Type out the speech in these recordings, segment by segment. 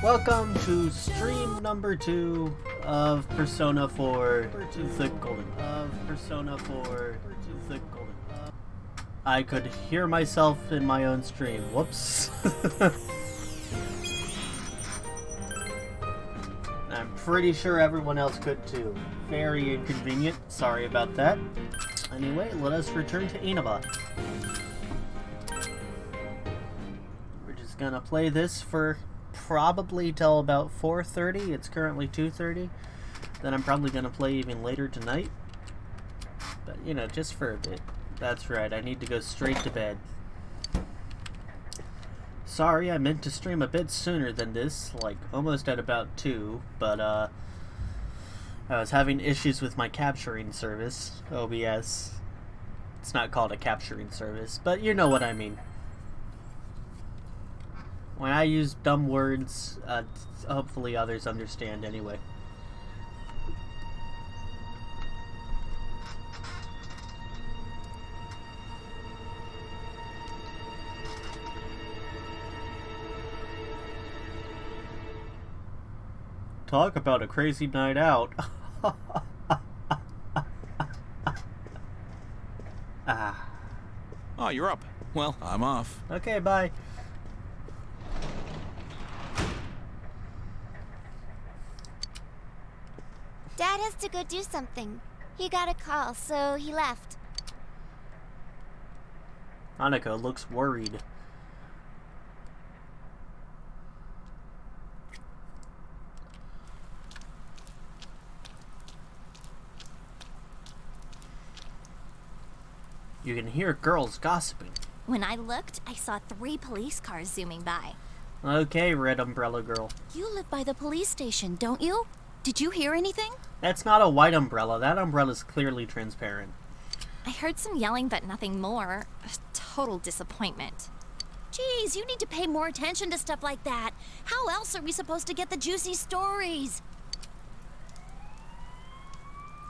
Welcome to stream number 2 of Persona 4 the Golden. I could hear myself in my own stream. Whoops. I'm pretty sure everyone else could too. Very inconvenient. Sorry about that. Anyway, let us return to Inaba. We're just gonna play this for probably till about 4:30. It's currently 2:30. Then I'm probably gonna play even later tonight. But, you know, just for a bit. That's right, I need to go straight to bed. Sorry, I meant to stream a bit sooner than this, like almost at about 2, but I was having issues with my capturing service, OBS. It's not called a capturing service, but you know what I mean. When I use dumb words, hopefully others understand anyway. Talk about a crazy night out. Oh, you're up. Well, I'm off. Okay, bye. Dad has to go do something. He got a call, so he left. Hanako looks worried. You can hear girls gossiping. When I looked, I saw 3 police cars zooming by. Okay, Red Umbrella Girl. You live by the police station, don't you? Did you hear anything? That's not a white umbrella. That umbrella's clearly transparent. I heard some yelling, but nothing more. A total disappointment. Geez, you need to pay more attention to stuff like that. How else are we supposed to get the juicy stories?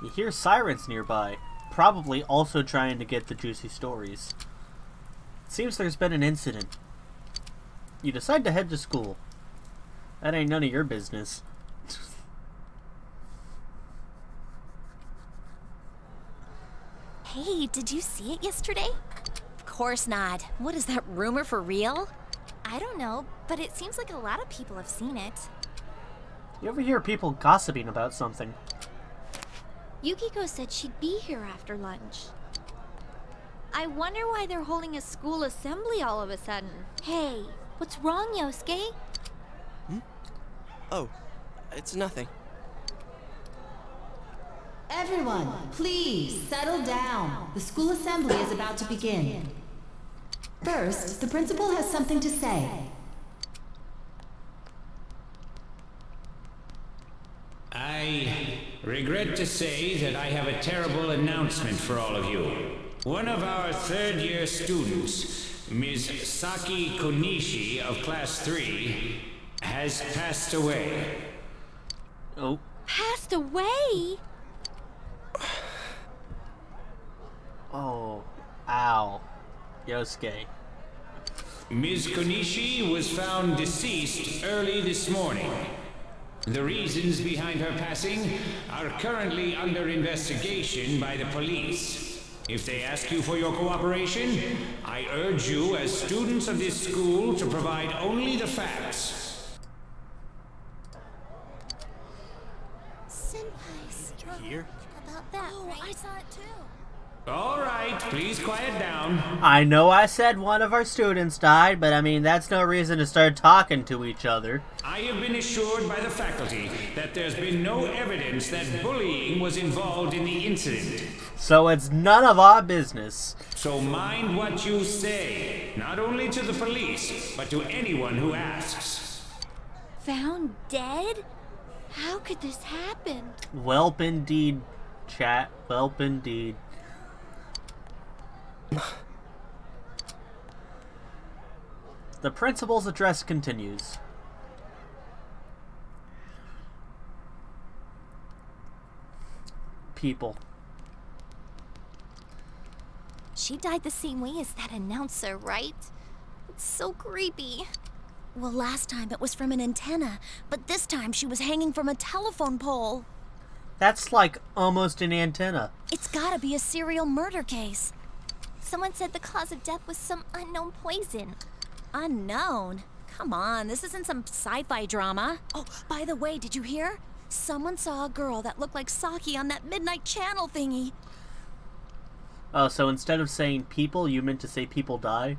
You hear sirens nearby, probably also trying to get the juicy stories. Seems there's been an incident. You decide to head to school. That ain't none of your business. Hey, did you see it yesterday? Of course not. What is that rumor for real? I don't know, but it seems like a lot of people have seen it. You ever hear people gossiping about something? Yukiko said she'd be here after lunch. I wonder why they're holding a school assembly all of a sudden. Hey, what's wrong, Yosuke? Oh, it's nothing. Everyone, please settle down. The school assembly is about to begin. First, the principal has something to say. I regret to say that I have a terrible announcement for all of you. One of our third-year students, Ms. Saki Konishi of Class 3, has passed away. Oh. Passed away? Oh. Ow. Yosuke. Ms. Konishi was found deceased early this morning. The reasons behind her passing are currently under investigation by the police. If they ask you for your cooperation, I urge you as students of this school to provide only the facts. Senpai's Here? about that, right? I saw it too. All right, please quiet down. I know I said one of our students died, but I mean, that's no reason to start talking to each other. I have been assured by the faculty that there's been no evidence that bullying was involved in the incident. So it's none of our business. So mind what you say, not only to the police, but to anyone who asks. Found dead? How could this happen? Welp indeed, chat. Welp indeed. The principal's address continues. People. She died the same way as that announcer, right? It's so creepy. Well, last time it was from an antenna, but this time she was hanging from a telephone pole. That's like almost an antenna. It's gotta be a serial murder case. Someone said the cause of death was some unknown poison. Unknown? Come on, this isn't some sci-fi drama. Oh, by the way, did you hear? Someone saw a girl that looked like Saki on that midnight channel thingy. Oh, so instead of saying people, you meant to say people die?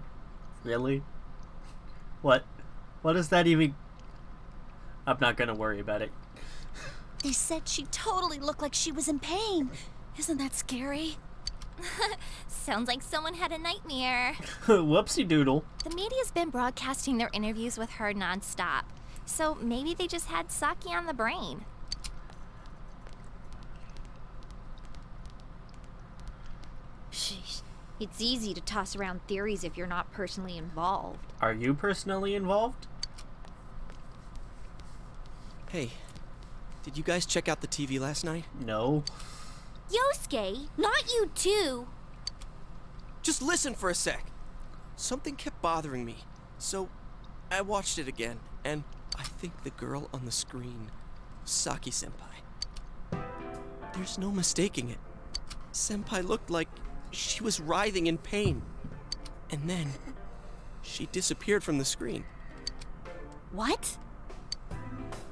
Really? What? What does that even... I'm not gonna worry about it. They said she totally looked like she was in pain. Isn't that scary? Sounds like someone had a nightmare. Whoopsie doodle. The media's been broadcasting their interviews with her nonstop. So maybe they just had Saki on the brain. Sheesh. It's easy to toss around theories if you're not personally involved. Are you personally involved? Hey, did you guys check out the TV last night? No. Yosuke, not you too. Just listen for a sec. Something kept bothering me, so I watched it again, and I think the girl on the screen was Saki-senpai. There's no mistaking it. Senpai looked like she was writhing in pain. And then, she disappeared from the screen. What?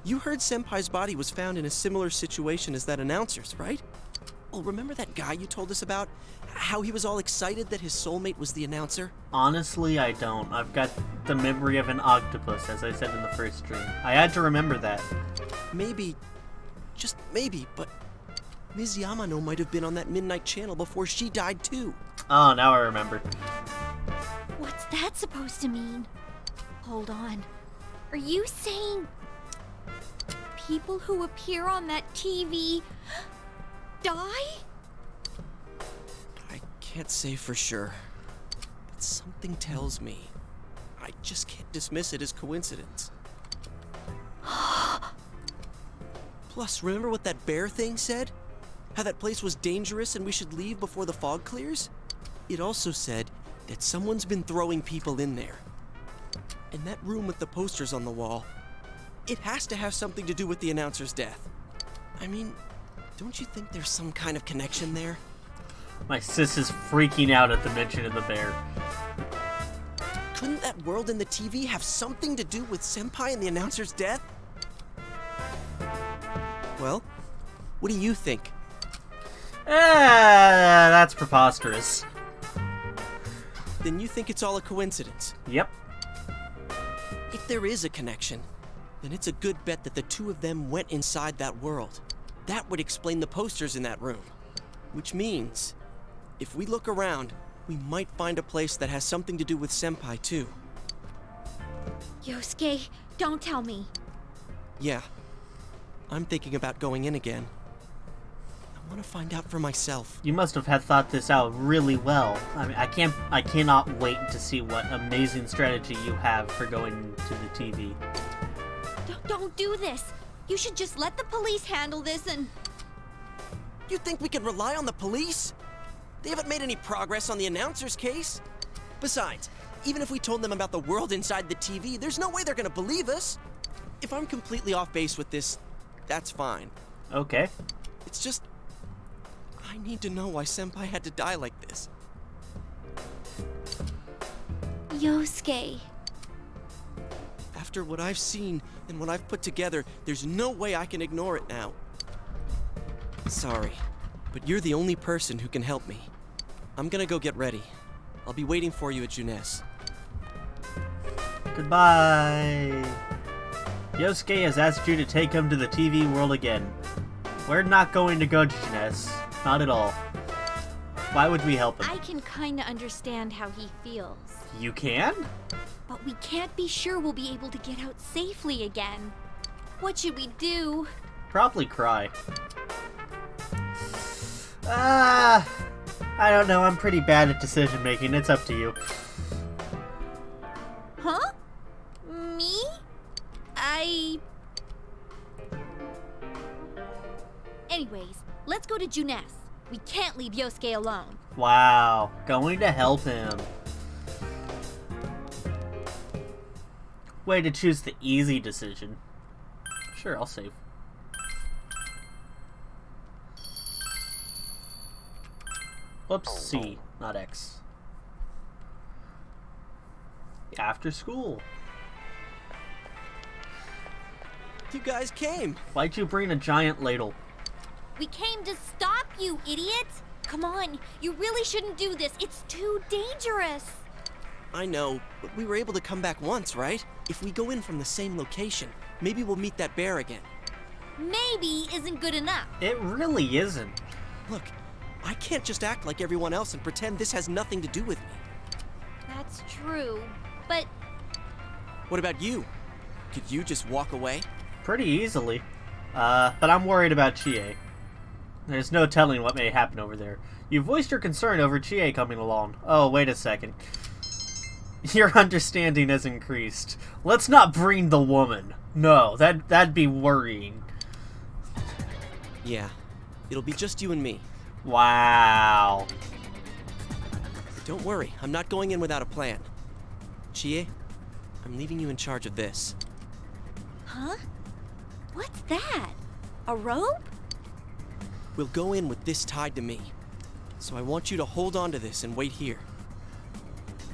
You heard Senpai's body was found in a similar situation as that announcer's, right? Oh, remember that guy you told us about? How he was all excited that his soulmate was the announcer? Honestly, I don't. I've got the memory of an octopus, as I said in the first stream. I had to remember that. Maybe, just maybe, but Ms. Yamano might have been on that midnight channel before she died too. Oh, now I remember. What's that supposed to mean? Hold on. Are you saying people who appear on that TV die? I can't say for sure, but something tells me I just can't dismiss it as coincidence. Plus, remember what that bear thing said? How that place was dangerous and we should leave before the fog clears? It also said that someone's been throwing people in there. And that room with the posters on the wall, it has to have something to do with the announcer's death. I mean, don't you think there's some kind of connection there? My sis is freaking out at the mention of the bear. Couldn't that world in the TV have something to do with Senpai and the announcer's death? Well, what do you think? That's preposterous. Then you think it's all a coincidence? Yep. If there is a connection, then it's a good bet that the two of them went inside that world. That would explain the posters in that room. Which means, if we look around, we might find a place that has something to do with Senpai too. Yosuke, don't tell me. Yeah. I'm thinking about going in again. I want to find out for myself. You must have had thought this out really well. I mean, I cannot wait to see what amazing strategy you have for going to the TV. Don't do this. You should just let the police handle this and... You think we can rely on the police? They haven't made any progress on the announcer's case. Besides, even if we told them about the world inside the TV, there's no way they're gonna believe us. If I'm completely off base with this, that's fine. Okay. It's just... I need to know why Senpai had to die like this. Yosuke. After what I've seen and what I've put together, there's no way I can ignore it now. Sorry, but you're the only person who can help me. I'm gonna go get ready. I'll be waiting for you at Juness. Goodbye. Yosuke has asked you to take him to the TV world again. We're not going to go to Juness. Not at all. Why would we help him? I can kinda understand how he feels. You can? But we can't be sure we'll be able to get out safely again. What should we do? Probably cry. I don't know. I'm pretty bad at decision making. It's up to you. Huh? Me? Anyways, let's go to Juness. We can't leave Yosuke alone. Wow. Going to help him. Way to choose the easy decision. Sure, I'll save. Whoops, C, not X. After school. You guys came. Why'd you bring a giant ladle? We came to stop you, idiot! Come on, you really shouldn't do this. It's too dangerous. I know, but we were able to come back once, right? If we go in from the same location, maybe we'll meet that bear again. Maybe isn't good enough. It really isn't. Look, I can't just act like everyone else and pretend this has nothing to do with me. That's true, but What about you? Could you just walk away? Pretty easily. But I'm worried about Chie. There's no telling what may happen over there. You voiced your concern over Chie coming along. Oh, wait a second. Your understanding has increased. Let's not bring the woman. No, that'd be worrying. Yeah, it'll be just you and me. Wow. Don't worry, I'm not going in without a plan. Chie, I'm leaving you in charge of this. huh? What's that? A rope? We'll go in with this tied to me. So I want you to hold on to this and wait here.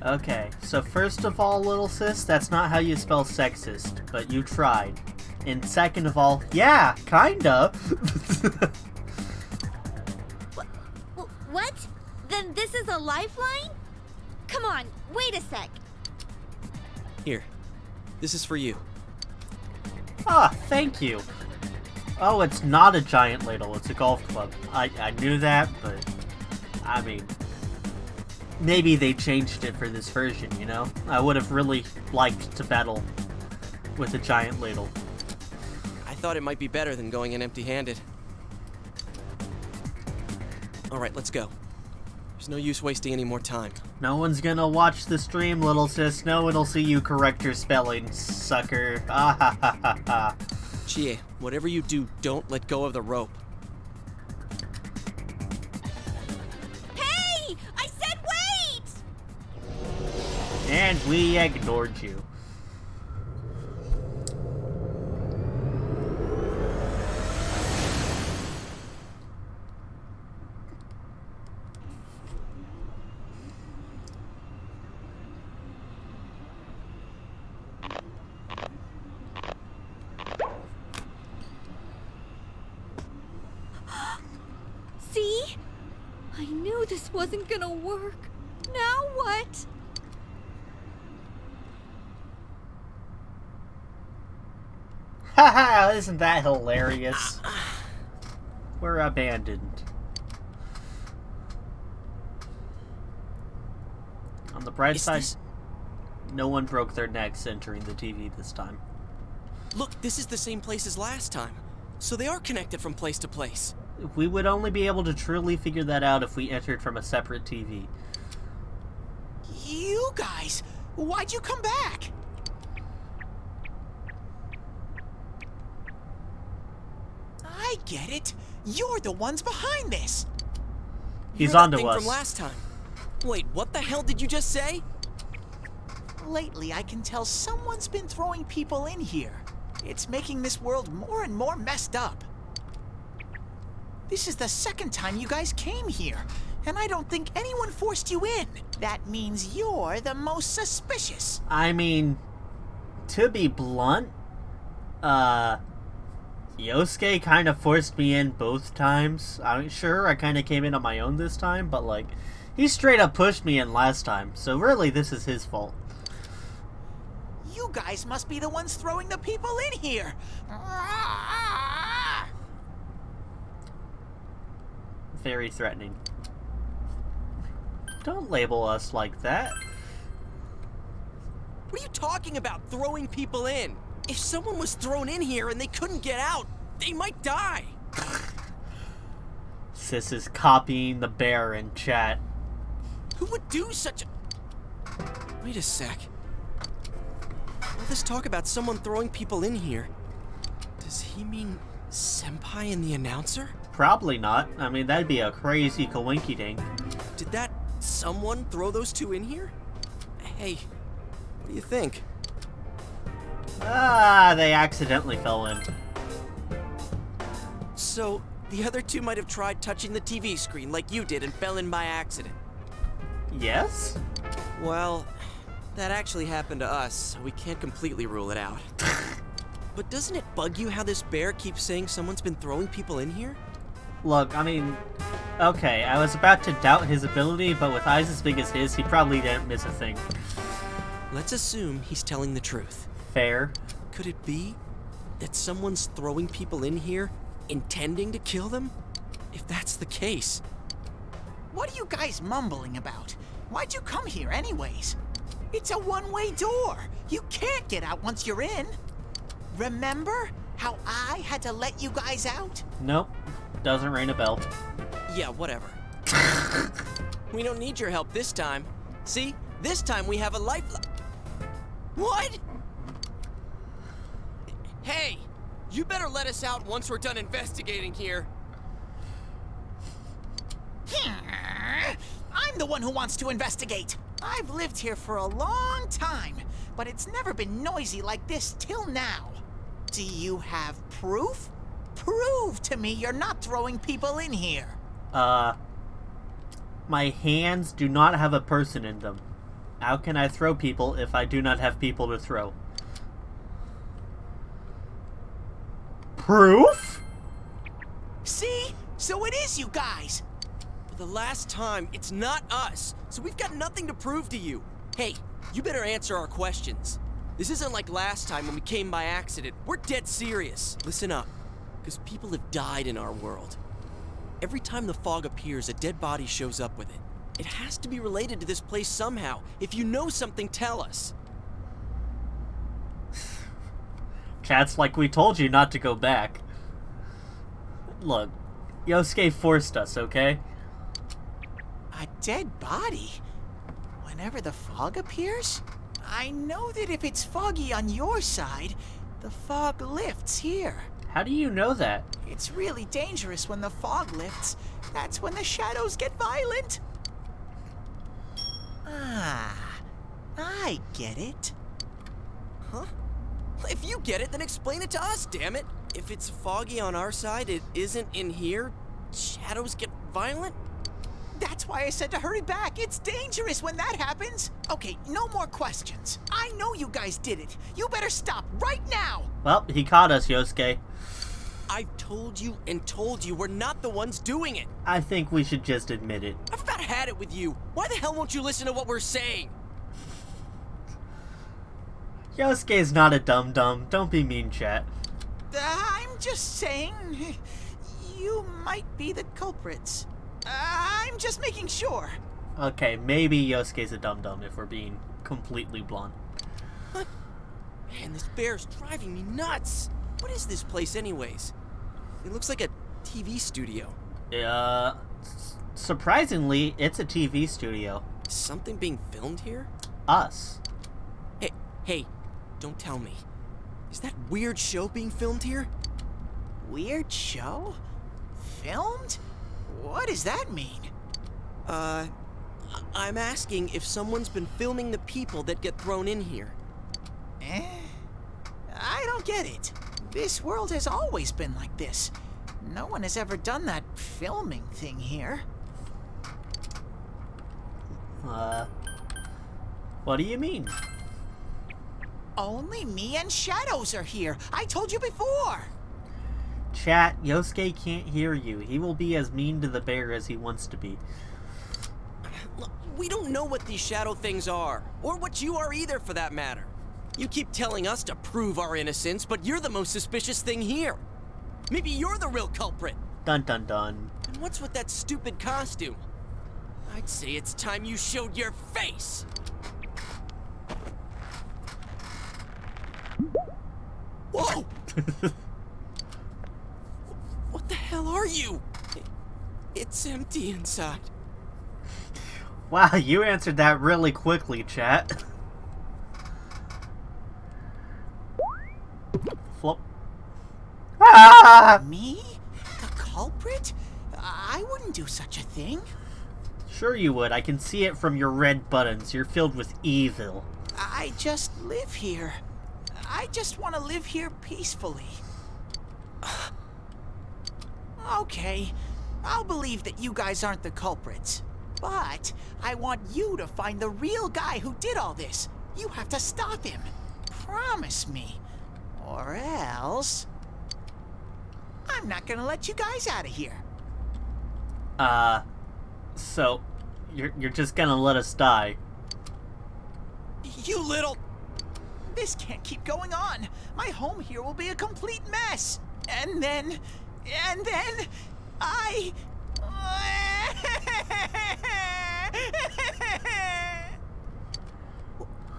Okay, so first of all, little sis, that's not how you spell sexist, but you tried. And second of all, yeah, kinda. What? Then this is a lifeline? Come on, wait a sec. Here, this is for you. Ah, thank you. Oh, it's not a giant ladle, it's a golf club. I knew that, but I mean, maybe they changed it for this version, you know? I would have really liked to battle with a giant ladle. I thought it might be better than going in empty-handed. Alright, let's go. There's no use wasting any more time. No one's gonna watch the stream, little sis. No one will see you correct your spelling, sucker. Ah ha ha ha ha. Chie, whatever you do, don't let go of the rope. Hey! I said wait! And we ignored you. See? I knew this wasn't gonna work. Now what? Haha, isn't that hilarious? We're abandoned. On the bright Is side, this- no one broke their necks entering the TV this time. Look, this is the same place as last time. So they are connected from place to place. We would only be able to truly figure that out if we entered from a separate TV. You guys, why'd you come back? I get it. You're the ones behind this. He's You're that onto thing us. from last time. Wait, what the hell did you just say? Lately, I can tell someone's been throwing people in here. It's making this world more and more messed up. This is the second time you guys came here, and I don't think anyone forced you in. That means you're the most suspicious. I mean, to be blunt, Yosuke kind of forced me in both times. I'm sure I kind of came in on my own this time, but like, he straight up pushed me in last time, so really this is his fault. You guys must be the ones throwing the people in here. Very threatening. Don't label us like that. What are you talking about, throwing people in? If someone was thrown in here and they couldn't get out, they might die. Sis is copying the bear in chat. Who would do such a... Wait a sec. All this talk about someone throwing people in here. Does he mean Senpai and the announcer? Probably not. I mean, that'd be a crazy coinky dink. Did that someone throw those two in here? Hey, what do you think? Ah, they accidentally fell in. So, the other two might have tried touching the TV screen like you did and fell in by accident. Yes? Well, that actually happened to us, so we can't completely rule it out. But doesn't it bug you how this bear keeps saying someone's been throwing people in here? Look, I mean, okay, I was about to doubt his ability, but with eyes as big as his, he probably didn't miss a thing. Let's assume he's telling the truth. Fair. Could it be that someone's throwing people in here intending to kill them? If that's the case... What are you guys mumbling about? Why'd you come here anyways? It's a one-way door. You can't get out once you're in. Remember how I had to let you guys out? Nope. Doesn't ring a bell. Yeah, whatever. We don't need your help this time. See? This time we have a lifeline. What? Hey! You better let us out once we're done investigating here. I'm the one who wants to investigate. I've lived here for a long time, but it's never been noisy like this till now. Do you have proof? Prove to me you're not throwing people in here. My hands do not have a person in them. How can I throw people if I do not have people to throw? Proof? See? So it is you guys. For the last time, it's not us, so we've got nothing to prove to you. Hey, you better answer our questions. This isn't like last time when we came by accident. We're dead serious. Listen up, because people have died in our world. Every time the fog appears, a dead body shows up with it. It has to be related to this place somehow. If you know something, tell us. Chat's like, we told you not to go back. Look, Yosuke forced us, okay? A dead body? Whenever the fog appears? I know that if it's foggy on your side, the fog lifts here. How do you know that? It's really dangerous when the fog lifts. That's when the shadows get violent. Ah, I get it. Huh? If you get it, then explain it to us, damn it. If it's foggy on our side, it isn't in here. Shadows get violent? That's why I said to hurry back. It's dangerous when that happens. Okay, no more questions. I know you guys did it. You better stop right now. Well, he caught us, Yosuke. I've told you and told you we're not the ones doing it. I think we should just admit it. I've about had it with you. Why the hell won't you listen to what we're saying? Yosuke's not a dum-dum. Don't be mean, chat. I'm just saying, you might be the culprits. I'm just making sure. Okay, maybe Yosuke's a dum-dum if we're being completely blunt. What? Man, this bear's driving me nuts. What is this place anyways? It looks like a TV studio. Surprisingly, it's a TV studio. Is something being filmed here? Us. Hey, don't tell me. Is that weird show being filmed here? Weird show? Filmed? What does that mean? I'm asking if someone's been filming the people that get thrown in here. I don't get it. This world has always been like this. No one has ever done that filming thing here. What do you mean? Only me and Shadows are here. I told you before. Chat, Yosuke can't hear you. He will be as mean to the bear as he wants to be. Look, we don't know what these shadow things are, or what you are either for that matter. You keep telling us to prove our innocence, but you're the most suspicious thing here. Maybe you're the real culprit. Dun dun dun. And what's with that stupid costume? I'd say it's time you showed your face. Whoa! What the hell are you? It's empty inside. Wow, you answered that really quickly, chat. Flop. Ah! Me? The culprit? I wouldn't do such a thing. Sure you would. I can see it from your red buttons. You're filled with evil. I just live here. I just want to live here peacefully. Okay, I'll believe that you guys aren't the culprits. But I want you to find the real guy who did all this. You have to stop him. Promise me. Or else... I'm not gonna let you guys out of here. So, you're just gonna let us die? You little... This can't keep going on. My home here will be a complete mess. And then I...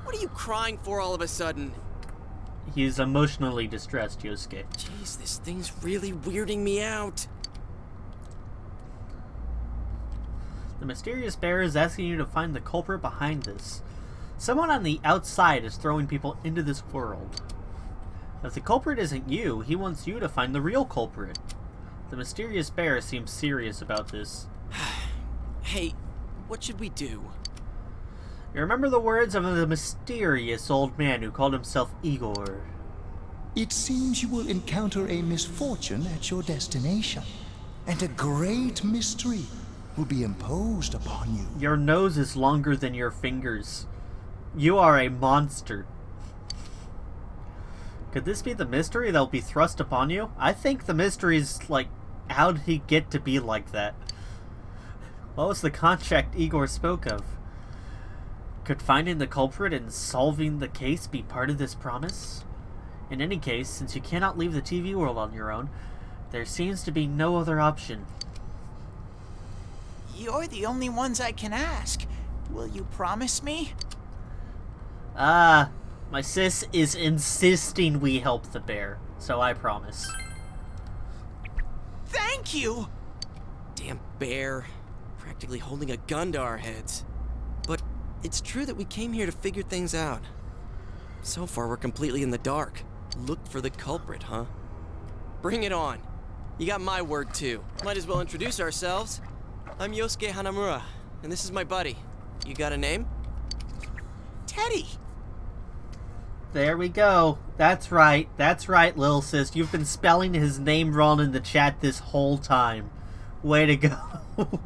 What are you crying for all of a sudden? He's emotionally distressed, Yosuke. Jeez, this thing's really weirding me out. The mysterious bear is asking you to find the culprit behind this. Someone on the outside is throwing people into this world. If the culprit isn't you, he wants you to find the real culprit. The mysterious bear seems serious about this. Hey, what should we do? You remember the words of the mysterious old man who called himself Igor. It seems you will encounter a misfortune at your destination, and a great mystery will be imposed upon you. Your nose is longer than your fingers. You are a monster. Could this be the mystery that will be thrust upon you? I think the mystery is, like, how did he get to be like that? What was the contract Igor spoke of? Could finding the culprit and solving the case be part of this promise? In any case, since you cannot leave the TV world on your own, there seems to be no other option. You're the only ones I can ask. Will you promise me? My sis is insisting we help the bear, so I promise. Thank you! Damn bear. Practically holding a gun to our heads. But it's true that we came here to figure things out. So far, we're completely in the dark. Look for the culprit, huh? Bring it on. You got my word, too. Might as well introduce ourselves. I'm Yosuke Hanamura, and this is my buddy. You got a name? Teddy! There we go. That's right, little sis. You've been spelling his name wrong in the chat this whole time. Way to go.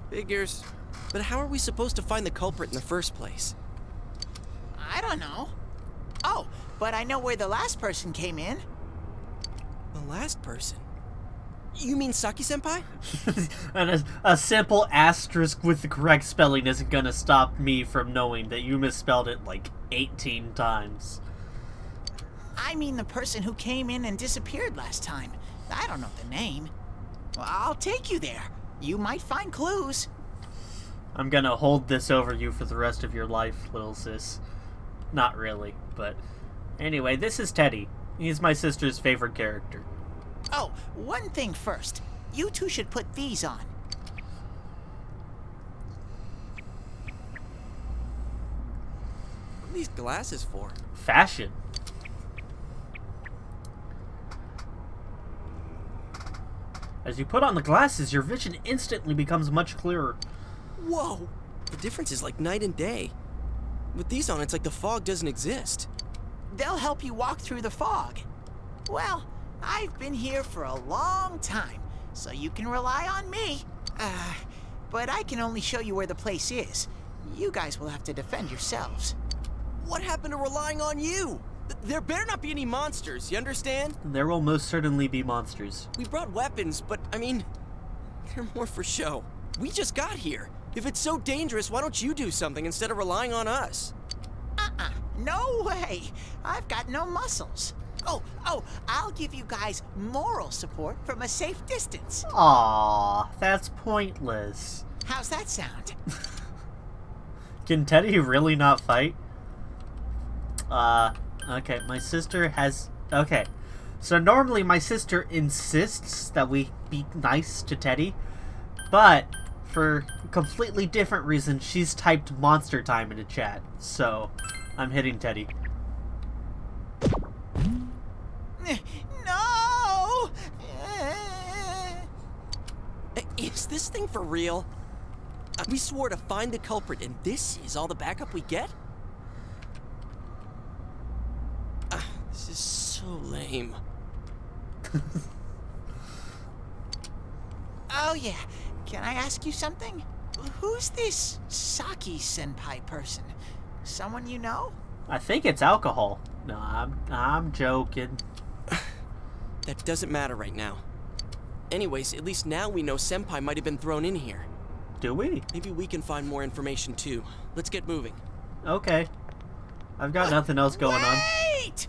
Figures. But how are we supposed to find the culprit in the first place? I don't know. Oh, but I know where the last person came in. The last person? You mean Saki-senpai? And a simple asterisk with the correct spelling isn't gonna stop me from knowing that you misspelled it like 18 times. I mean the person who came in and disappeared last time. I don't know the name. Well, I'll take you there. You might find clues. I'm gonna hold this over you for the rest of your life, little sis. Not really, but... Anyway, this is Teddy. He's my sister's favorite character. Oh, one thing first. You two should put these on. What are these glasses for? Fashion. As you put on the glasses, your vision instantly becomes much clearer. Whoa! The difference is like night and day. With these on, it's like the fog doesn't exist. They'll help you walk through the fog. Well, I've been here for a long time, so you can rely on me. But I can only show you where the place is. You guys will have to defend yourselves. What happened to relying on you? There better not be any monsters, you understand? There will most certainly be monsters. We brought weapons, but, I mean, they're more for show. We just got here. If it's so dangerous, why don't you do something instead of relying on us? No way! I've got no muscles. Oh, I'll give you guys moral support from a safe distance. Aww, that's pointless. How's that sound? Can Teddy really not fight? Okay, my sister has... Okay, so normally my sister insists that we be nice to Teddy, but for completely different reasons, she's typed monster time into chat, so I'm hitting Teddy. No! Is this thing for real? We swore to find the culprit, and this is all the backup we get? So lame. Oh yeah, can I ask you something? Who's this Saki senpai person? Someone you know? I think it's alcohol. No, I'm joking. That doesn't matter right now. Anyways, at least now we know Senpai might have been thrown in here. Do we? Maybe we can find more information too. Let's get moving. Okay. I've got nothing else going on. Wait!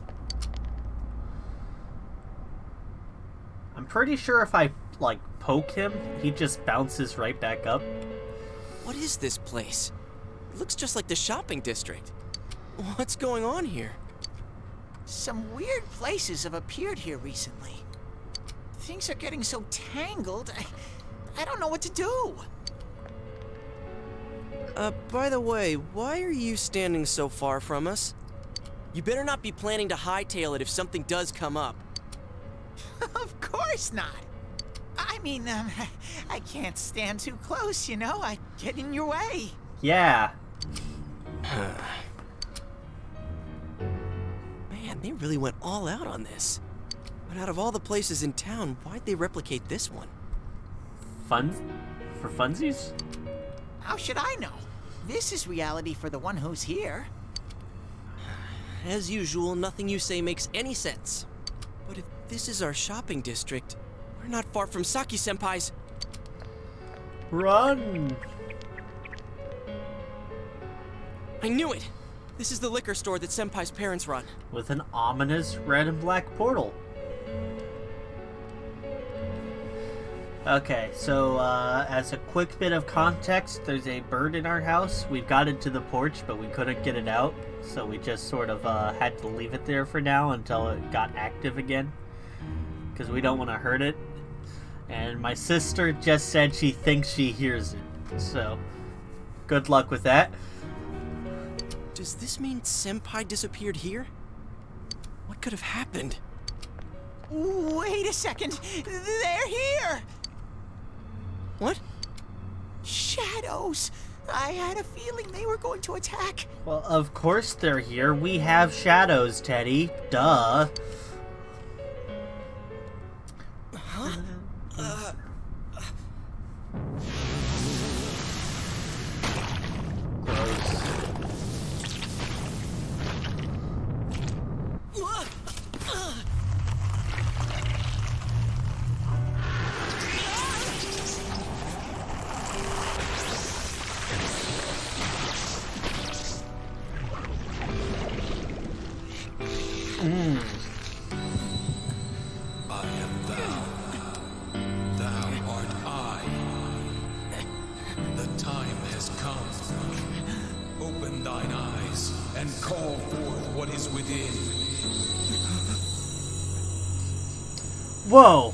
I'm pretty sure if I, like, poke him, he just bounces right back up. What is this place? It looks just like the shopping district. What's going on here? Some weird places have appeared here recently. Things are getting so tangled, I don't know what to do. By the way, why are you standing so far from us? You better not be planning to hightail it if something does come up. Of course not. I mean, I can't stand too close, you know? I get in your way. Yeah. Man, they really went all out on this. But out of all the places in town, why'd they replicate this one? Fun? For funsies? How should I know? This is reality for the one who's here. As usual, nothing you say makes any sense. But if this is our shopping district, we're not far from Saki-senpai's. Run! I knew it! This is the liquor store that Senpai's parents run. With an ominous red and black portal. Okay, so as a quick bit of context, there's a bird in our house. We've got it to the porch, but we couldn't get it out. So we just sort of had to leave it there for now until it got active again. Because we don't want to hurt it. And my sister just said she thinks she hears it. So, good luck with that. Does this mean Senpai disappeared here? What could have happened? Wait a second. They're here! What? Shadows! I had a feeling they were going to attack. Well, of course they're here. We have shadows, Teddy. Duh. Huh? I am thou. Thou art I. The time has come. Open thine eyes and call forth what is within. Whoa!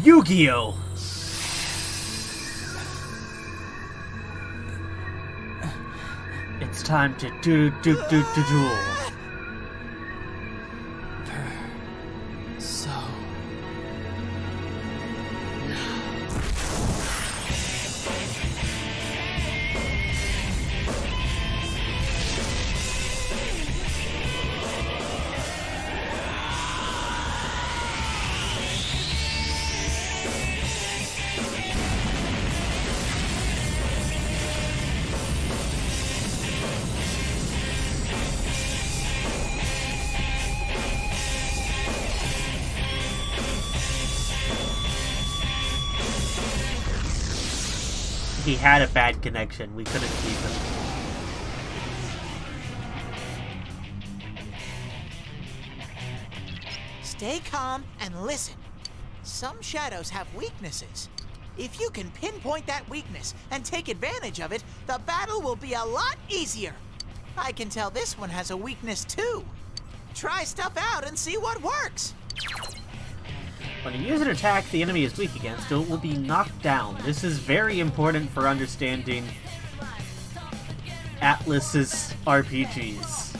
Yu-Gi-Oh! It's time to duel. So... He had a bad connection. We couldn't keep him. Stay calm and listen. Some shadows have weaknesses. If you can pinpoint that weakness and take advantage of it, the battle will be a lot easier. I can tell this one has a weakness too. Try stuff out and see what works. When you use an attack the enemy is weak against, it will be knocked down. This is very important for understanding Atlas's RPGs.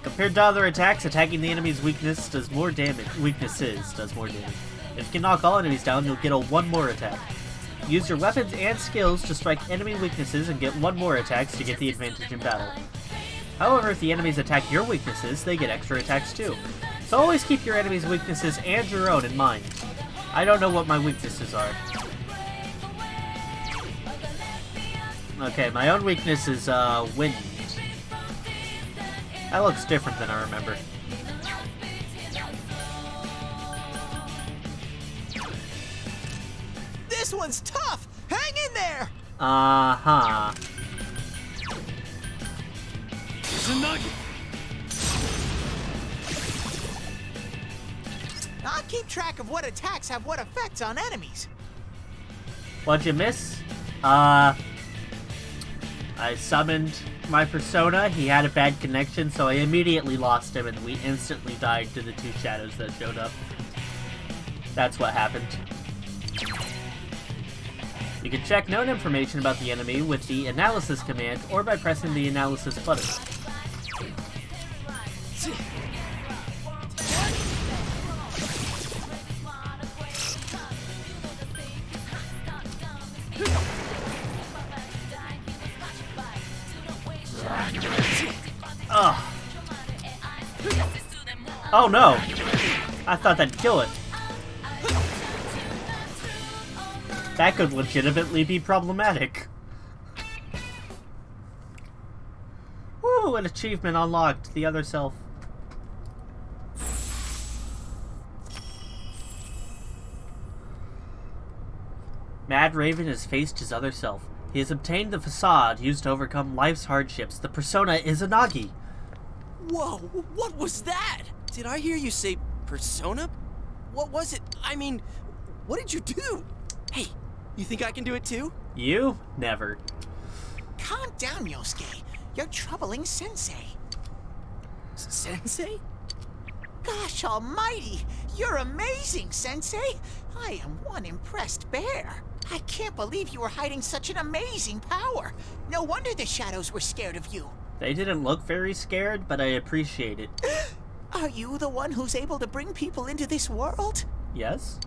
Compared to other attacks, attacking the enemy's weaknesses does more damage. If you can knock all enemies down, you'll get a one more attack. Use your weapons and skills to strike enemy weaknesses and get one more attacks to get the advantage in battle. However, if the enemies attack your weaknesses, they get extra attacks too. So always keep your enemy's weaknesses and your own in mind. I don't know what my weaknesses are. Okay, my own weakness is, wind. That looks different than I remember. This one's tough! Hang in there! Uh-huh. I'll keep track of what attacks have what effects on enemies. What'd you miss? I summoned my persona. He had a bad connection, so I immediately lost him, and we instantly died to the two shadows that showed up. That's what happened. You can check known information about the enemy with the analysis command or by pressing the analysis button. Ugh. Oh no! I thought that'd kill it. That could legitimately be problematic. Woo! An achievement unlocked. The other self. Mad Raven has faced his other self. He has obtained the facade used to overcome life's hardships. The persona is a Nagi. Whoa, what was that? Did I hear you say persona? What was it? I mean, what did you do? Hey, you think I can do it too? You? Never. Calm down, Yosuke. You're troubling Sensei. Sensei? Gosh almighty! You're amazing, Sensei! I am one impressed bear. I can't believe you were hiding such an amazing power. No wonder the shadows were scared of you. They didn't look very scared, but I appreciate it. Are you the one who's able to bring people into this world? Yes?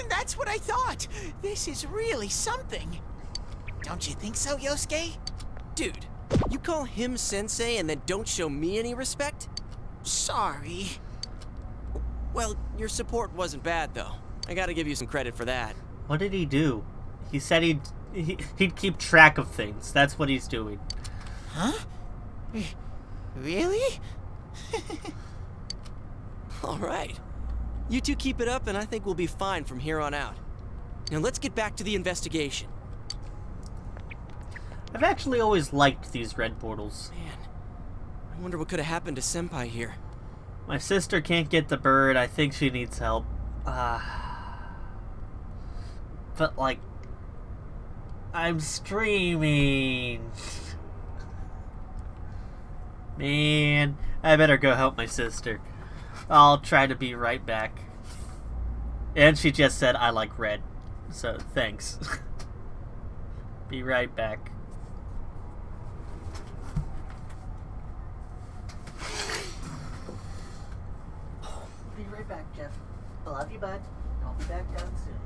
That's what I thought. This is really something. Don't you think so, Yosuke? Dude, you call him Sensei and then don't show me any respect? Sorry. Well, your support wasn't bad, though. I gotta give you some credit for that. What did he do? He said he'd keep track of things. That's what he's doing. Huh? Really? All right. You two keep it up, and I think we'll be fine from here on out. Now let's get back to the investigation. I've actually always liked these red portals. Man, I wonder what could have happened to Senpai here. My sister can't get the bird. I think she needs help. But, like, I'm streaming. Man, I better go help my sister. I'll try to be right back. And she just said I like red. So, thanks. Be right back. Be right back, Jeff. I love you, bud. I'll be back down soon.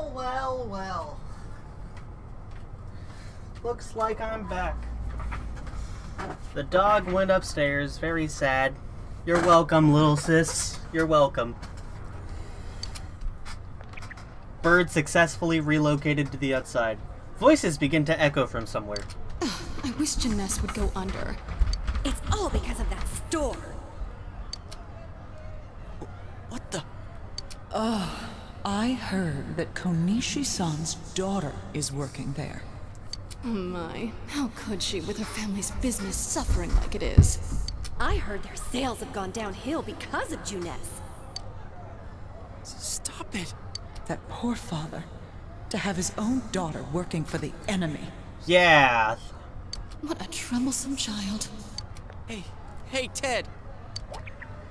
Well, well, well. Looks like I'm back. The dog went upstairs, very sad. You're welcome, little sis. You're welcome. Bird successfully relocated to the outside. Voices begin to echo from somewhere. I wish Jeunesse would go under. It's all because of that store. What the? I heard that Konishi-san's daughter is working there. Oh my, how could she with her family's business suffering like it is? I heard their sales have gone downhill because of Jeunesse. Stop it. That poor father. To have his own daughter working for the enemy. Yeah. What a troublesome child. Hey, Ted.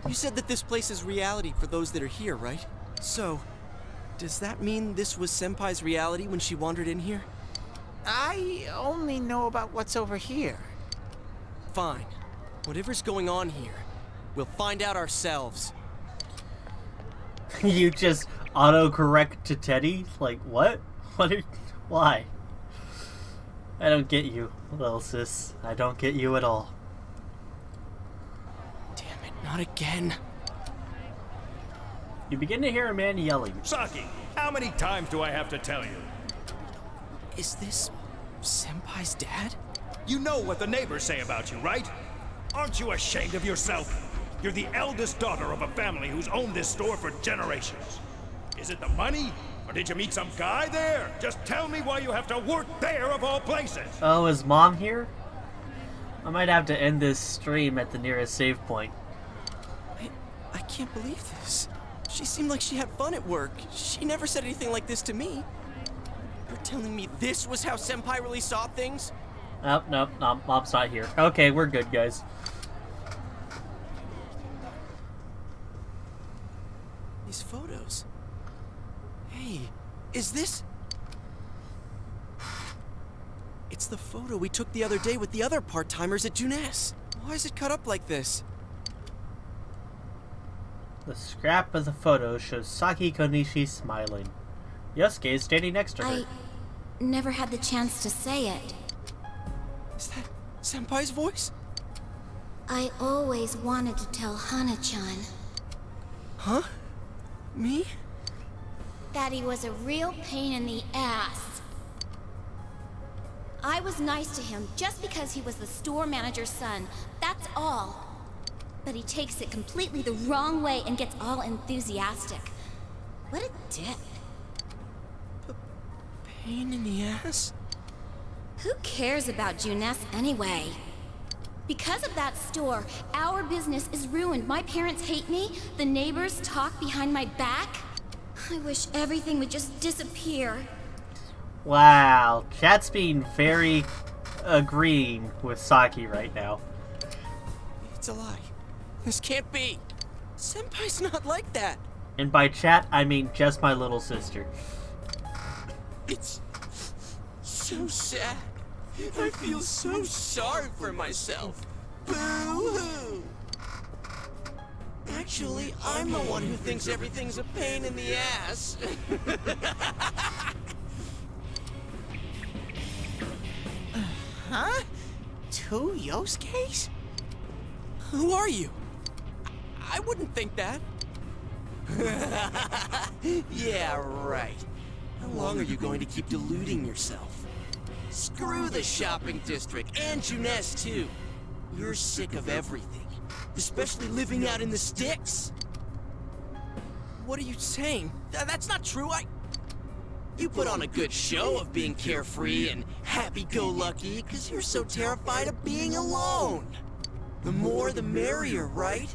You said that this place is reality for those that are here, right? So, does that mean this was Senpai's reality when she wandered in here? I only know about what's over here. Fine. Whatever's going on here, we'll find out ourselves. You just autocorrect to Teddy? Like, what? Why? I don't get you, little sis. I don't get you at all. Damn it, not again. You begin to hear a man yelling. Saki, how many times do I have to tell you? Is this Senpai's dad? You know what the neighbors say about you, right? Aren't you ashamed of yourself? You're the eldest daughter of a family who's owned this store for generations. Is it the money? Or did you meet some guy there? Just tell me why you have to work there of all places. Oh, is Mom here? I might have to end this stream at the nearest save point. I can't believe this. She seemed like she had fun at work. She never said anything like this to me. You're telling me this was how Senpai really saw things? Oh, no, Mom's not here. Okay, we're good, guys. These photos. Hey, is this... It's the photo we took the other day with the other part-timers at Jeunesse. Why is it cut up like this? The scrap of the photo shows Saki Konishi smiling. Yosuke is standing next to her. I never had the chance to say it. Is that Senpai's voice? I always wanted to tell Hana-chan. Huh? Me? That he was a real pain in the ass. I was nice to him just because he was the store manager's son. That's all. But he takes it completely the wrong way and gets all enthusiastic. What a dick. Pain in the ass? Who cares about Jeunesse anyway? Because of that store, our business is ruined. My parents hate me. The neighbors talk behind my back. I wish everything would just disappear. Wow, chat's being very agreeing with Saki right now. It's a lie. This can't be. Senpai's not like that. And by chat, I mean just my little sister. It's so sad. I feel so sorry for myself. Boo-hoo! Actually, I'm the one who thinks everything's a pain in the ass. Huh? 2 Yosuke's? Who are you? I wouldn't think that. Yeah, right. How long are you going to keep deluding yourself? Screw the shopping district and Jeunesse too. You're sick of everything, especially living out in the sticks. What are you saying? That's not true. You put on a good show of being carefree and happy-go-lucky because you're so terrified of being alone. The more the merrier, right?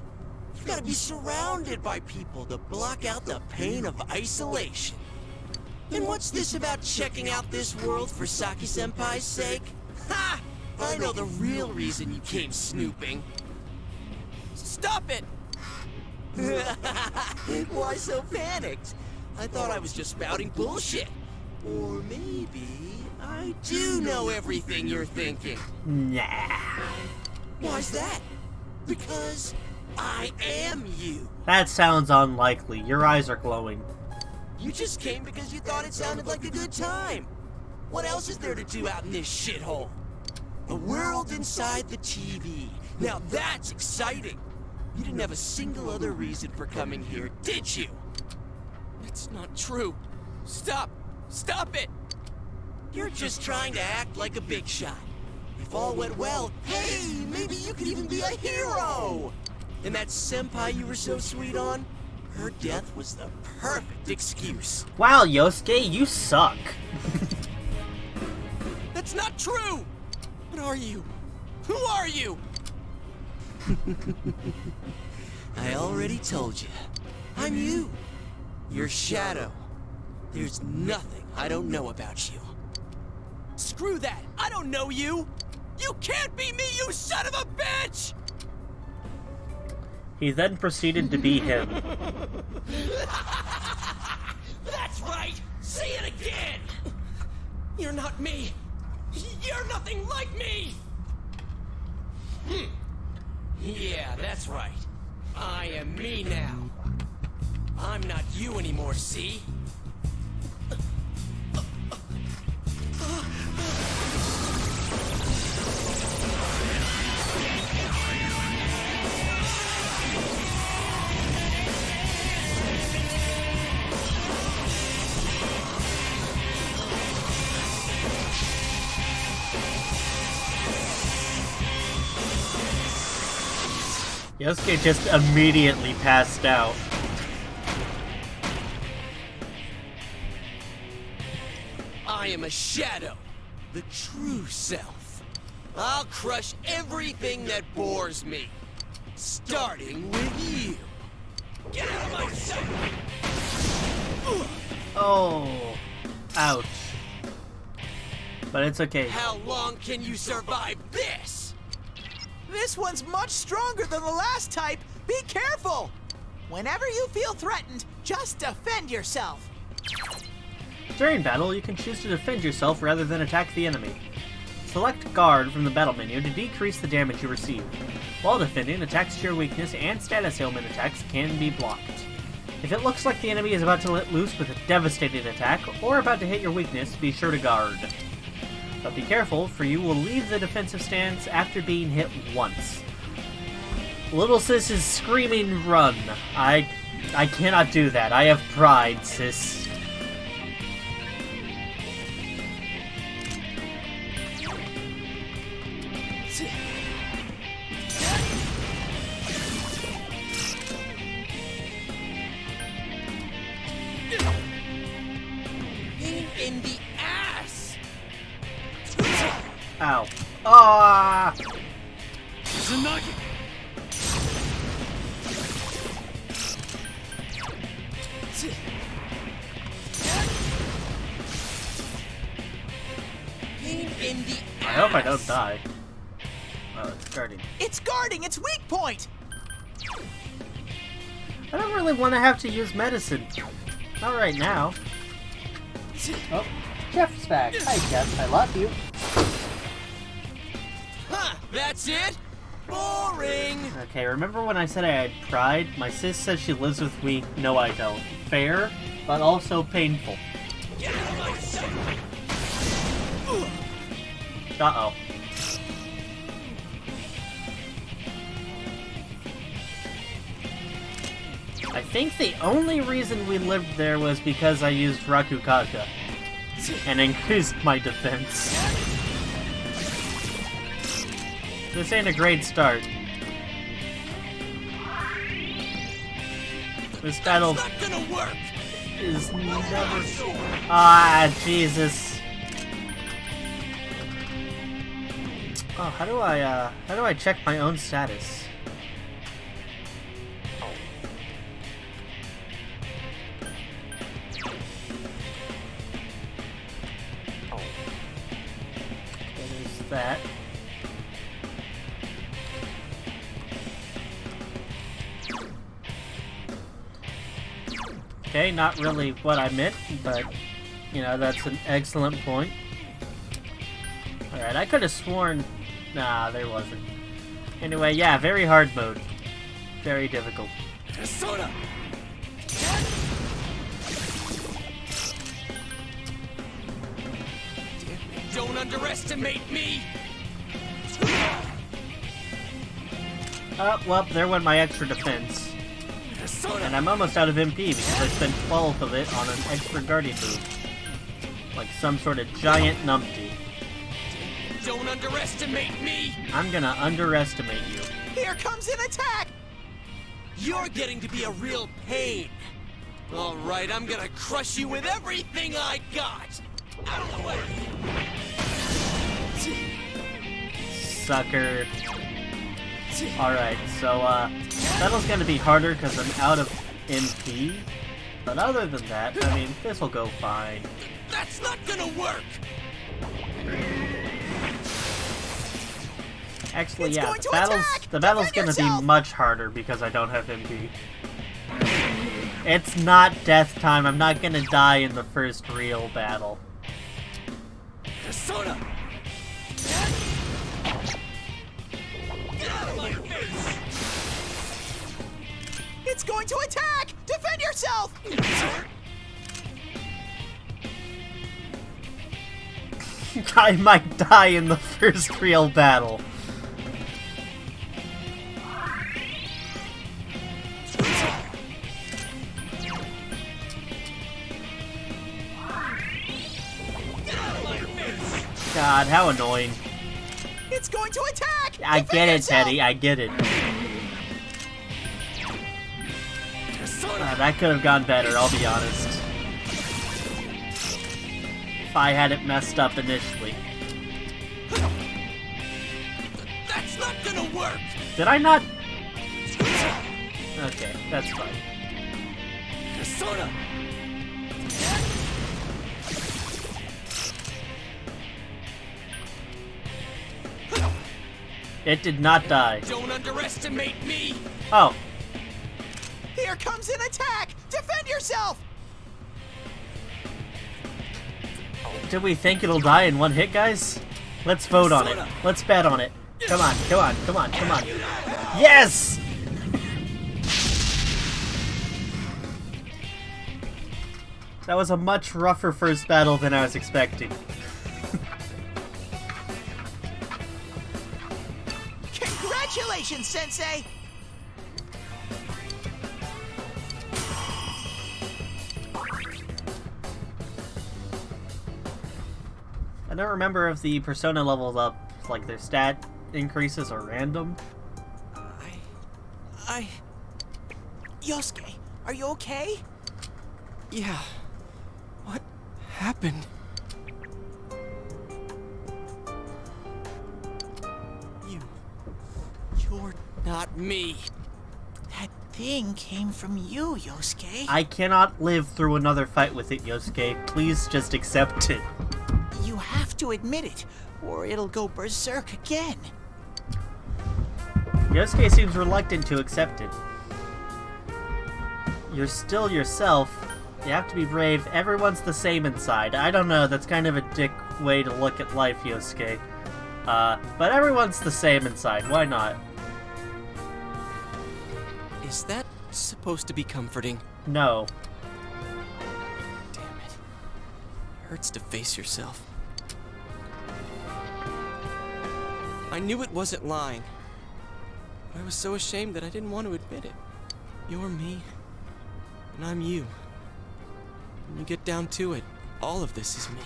You've got to be surrounded by people to block out the pain of isolation. And what's this about checking out this world for Saki-senpai's sake? Ha! I know the real reason you came snooping. Stop it! Why so panicked? I thought I was just spouting bullshit. Or maybe I do know everything you're thinking. Nah. Why's that? Because I am you. That sounds unlikely. Your eyes are glowing. You just came because you thought it sounded like a good time. What else is there to do out in this shithole? A world inside the TV. Now that's exciting. You didn't have a single other reason for coming here, did you? It's not true. Stop! Stop it! You're just trying to act like a big shot. If all went well, hey, maybe you could even be a hero! And that senpai you were so sweet on? Her death was the perfect excuse. Wow, Yosuke, you suck. That's not true! What are you? Who are you? I already told you. I'm you. Your shadow. There's nothing I don't know about you. Screw that! I don't know you! You can't be me, you son of a bitch! He then proceeded to be him. That's right! Say it again! You're not me! You're nothing like me! Yeah, that's right. I am me now. I'm not you anymore, see? Yosuke just immediately passed out. I am a shadow, the true self. I'll crush everything that bores me, starting with you. Get out of my sight! Oh, ouch. But it's okay. How long can you survive this? This one's much stronger than the last type. Be careful! Whenever you feel threatened, just defend yourself. During battle, you can choose to defend yourself rather than attack the enemy. Select Guard from the battle menu to decrease the damage you receive. While defending, attacks to your weakness and status ailment attacks can be blocked. If it looks like the enemy is about to let loose with a devastating attack, or about to hit your weakness, be sure to guard. But be careful, for you will leave the defensive stance after being hit once. Little sis is screaming run. I cannot do that. I have pride, sis. In the ass! Ow. Ah! In the ass! I hope I don't die. Oh, it's guarding. It's guarding! It's weak point! I don't really want to have to use medicine. Not right now. Oh, Jeff's back. Hi, Jeff. I love you. Huh, that's it? Boring! Okay, remember when I said I had pride? My sis says she lives with me. No, I don't. Fair, but also painful. Get out of my sight! Uh-oh. I think the only reason we lived there was because I used Rakukaga and increased my defense. This ain't a great start. This battle That's not gonna work! is never... Ah, Jesus. Oh, how do I check my own status? That. Okay, not really what I meant, but, you know, that's an excellent point. Alright, I could have sworn... Nah, there wasn't. Anyway, yeah, very hard mode. Very difficult. Persona! underestimate me! Oh, well, there went my extra defense. And I'm almost out of MP because I spent 12 of it on an extra guardian move. Like some sort of giant numpty. Don't underestimate me! I'm gonna underestimate you. Here comes an attack! You're getting to be a real pain. Alright, I'm gonna crush you with everything I got! Out of the way! Sucker. Alright, so, battle's gonna be harder because I'm out of MP. But other than that, I mean, this'll go fine. That's not gonna work! Actually, It's yeah, going to the battle's Defend gonna yourself! be much harder because I don't have MP. It's not death time. I'm not gonna die in the first real battle. Persona! Get out of my face! It's going to attack! Defend yourself! I might die in the first real battle. God, how annoying. It's going to attack! I Defend get it, yourself! Teddy, I get it. That could have gone better, I'll be honest. If I had it messed up initially. That's not gonna work! Did I not? Okay, that's fine. Persona! It did not die. Don't underestimate me! Oh, Here comes an attack! Defend yourself! do we think it'll die in one hit, guys? Let's vote on it. Let's bet on it. Come on, come on, come on, come on. Yes! That was a much rougher first battle than I was expecting. Congratulations, Sensei! I don't remember if the Persona levels up, like their stat increases are random. Yosuke, are you okay? Yeah. What happened? You're not me. That thing came from you, Yosuke. I cannot live through another fight with it, Yosuke. Please just accept it. You have to admit it, or it'll go berserk again. Yosuke seems reluctant to accept it. You're still yourself. You have to be brave. Everyone's the same inside. I don't know, that's kind of a dick way to look at life, Yosuke. But everyone's the same inside. Why not? Is that supposed to be comforting? No. Damn it. Hurts to face yourself. I knew it wasn't lying. But I was so ashamed that I didn't want to admit it. You're me, and I'm you. When you get down to it, all of this is me.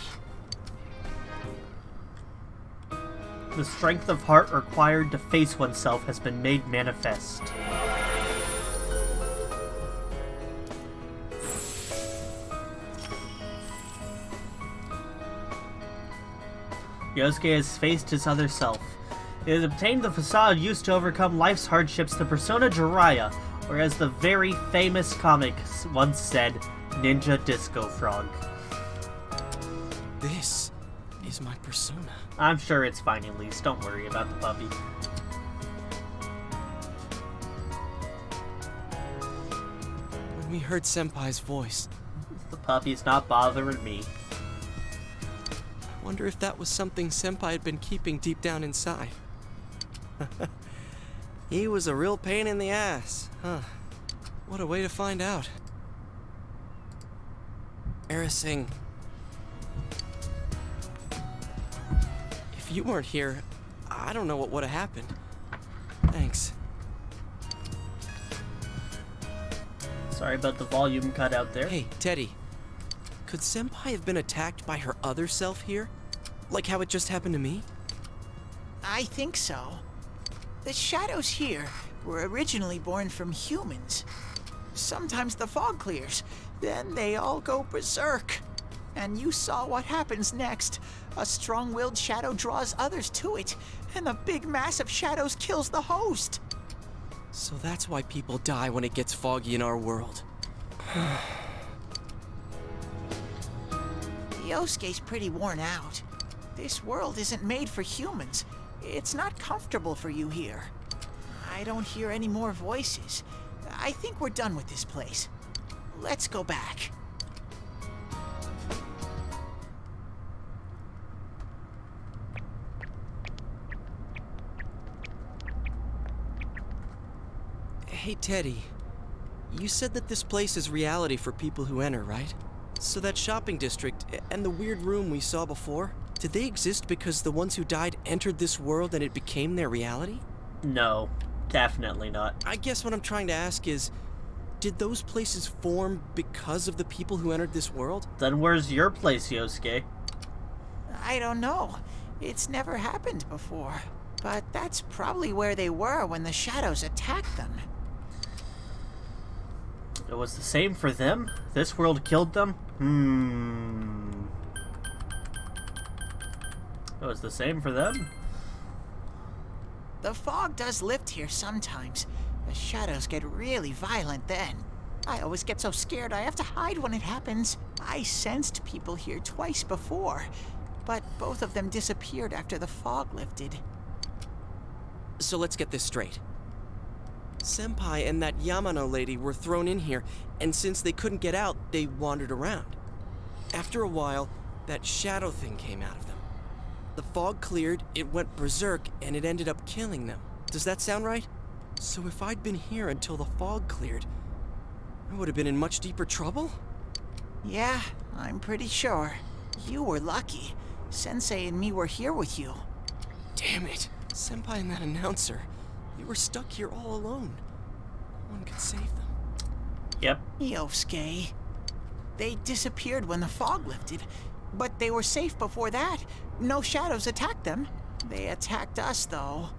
The strength of heart required to face oneself has been made manifest. Yosuke has faced his other self. He has obtained the facade used to overcome life's hardships, the persona Jiraiya, or as the very famous comic once said, Ninja Disco Frog. This is my persona. I'm sure it's fine, Elise. Don't worry about the puppy. When we heard Senpai's voice, The puppy's not bothering me. I wonder if that was something Senpai had been keeping deep down inside. He was a real pain in the ass, huh? What a way to find out. Embarrassing. If you weren't here, I don't know what would have happened. Thanks. Sorry about the volume cut out there. Hey, Teddy. Could Senpai have been attacked by her other self here? Like how it just happened to me? I think so. The shadows here were originally born from humans. Sometimes the fog clears, then they all go berserk. And you saw what happens next. A strong-willed shadow draws others to it, and the big mass of shadows kills the host. So that's why people die when it gets foggy in our world. Yosuke's pretty worn out. This world isn't made for humans. It's not comfortable for you here. I don't hear any more voices. I think we're done with this place. Let's go back. Hey, Teddy. You said that this place is reality for people who enter, right? So that shopping district and the weird room we saw before, did they exist because the ones who died entered this world and it became their reality? No, definitely not. I guess what I'm trying to ask is, did those places form because of the people who entered this world? Then where's your place, Yosuke? I don't know. It's never happened before. But that's probably where they were when the shadows attacked them. It was the same for them? This world killed them? It was the same for them? The fog does lift here sometimes. The shadows get really violent then. I always get so scared I have to hide when it happens. I sensed people here twice before, but both of them disappeared after the fog lifted. So let's get this straight. Senpai and that Yamano lady were thrown in here, and since they couldn't get out, they wandered around. After a while, that shadow thing came out of them. The fog cleared, it went berserk, and it ended up killing them. Does that sound right? So if I'd been here until the fog cleared, I would have been in much deeper trouble? Yeah, I'm pretty sure. You were lucky. Sensei and me were here with you. Damn it. Senpai and that announcer, they were stuck here all alone. No one could save them. Yep. Yosuke. They disappeared when the fog lifted, but they were safe before that. No shadows attacked them. They attacked us, though.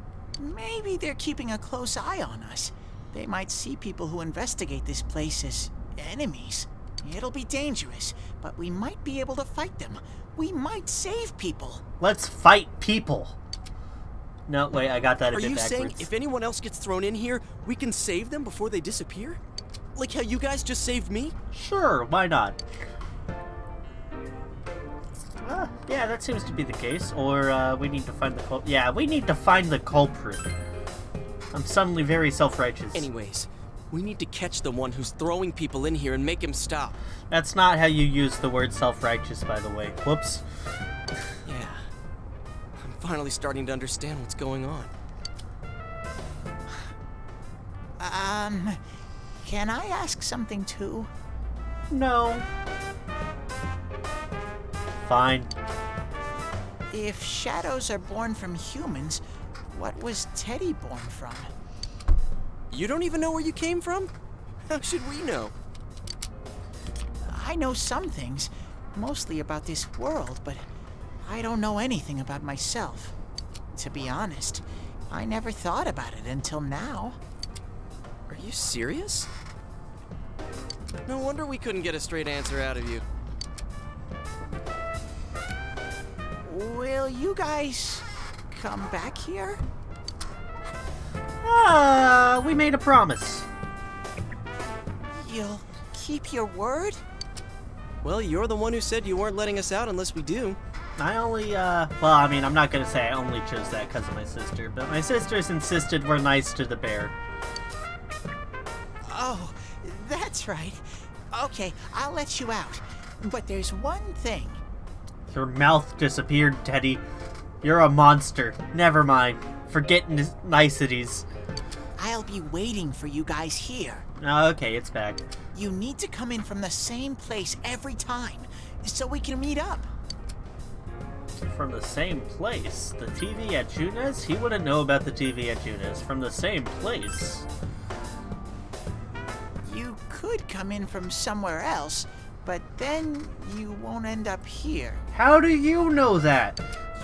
Maybe they're keeping a close eye on us. They might see people who investigate this place as enemies. It'll be dangerous, but we might be able to fight them. We might save people. Let's fight people. No, wait, I got that a bit backwards. Are you saying if anyone else gets thrown in here, we can save them before they disappear? Like how you guys just saved me? Sure, why not? Yeah, that seems to be the case. Or we need to find the culprit. Yeah, we need to find the culprit. I'm suddenly very self-righteous. Anyways, we need to catch the one who's throwing people in here and make him stop. That's not how you use the word self-righteous, by the way. Whoops. Yeah. I'm finally starting to understand what's going on. Can I ask something too? No. Fine. If shadows are born from humans, what was Teddy born from? You don't even know where you came from? How should we know? I know some things, mostly about this world, but I don't know anything about myself. To be honest, I never thought about it until now. Are you serious? No wonder we couldn't get a straight answer out of you. Will you guys come back here? We made a promise. You'll keep your word? Well, you're the one who said you weren't letting us out unless we do. I only, well, I mean, I'm not gonna say I only chose that because of my sister, but my sisters insisted we're nice to the bear. Oh, that's right. Okay, I'll let you out. But there's one thing. Your mouth disappeared, Teddy. You're a monster. Never mind. Forget niceties. I'll be waiting for you guys here. Okay, it's back. You need to come in from the same place every time, so we can meet up. From the same place. The TV at Junes? He wouldn't know about the TV at Junes. From the same place. You could come in from somewhere else, but then you won't end up here. How do you know that?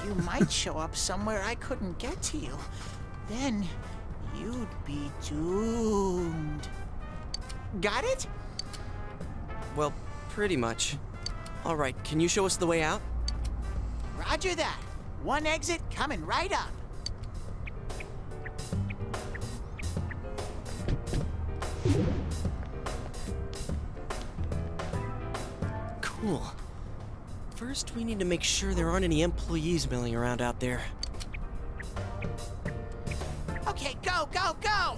You might show up somewhere I couldn't get to you. Then you'd be doomed. Got it? Well, pretty much. All right, can you show us the way out? Roger that. One exit coming right up. Cool. First, we need to make sure there aren't any employees milling around out there. Okay, go, go, go!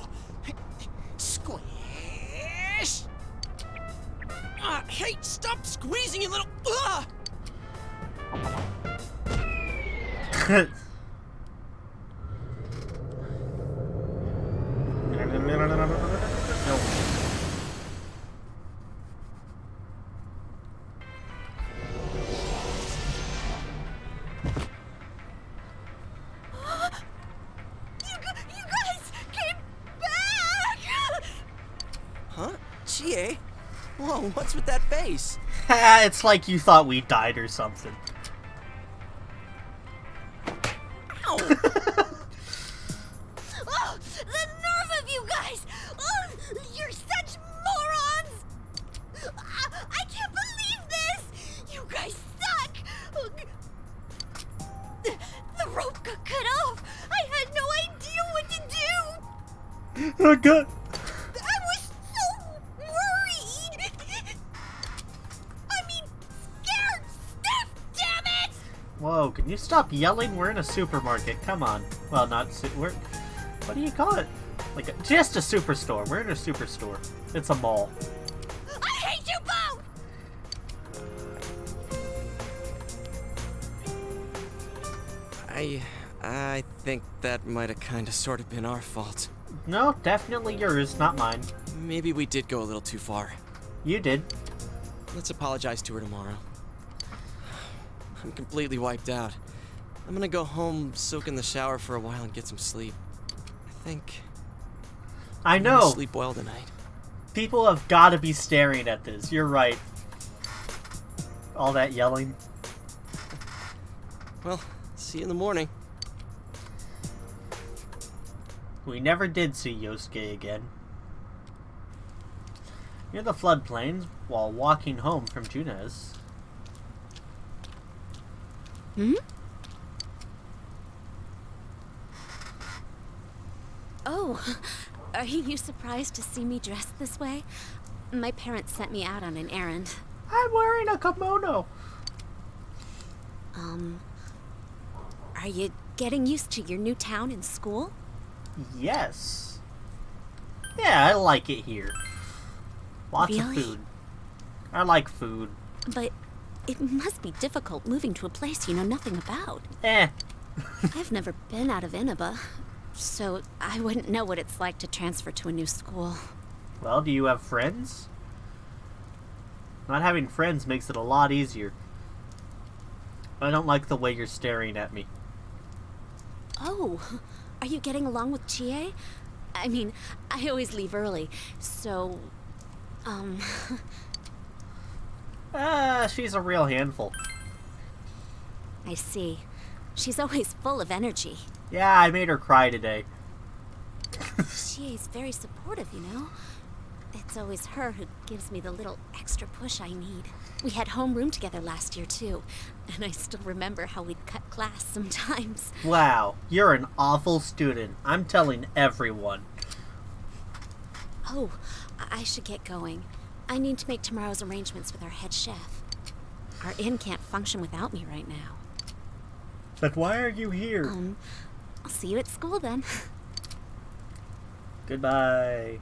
Squish! Hey, stop squeezing, you little... Huh? Chie? Whoa, what's with that face? It's like you thought we died or something. Ow! Oh, the nerve of you guys! Oh, you're such morons! I can't believe this! You guys suck! The rope got cut off! I had no idea what to do! Oh god! I was so worried! I mean, scared stiff, damn it! Whoa, can you stop yelling? We're in a supermarket. Come on. Well, not we're. What do you call it? Like just a superstore. We're in a superstore. It's a mall. I hate you both! I think that might have kind of sort of been our fault. No, definitely yours, not mine. Maybe we did go a little too far. You did. Let's apologize to her tomorrow. I'm completely wiped out. I'm gonna go home, soak in the shower for a while, and get some sleep. I think I I'm gonna know. sleep well tonight. People have got to be staring at this. You're right. All that yelling. Well, see you in the morning. We never did see Yosuke again. Near the floodplains, while walking home from Junes. Hmm? Oh, are you surprised to see me dressed this way? My parents sent me out on an errand. I'm wearing a kimono. Are you getting used to your new town and school? Yes. Yeah, I like it here. Lots of Really? food. I like food. But it must be difficult moving to a place you know nothing about. I've never been out of Inaba, so I wouldn't know what it's like to transfer to a new school. Well, do you have friends? Not having friends makes it a lot easier. I don't like the way you're staring at me. Oh, are you getting along with Chie? I mean, I always leave early, so, She's a real handful. I see. She's always full of energy. Yeah, I made her cry today. Chie's very supportive, you know? It's always her who gives me the little extra push I need. We had homeroom together last year, too, and I still remember how we'd cut class sometimes. Wow, you're an awful student. I'm telling everyone. Oh, I should get going. I need to make tomorrow's arrangements with our head chef. Our inn can't function without me right now. But why are you here? I'll see you at school then. Goodbye.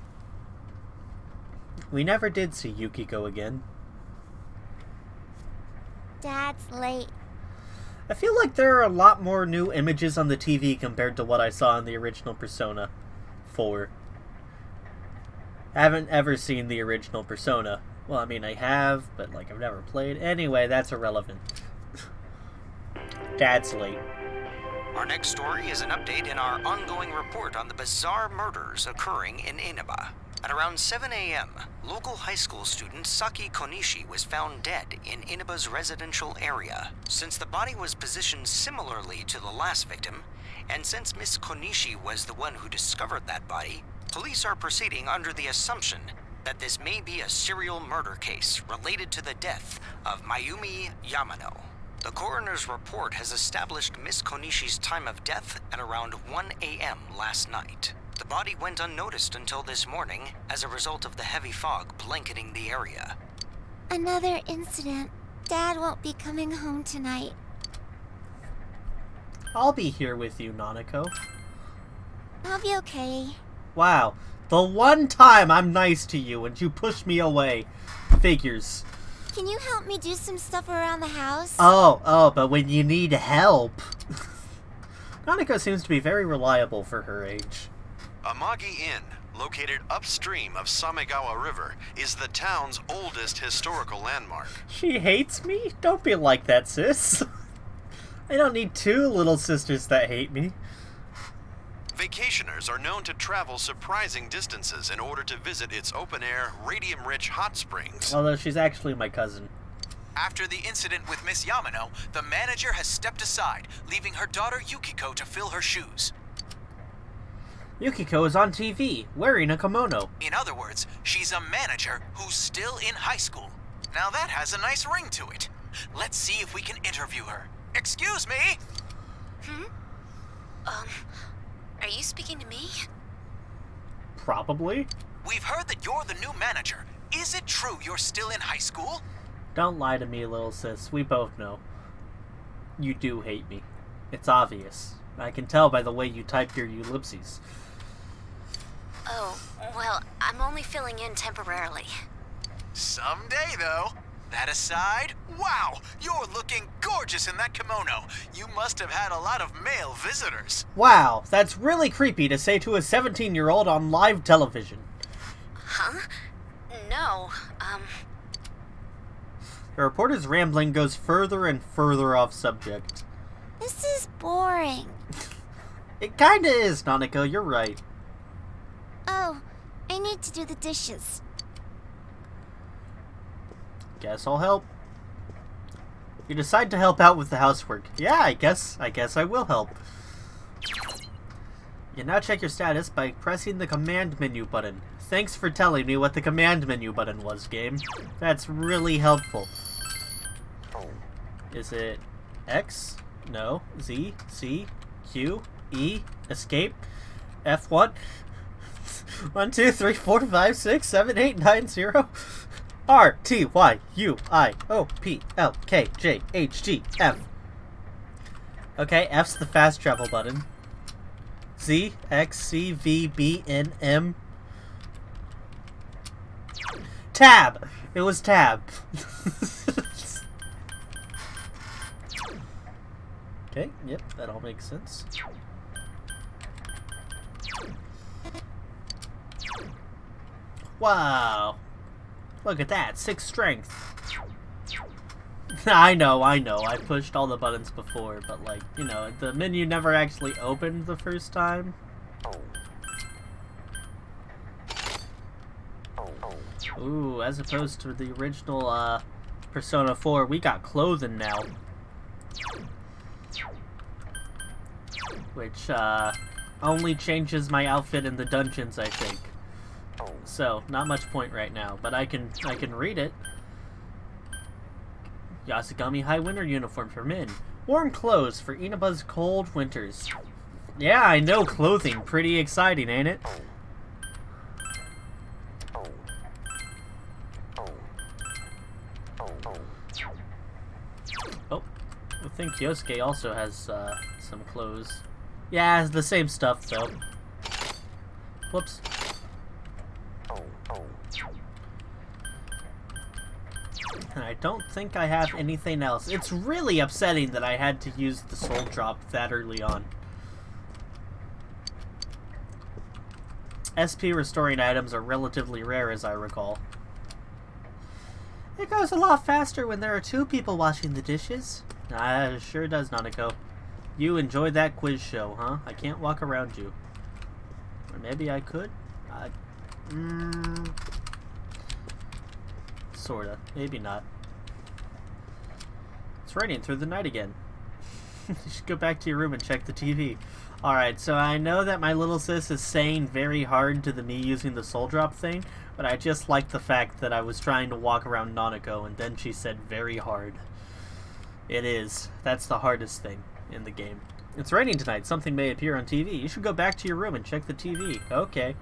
We never did see Yukiko again. Dad's late. I feel like there are a lot more new images on the TV compared to what I saw in the original Persona 4. I haven't ever seen the original Persona. Well, I mean, I have, but, like, I've never played. Anyway, that's irrelevant. Dad's late. Our next story is an update in our ongoing report on the bizarre murders occurring in Inaba. At around 7 a.m., local high school student Saki Konishi was found dead in Inaba's residential area. Since the body was positioned similarly to the last victim, and since Miss Konishi was the one who discovered that body, police are proceeding under the assumption that this may be a serial murder case related to the death of Mayumi Yamano. The coroner's report has established Miss Konishi's time of death at around 1 a.m. last night. The body went unnoticed until this morning as a result of the heavy fog blanketing the area. Another incident. Dad won't be coming home tonight. I'll be here with you, Nanako. I'll be okay. Wow. The one time I'm nice to you and you push me away. Figures. Can you help me do some stuff around the house? Oh, but when you need help. Nanako seems to be very reliable for her age. Amagi Inn, located upstream of Samegawa River, is the town's oldest historical landmark. She hates me? Don't be like that, sis. I don't need two little sisters that hate me. Vacationers are known to travel surprising distances in order to visit its open-air, radium-rich hot springs. Although she's actually my cousin. After the incident with Miss Yamano, the manager has stepped aside, leaving her daughter Yukiko to fill her shoes. Yukiko is on TV, wearing a kimono. In other words, she's a manager who's still in high school. Now that has a nice ring to it. Let's see if we can interview her. Excuse me? Are you speaking to me? Probably. We've heard that you're the new manager. Is it true you're still in high school? Don't lie to me, little sis. We both know. You do hate me. It's obvious. I can tell by the way you type your ellipses. Oh, well, I'm only filling in temporarily. Someday, though. That aside, wow, you're looking gorgeous in that kimono. You must have had a lot of male visitors. Wow, that's really creepy to say to a 17-year-old on live television. Huh? No, The reporter's rambling goes further and further off subject. This is boring. It kinda is, Nanako, you're right. Oh, I need to do the dishes. Guess I'll help. You decide to help out with the housework. Yeah, I guess I will help. You now check your status by pressing the command menu button. Thanks for telling me what the command menu button was, game. That's really helpful. Is it X? No. Z? C? Q? E? Escape? F1? 1, 2, 3, 4, 5, 6, 7, 8, 9, 0. R, T, Y, U, I, O, P, L, K, J, H, G, F. Okay, F's the fast travel button. Z, X, C, V, B, N, M. Tab! It was tab. Okay, yep, that all makes sense. Wow. Look at that, 6 strength. I know, I pushed all the buttons before, but like, you know, the menu never actually opened the first time. Ooh, as opposed to the original, Persona 4, we got clothing now. Which, only changes my outfit in the dungeons, I think. So, not much point right now, but I can read it. Yasugami High Winter Uniform for men. Warm clothes for Inaba's cold winters. Yeah, I know, clothing. Pretty exciting, ain't it? Oh, I think Yosuke also has some clothes. Yeah, it's the same stuff, though. Whoops. And I don't think I have anything else. It's really upsetting that I had to use the soul drop that early on. SP restoring items are relatively rare, as I recall. It goes a lot faster when there are 2 people washing the dishes. Sure does, Nanako. You enjoyed that quiz show, huh? I can't walk around you. Or maybe I could? Sorta. Maybe not. It's raining through the night again. You should go back to your room and check the TV. Alright, so I know that my little sis is saying very hard to the me using the soul drop thing, but I just like the fact that I was trying to walk around Nanako and then she said very hard. It is. That's the hardest thing in the game. It's raining tonight. Something may appear on TV. You should go back to your room and check the TV. Okay.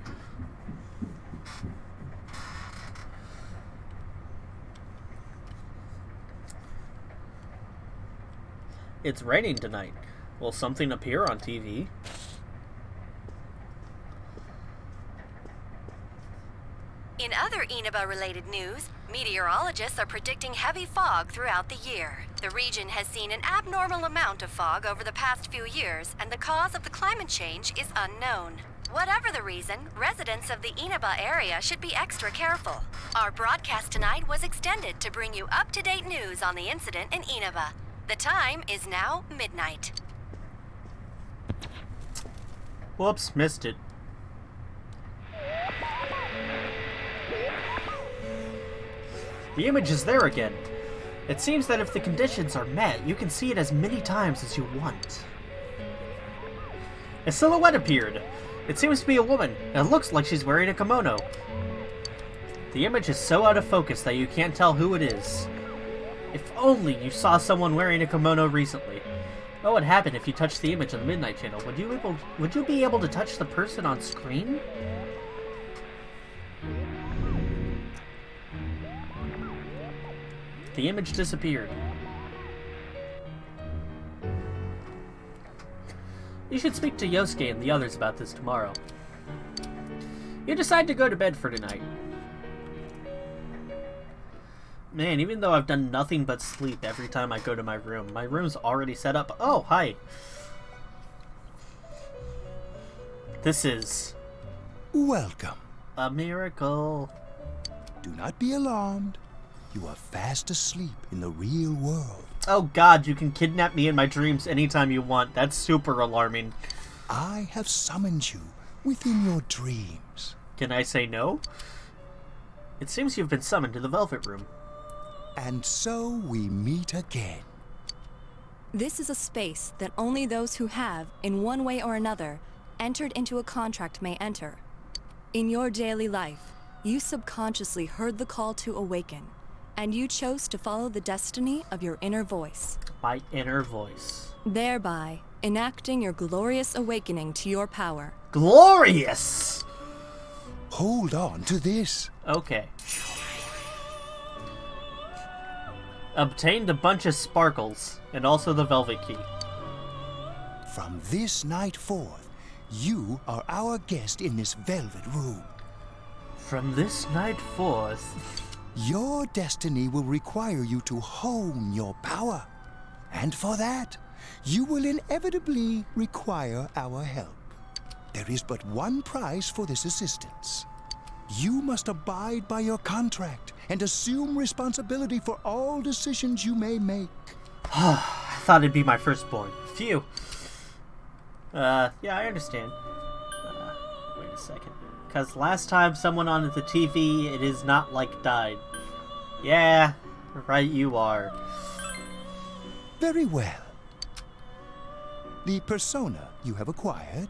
It's raining tonight. Will something appear on TV? In other Inaba-related news, meteorologists are predicting heavy fog throughout the year. The region has seen an abnormal amount of fog over the past few years, and the cause of the climate change is unknown. Whatever the reason, residents of the Inaba area should be extra careful. Our broadcast tonight was extended to bring you up-to-date news on the incident in Inaba. The time is now midnight. Whoops, missed it. The image is there again. It seems that if the conditions are met, you can see it as many times as you want. A silhouette appeared. It seems to be a woman, and it looks like she's wearing a kimono. The image is so out of focus that you can't tell who it is. If only you saw someone wearing a kimono recently. What would happen if you touched the image on the Midnight Channel? Would you be able to touch the person on screen? The image disappeared. You should speak to Yosuke and the others about this tomorrow. You decide to go to bed for tonight. Man, even though I've done nothing but sleep every time I go to my room's already set up. Oh, hi. This is... Welcome. A miracle. Do not be alarmed. You are fast asleep in the real world. Oh god, you can kidnap me in my dreams anytime you want. That's super alarming. I have summoned you within your dreams. Can I say no? It seems you've been summoned to the Velvet Room. And so we meet again. This is a space that only those who have, in one way or another, entered into a contract may enter. In your daily life, you subconsciously heard the call to awaken, and you chose to follow the destiny of your inner voice. My inner voice. Thereby, enacting your glorious awakening to your power. Glorious! Hold on to this. Okay. Obtained a bunch of sparkles, and also the Velvet Key. From this night forth, you are our guest in this Velvet Room. From this night forth... Your destiny will require you to hone your power. And for that, you will inevitably require our help. There is but one price for this assistance. You must abide by your contract and assume responsibility for all decisions you may make. I thought it'd be my firstborn. Phew. Yeah, I understand. Wait a second. Because last time someone on the TV, it is not like died. Yeah, right you are. Very well. The persona you have acquired,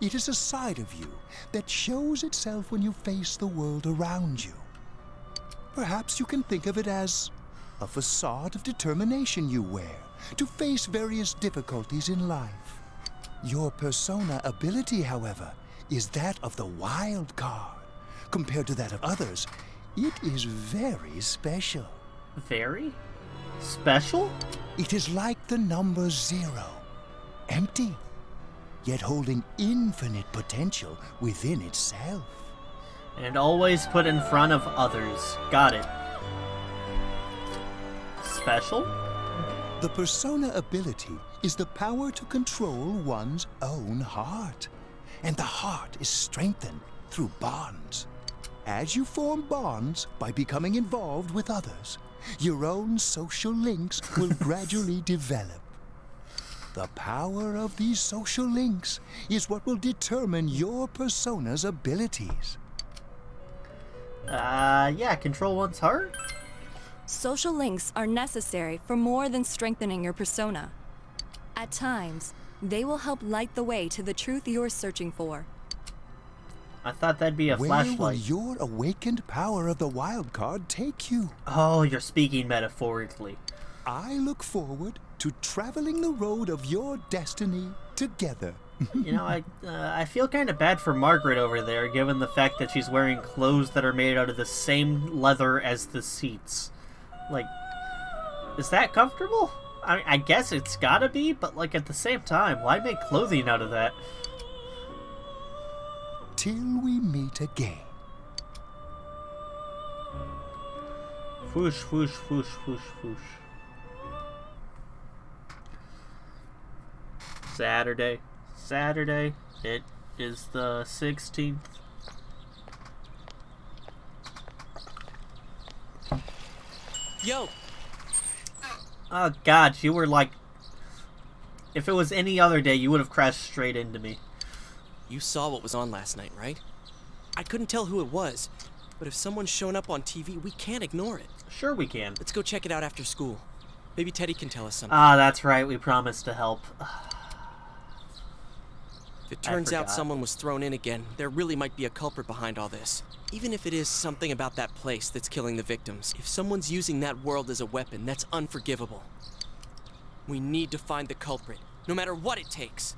it is a side of you that shows itself when you face the world around you. Perhaps you can think of it as a facade of determination you wear to face various difficulties in life. Your persona ability, however, is that of the wild card. Compared to that of others, it is very special. Very? Special? It is like the number 0. Empty, yet holding infinite potential within itself. And always put in front of others. Got it. Special? The persona ability is the power to control one's own heart. And the heart is strengthened through bonds. As you form bonds by becoming involved with others, your own social links will gradually develop. The power of these social links is what will determine your persona's abilities. Yeah, control one's heart? Social links are necessary for more than strengthening your persona. At times, they will help light the way to the truth you're searching for. I thought that'd be a Where flashlight. will your awakened power of the wild card take you? Oh, you're speaking metaphorically. I look forward to traveling the road of your destiny together. You know, I feel kind of bad for Margaret over there, given the fact that she's wearing clothes that are made out of the same leather as the seats. Like, is that comfortable? I guess it's gotta be, but like at the same time, why make clothing out of that? Till we meet again. Whoosh, whoosh, whoosh, whoosh, whoosh. Saturday. It is the 16th. Yo! Oh god, you were like... If it was any other day, you would have crashed straight into me. You saw what was on last night, right? I couldn't tell who it was, but if someone's shown up on TV, we can't ignore it. Sure we can. Let's go check it out after school. Maybe Teddy can tell us something. Ah, that's right, we promised to help. If it turns out someone was thrown in again, there really might be a culprit behind all this. Even if it is something about that place that's killing the victims, if someone's using that world as a weapon, that's unforgivable. We need to find the culprit, no matter what it takes.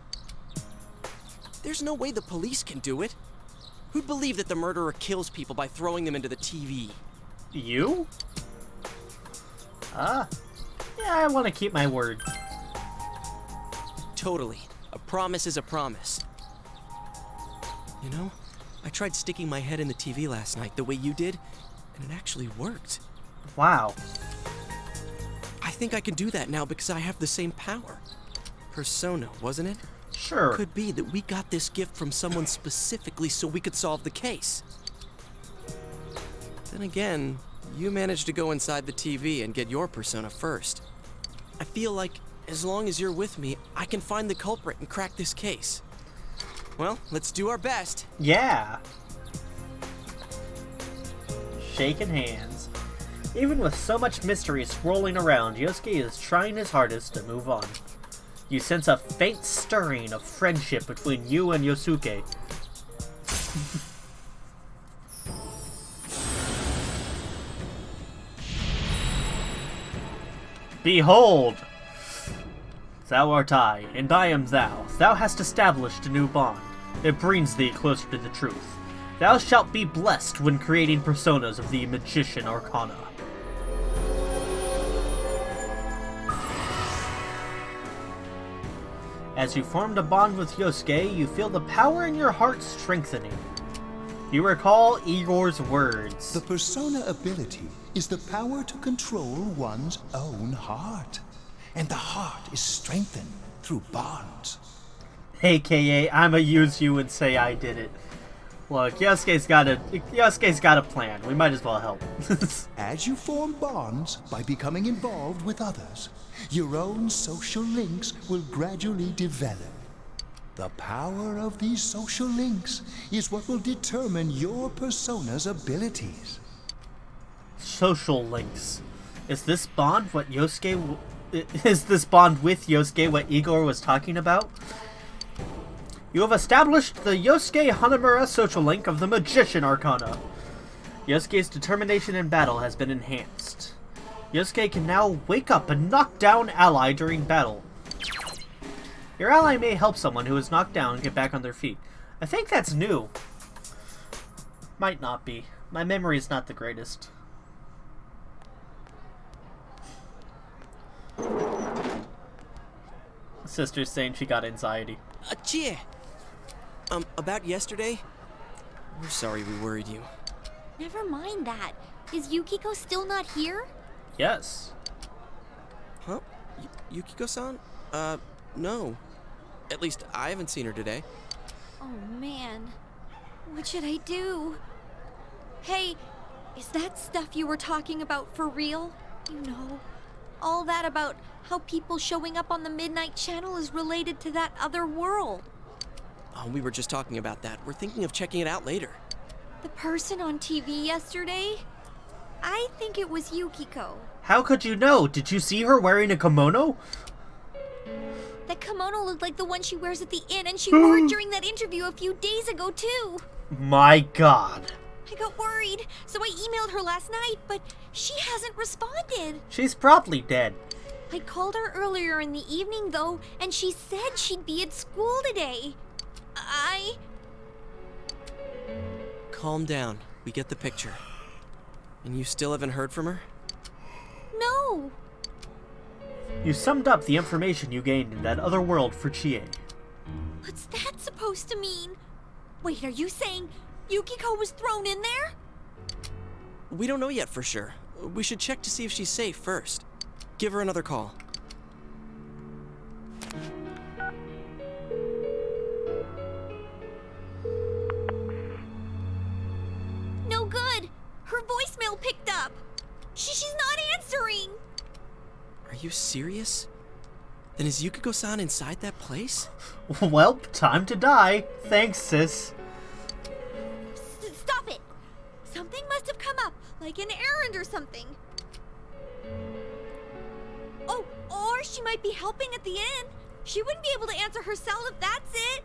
There's no way the police can do it. Who'd believe that the murderer kills people by throwing them into the TV? You? Yeah, I want to keep my word. Totally. A promise is a promise. You know, I tried sticking my head in the TV last night the way you did, and it actually worked. Wow. I think I can do that now because I have the same power. Persona, wasn't it? Sure. Could be that we got this gift from someone specifically so we could solve the case. Then again, you managed to go inside the TV and get your persona first. I feel like as long as you're with me, I can find the culprit and crack this case. Well, let's do our best. Yeah. Shaking hands. Even with so much mystery swirling around, Yosuke is trying his hardest to move on. You sense a faint stirring of friendship between you and Yosuke. Behold! Thou art I, and I am thou. Thou hast established a new bond. It brings thee closer to the truth. Thou shalt be blessed when creating personas of the Magician Arcana. As you formed a bond with Yosuke, you feel the power in your heart strengthening. You recall Igor's words. The persona ability is the power to control one's own heart. And the heart is strengthened through bonds. AKA, I'ma use you and say I did it. Look, Yosuke's got a plan. We might as well help. As you form bonds by becoming involved with others, your own social links will gradually develop. The power of these social links is what will determine your persona's abilities. Social links. Is this bond what Yosuke... Is this bond with Yosuke what Igor was talking about? You have established the Yosuke Hanamura social link of the Magician Arcana. Yosuke's determination in battle has been enhanced. Yosuke can now wake up and knock down ally during battle. Your ally may help someone who is knocked down get back on their feet. I think that's new. Might not be. My memory is not the greatest. Sister's saying she got anxiety. Achie! About yesterday? We're sorry we worried you. Never mind that. Is Yukiko still not here? Yes. Huh? Yukiko-san? No. At least I haven't seen her today. Oh man. What should I do? Hey, is that stuff you were talking about for real? You know, all that about how people showing up on the Midnight Channel is related to that other world. Oh, we were just talking about that. We're thinking of checking it out later. The person on TV yesterday? I think it was Yukiko. How could you know? Did you see her wearing a kimono? That kimono looked like the one she wears at the inn, and she wore it during that interview a few days ago, too. My God. I got worried, so I emailed her last night, but she hasn't responded. She's probably dead. I called her earlier in the evening, though, and she said she'd be at school today. Calm down. We get the picture. And you still haven't heard from her? No. You summed up the information you gained in that other world for Chie. What's that supposed to mean? Wait, are you saying Yukiko was thrown in there? We don't know yet for sure. We should check to see if she's safe first. Give her another call. No good. Her voicemail picked up. She's not answering. Are you serious? Then is Yukiko-san inside that place? Well, time to die. Thanks, sis. Stop it. Something must have come up, like an errand or something. Oh, or she might be helping at the inn. She wouldn't be able to answer her cell if that's it.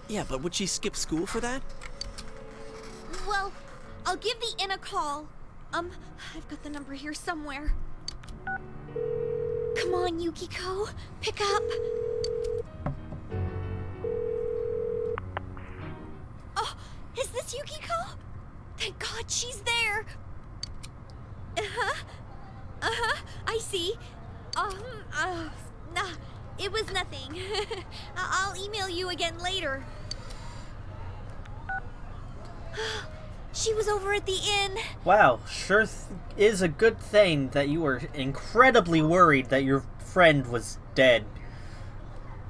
Yeah, but would she skip school for that? Well, I'll give the inn a call. I've got the number here somewhere. Come on, Yukiko. Pick up. Oh, is this Yukiko? Thank God she's there. I see. Nah, it was nothing. I'll email you again later. She was over at the inn. Wow, sure is a good thing that you were incredibly worried that your friend was dead.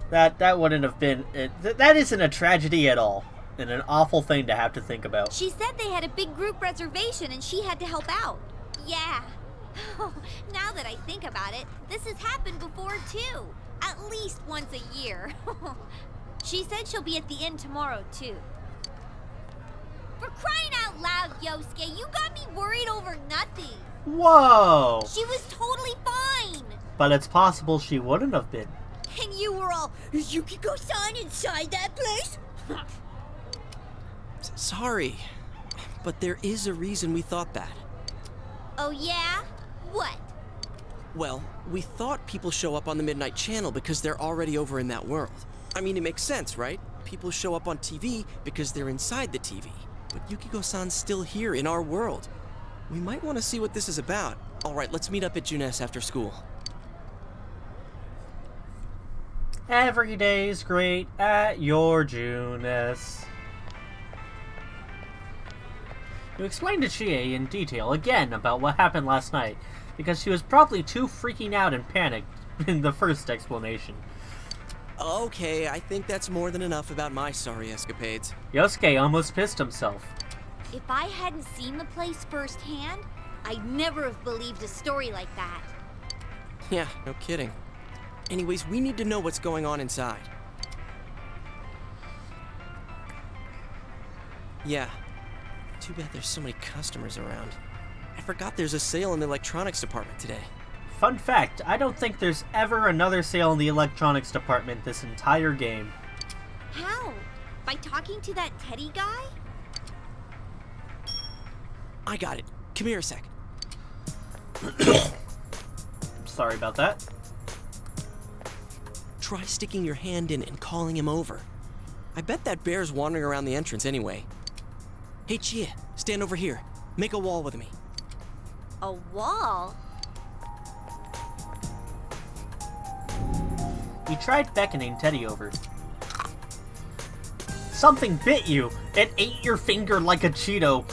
That wouldn't have been... that isn't a tragedy at all. And an awful thing to have to think about. She said they had a big group reservation and she had to help out. Yeah. Now that I think about it, this has happened before too. At least once a year. She said she'll be at the inn tomorrow too. For crying out loud, Yosuke, you got me worried over nothing. Whoa! She was totally fine. But it's possible she wouldn't have been. And you were all, is Yukiko-san inside that place? Sorry, but there is a reason we thought that. Oh yeah? What? Well, we thought people show up on the Midnight Channel because they're already over in that world. I mean, it makes sense, right? People show up on TV because they're inside the TV. But Yukiko-san's still here in our world. We might want to see what this is about. All right, let's meet up at Junes after school. Every day's great at your Junes. You explained to Chie in detail again about what happened last night, because she was probably too freaking out and panicked in the first explanation. Okay, I think that's more than enough about my sorry escapades. Yosuke almost pissed himself. If I hadn't seen the place firsthand, I'd never have believed a story like that. Yeah, no kidding. Anyways, we need to know what's going on inside. Yeah. Too bad there's so many customers around. I forgot there's a sale in the electronics department today. Fun fact, I don't think there's ever another sale in the electronics department this entire game. How? By talking to that Teddy guy? I got it. Come here a sec. Sorry about that. Try sticking your hand in and calling him over. I bet that bear's wandering around the entrance anyway. Hey, Chia, stand over here. Make a wall with me. A wall? He tried beckoning Teddy over. Something bit you! It ate your finger like a Cheeto.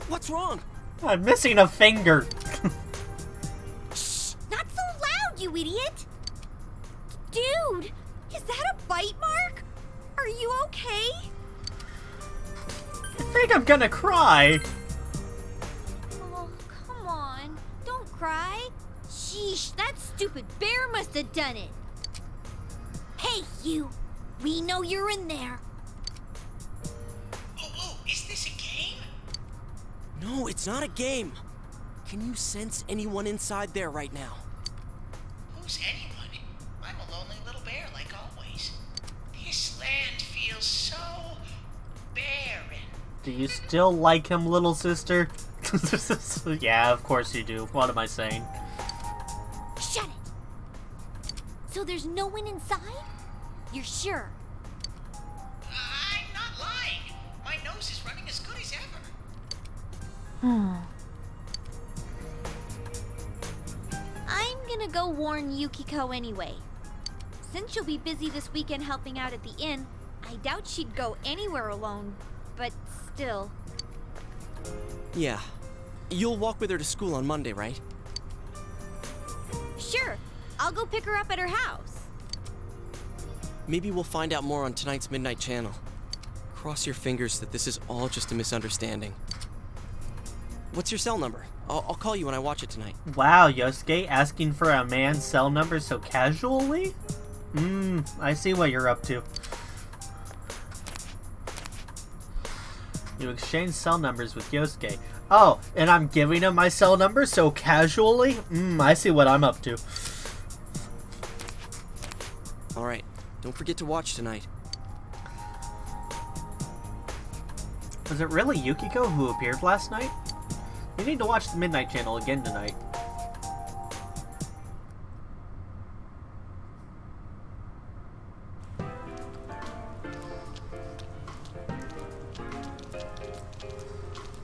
What's wrong? I'm missing a finger. Shh! Not so loud, you idiot! Dude! Is that a bite mark? Are you okay? think I'm gonna cry. Oh, come on. Don't cry. Sheesh, that stupid bear must have done it. Hey, you. We know you're in there. Oh, is this a game? No, it's not a game. Can you sense anyone inside there right now? Who's anyone? I'm a lonely little bear, like always. This land feels so barren. Do you still like him, little sister? Yeah, of course you do. What am I saying? Shut it. So there's no one inside? You're sure? I'm not lying. My nose is running as good as ever. I'm gonna go warn Yukiko anyway. Since she'll be busy this weekend helping out at the inn, I doubt she'd go anywhere alone. But still. Yeah. You'll walk with her to school on Monday, right? Sure. I'll go pick her up at her house. Maybe we'll find out more on tonight's Midnight Channel. Cross your fingers that this is all just a misunderstanding. What's your cell number? I'll call you when I watch it tonight. Wow, Yosuke asking for a man's cell number so casually? I see what you're up to. You exchange cell numbers with Yosuke. Oh, and I'm giving him my cell number so casually? I see what I'm up to. Alright, don't forget to watch tonight. Was it really Yukiko who appeared last night? You need to watch the Midnight Channel again tonight.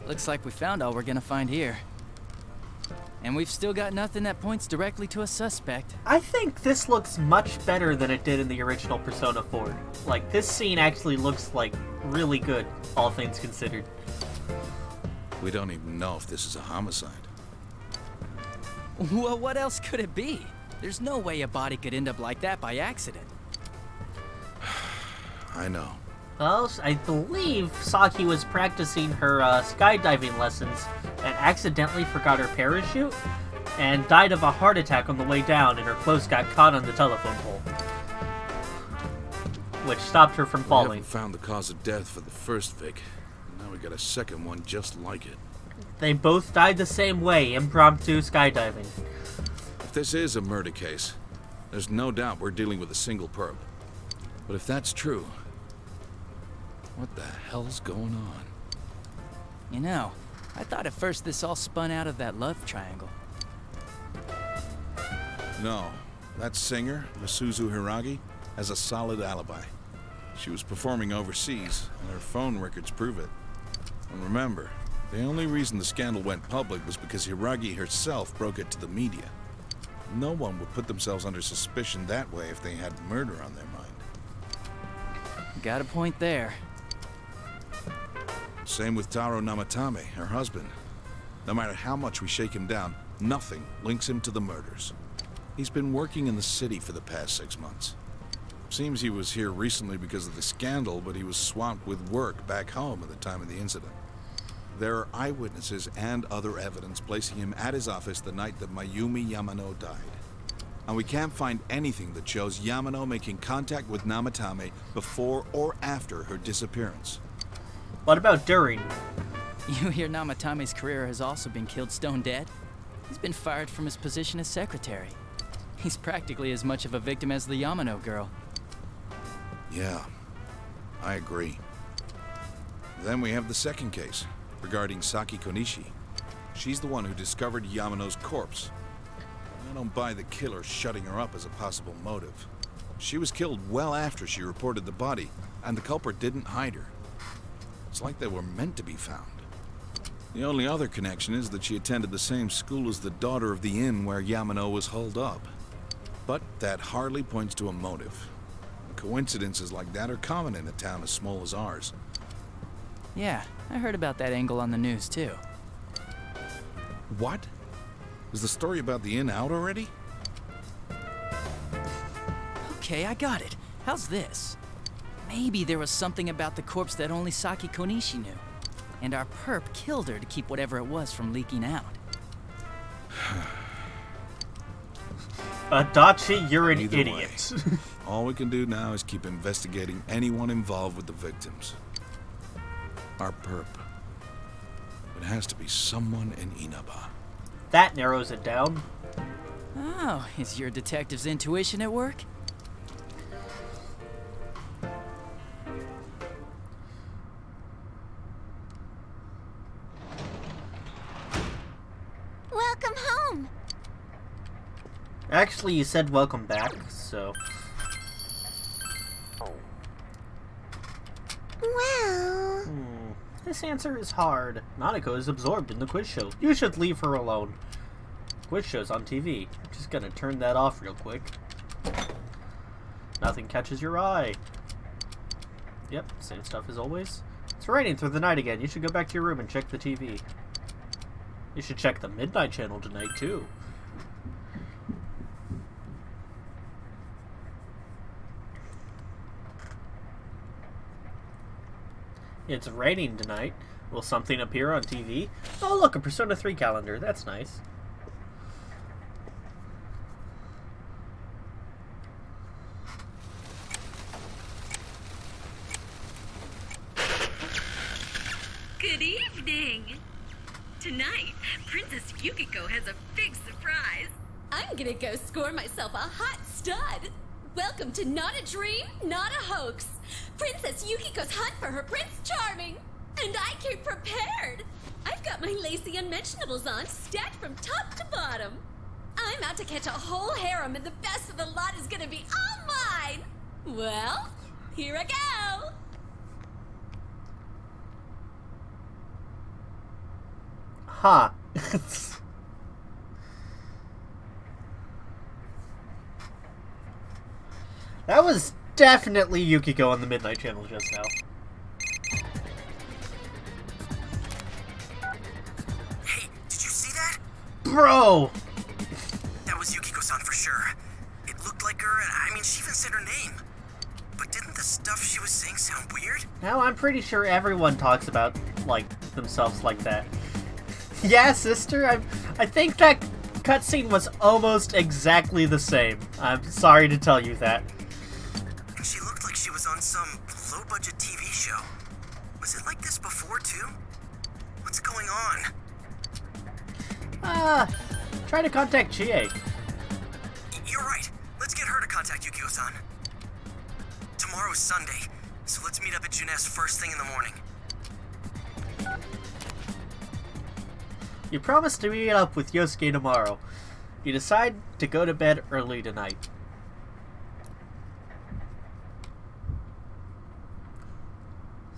Looks like we found all we're gonna find here. And we've still got nothing that points directly to a suspect. I think this looks much better than it did in the original Persona 4. Like, this scene actually looks, like, really good, all things considered. We don't even know if this is a homicide. Well, what else could it be? There's no way a body could end up like that by accident. I know. Well, I believe Saki was practicing her skydiving lessons and accidentally forgot her parachute and died of a heart attack on the way down, and her clothes got caught on the telephone pole, which stopped her from We falling. haven't found the cause of death for the first Vic. Now we got a second one just like it. They both died the same way, impromptu skydiving. If this is a murder case, there's no doubt we're dealing with a single perp. But if that's true, what the hell's going on? You know, I thought at first this all spun out of that love triangle. No, that singer, Masuzu Hiragi, has a solid alibi. She was performing overseas, and her phone records prove it. And remember, the only reason the scandal went public was because Hiragi herself broke it to the media. No one would put themselves under suspicion that way if they had murder on their mind. Got a point there. Same with Taro Namatame, her husband. No matter how much we shake him down, nothing links him to the murders. He's been working in the city for the past 6 months. Seems he was here recently because of the scandal, but he was swamped with work back home at the time of the incident. There are eyewitnesses and other evidence placing him at his office the night that Mayumi Yamano died. And we can't find anything that shows Yamano making contact with Namatame before or after her disappearance. What about during? You hear Namatame's career has also been killed stone dead? He's been fired from his position as secretary. He's practically as much of a victim as the Yamano girl. Yeah, I agree. Then we have the second case, regarding Saki Konishi. She's the one who discovered Yamano's corpse. I don't buy the killer shutting her up as a possible motive. She was killed well after she reported the body, and the culprit didn't hide her. It's like they were meant to be found. The only other connection is that she attended the same school as the daughter of the inn where Yamano was holed up. But that hardly points to a motive. Coincidences like that are common in a town as small as ours. Yeah, I heard about that angle on the news too. What? Is the story about the inn out already? Okay, I got it. How's this? Maybe there was something about the corpse that only Saki Konishi knew. and our perp killed her to keep whatever it was from leaking out. Adachi, you're an Either idiot. way, all we can do now is keep investigating anyone involved with the victims. Our perp. It has to be someone in Inaba. That narrows it down. Oh, is your detective's intuition at work? Welcome home. Actually, you said welcome back, so... Well... This answer is hard. Nanako is absorbed in the quiz show. You should leave her alone. Quiz show's on TV. I'm just gonna turn that off real quick. Nothing catches your eye. Yep, same stuff as always. It's raining through the night again. You should go back to your room and check the TV. You should check the Midnight Channel tonight, too. It's raining tonight. Will something appear on TV? Oh, look, a Persona 3 calendar. That's nice. Good evening! Tonight, Princess Yukiko has a big surprise. I'm gonna go score myself a hot stud. Welcome to Not a Dream, Not a Hoax. Princess Yukiko's hunt for her Prince Charming. And I came prepared. I've got my lacy unmentionables on, stacked from top to bottom. I'm out to catch a whole harem, and the best of the lot is gonna be all mine. Well, here I go. Huh. That was definitely Yukiko on the Midnight Channel just now. Hey, did you see that? Bro! That was Yukiko-san for sure. It looked like her, and I mean, she even said her name. But didn't the stuff she was saying sound weird? Now, I'm pretty sure everyone talks about, like, themselves like that. Yeah, sister, I think that cutscene was almost exactly the same. I'm sorry to tell you that. And she looked like she was on some low-budget TV show. Was it like this before, too? What's going on? Try to contact Chie. You're right. Let's get her to contact Yukio-san. Tomorrow's Sunday, so let's meet up at Junes first thing in the morning. You promised to meet up with Yosuke tomorrow. You decide to go to bed early tonight.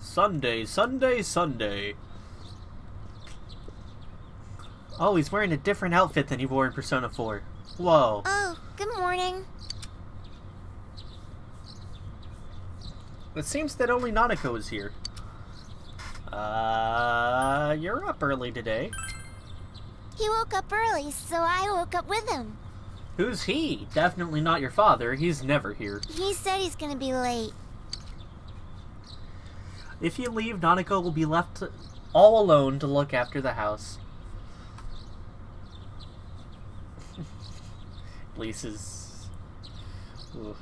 Sunday, Sunday, Sunday. Oh, he's wearing a different outfit than he wore in Persona 4. Whoa. Oh, good morning. It seems that only Nanako is here. You're up early today. He woke up early, so I woke up with him. Who's he? Definitely not your father. He's never here. He said he's gonna be late. If you leave, Nanako will be left all alone to look after the house. Lisa's... Ugh.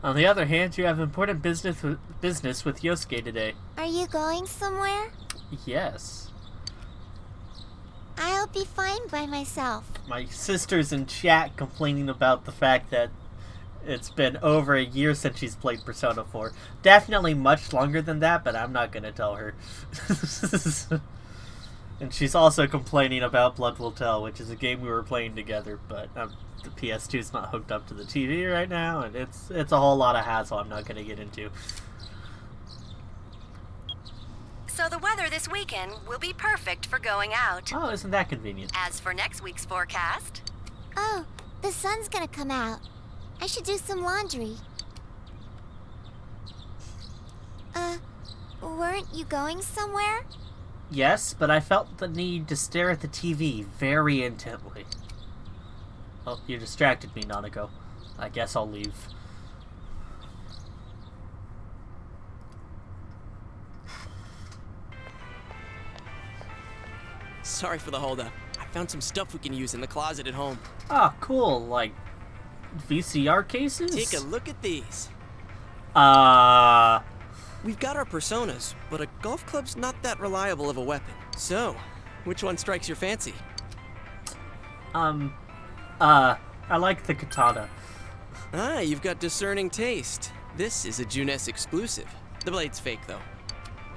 On the other hand, you have important business with Yosuke today. Are you going somewhere? Yes. I'll be fine by myself. My sister's in chat complaining about the fact that it's been over a year since she's played Persona 4. Definitely much longer than that, but I'm not gonna tell her. And she's also complaining about Blood Will Tell, which is a game we were playing together, but the PS2's not hooked up to the TV right now, and it's a whole lot of hassle I'm not gonna get into. So the weather this weekend will be perfect for going out. Oh, isn't that convenient? As for next week's forecast... Oh, the sun's gonna come out. I should do some laundry. Weren't you going somewhere? Yes, but I felt the need to stare at the TV very intently. Oh, you distracted me, Nanako. I guess I'll leave. Sorry for the holdup. I found some stuff we can use in the closet at home. Ah, cool. Like VCR cases? Take a look at these. We've got our personas, but a golf club's not that reliable of a weapon. So, which one strikes your fancy? I like the katana. Ah, you've got discerning taste. This is a Junes exclusive. The blade's fake, though.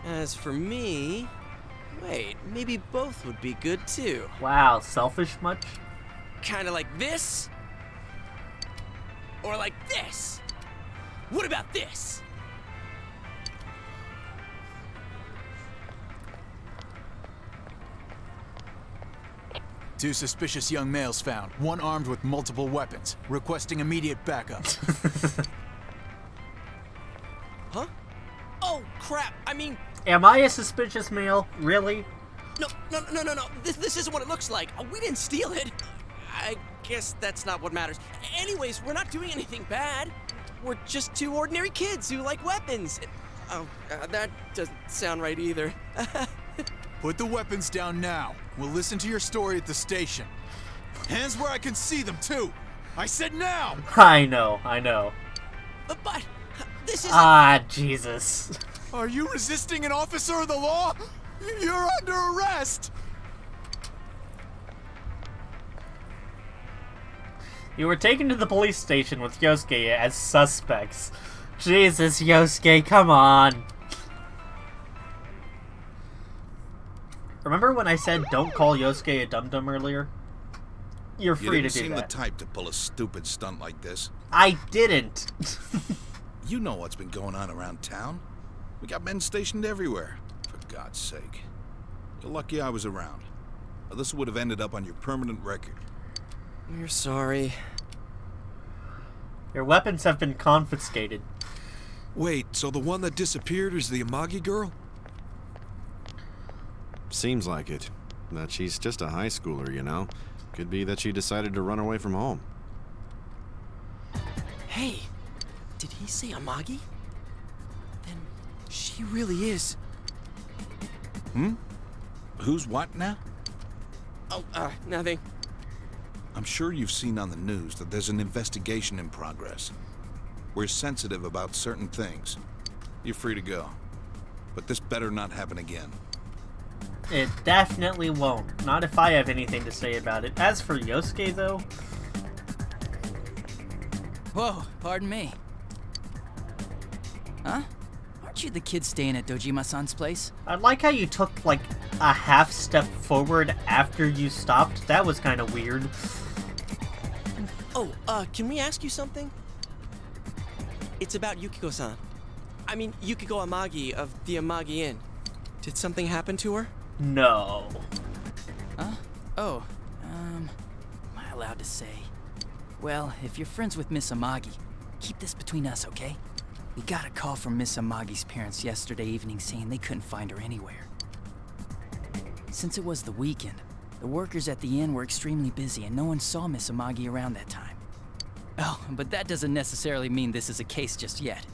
As for me... Wait, maybe both would be good, too. Wow, selfish much? Kinda like this? Or like this? What about this? Two suspicious young males found, one armed with multiple weapons, requesting immediate backup. Huh? Oh, crap, I mean... Am I a suspicious male? Really? No. This isn't what it looks like. We didn't steal it. I guess that's not what matters. Anyways, we're not doing anything bad. We're just two ordinary kids who like weapons. Oh, that doesn't sound right either. Put the weapons down now. We'll listen to your story at the station. Hands where I can see them, too. I said now! I know. But this is... Ah, Jesus. Are you resisting an officer of the law? You're under arrest! You were taken to the police station with Yosuke as suspects. Jesus, Yosuke, come on. Remember when I said don't call Yosuke a dum-dum earlier? You're free to do that. You didn't seem the type to pull a stupid stunt like this. I didn't. You know what's been going on around town. We got men stationed everywhere. For God's sake. You're lucky I was around. Or this would have ended up on your permanent record. We're sorry. Your weapons have been confiscated. Wait, so the one that disappeared is the Amagi girl? Seems like it. That she's just a high schooler, you know. Could be that she decided to run away from home. Hey, did he say Amagi? Then she really is. Who's what now? Oh, nothing. I'm sure you've seen on the news that there's an investigation in progress. We're sensitive about certain things. You're free to go. But this better not happen again. It definitely won't. Not if I have anything to say about it. As for Yosuke, though... Whoa, pardon me. Huh? Aren't you the kid staying at Dojima-san's place? I like how you took, like, a half step forward after you stopped. That was kind of weird. Oh, can we ask you something? It's about Yukiko-san. I mean, Yukiko Amagi of the Amagi Inn. Did something happen to her? No. Huh? Oh, am I allowed to say? Well, if you're friends with Miss Amagi, keep this between us, okay? We got a call from Miss Amagi's parents yesterday evening saying they couldn't find her anywhere. Since it was the weekend, the workers at the inn were extremely busy and no one saw Miss Amagi around that time. Oh, but that doesn't necessarily mean this is a case just yet.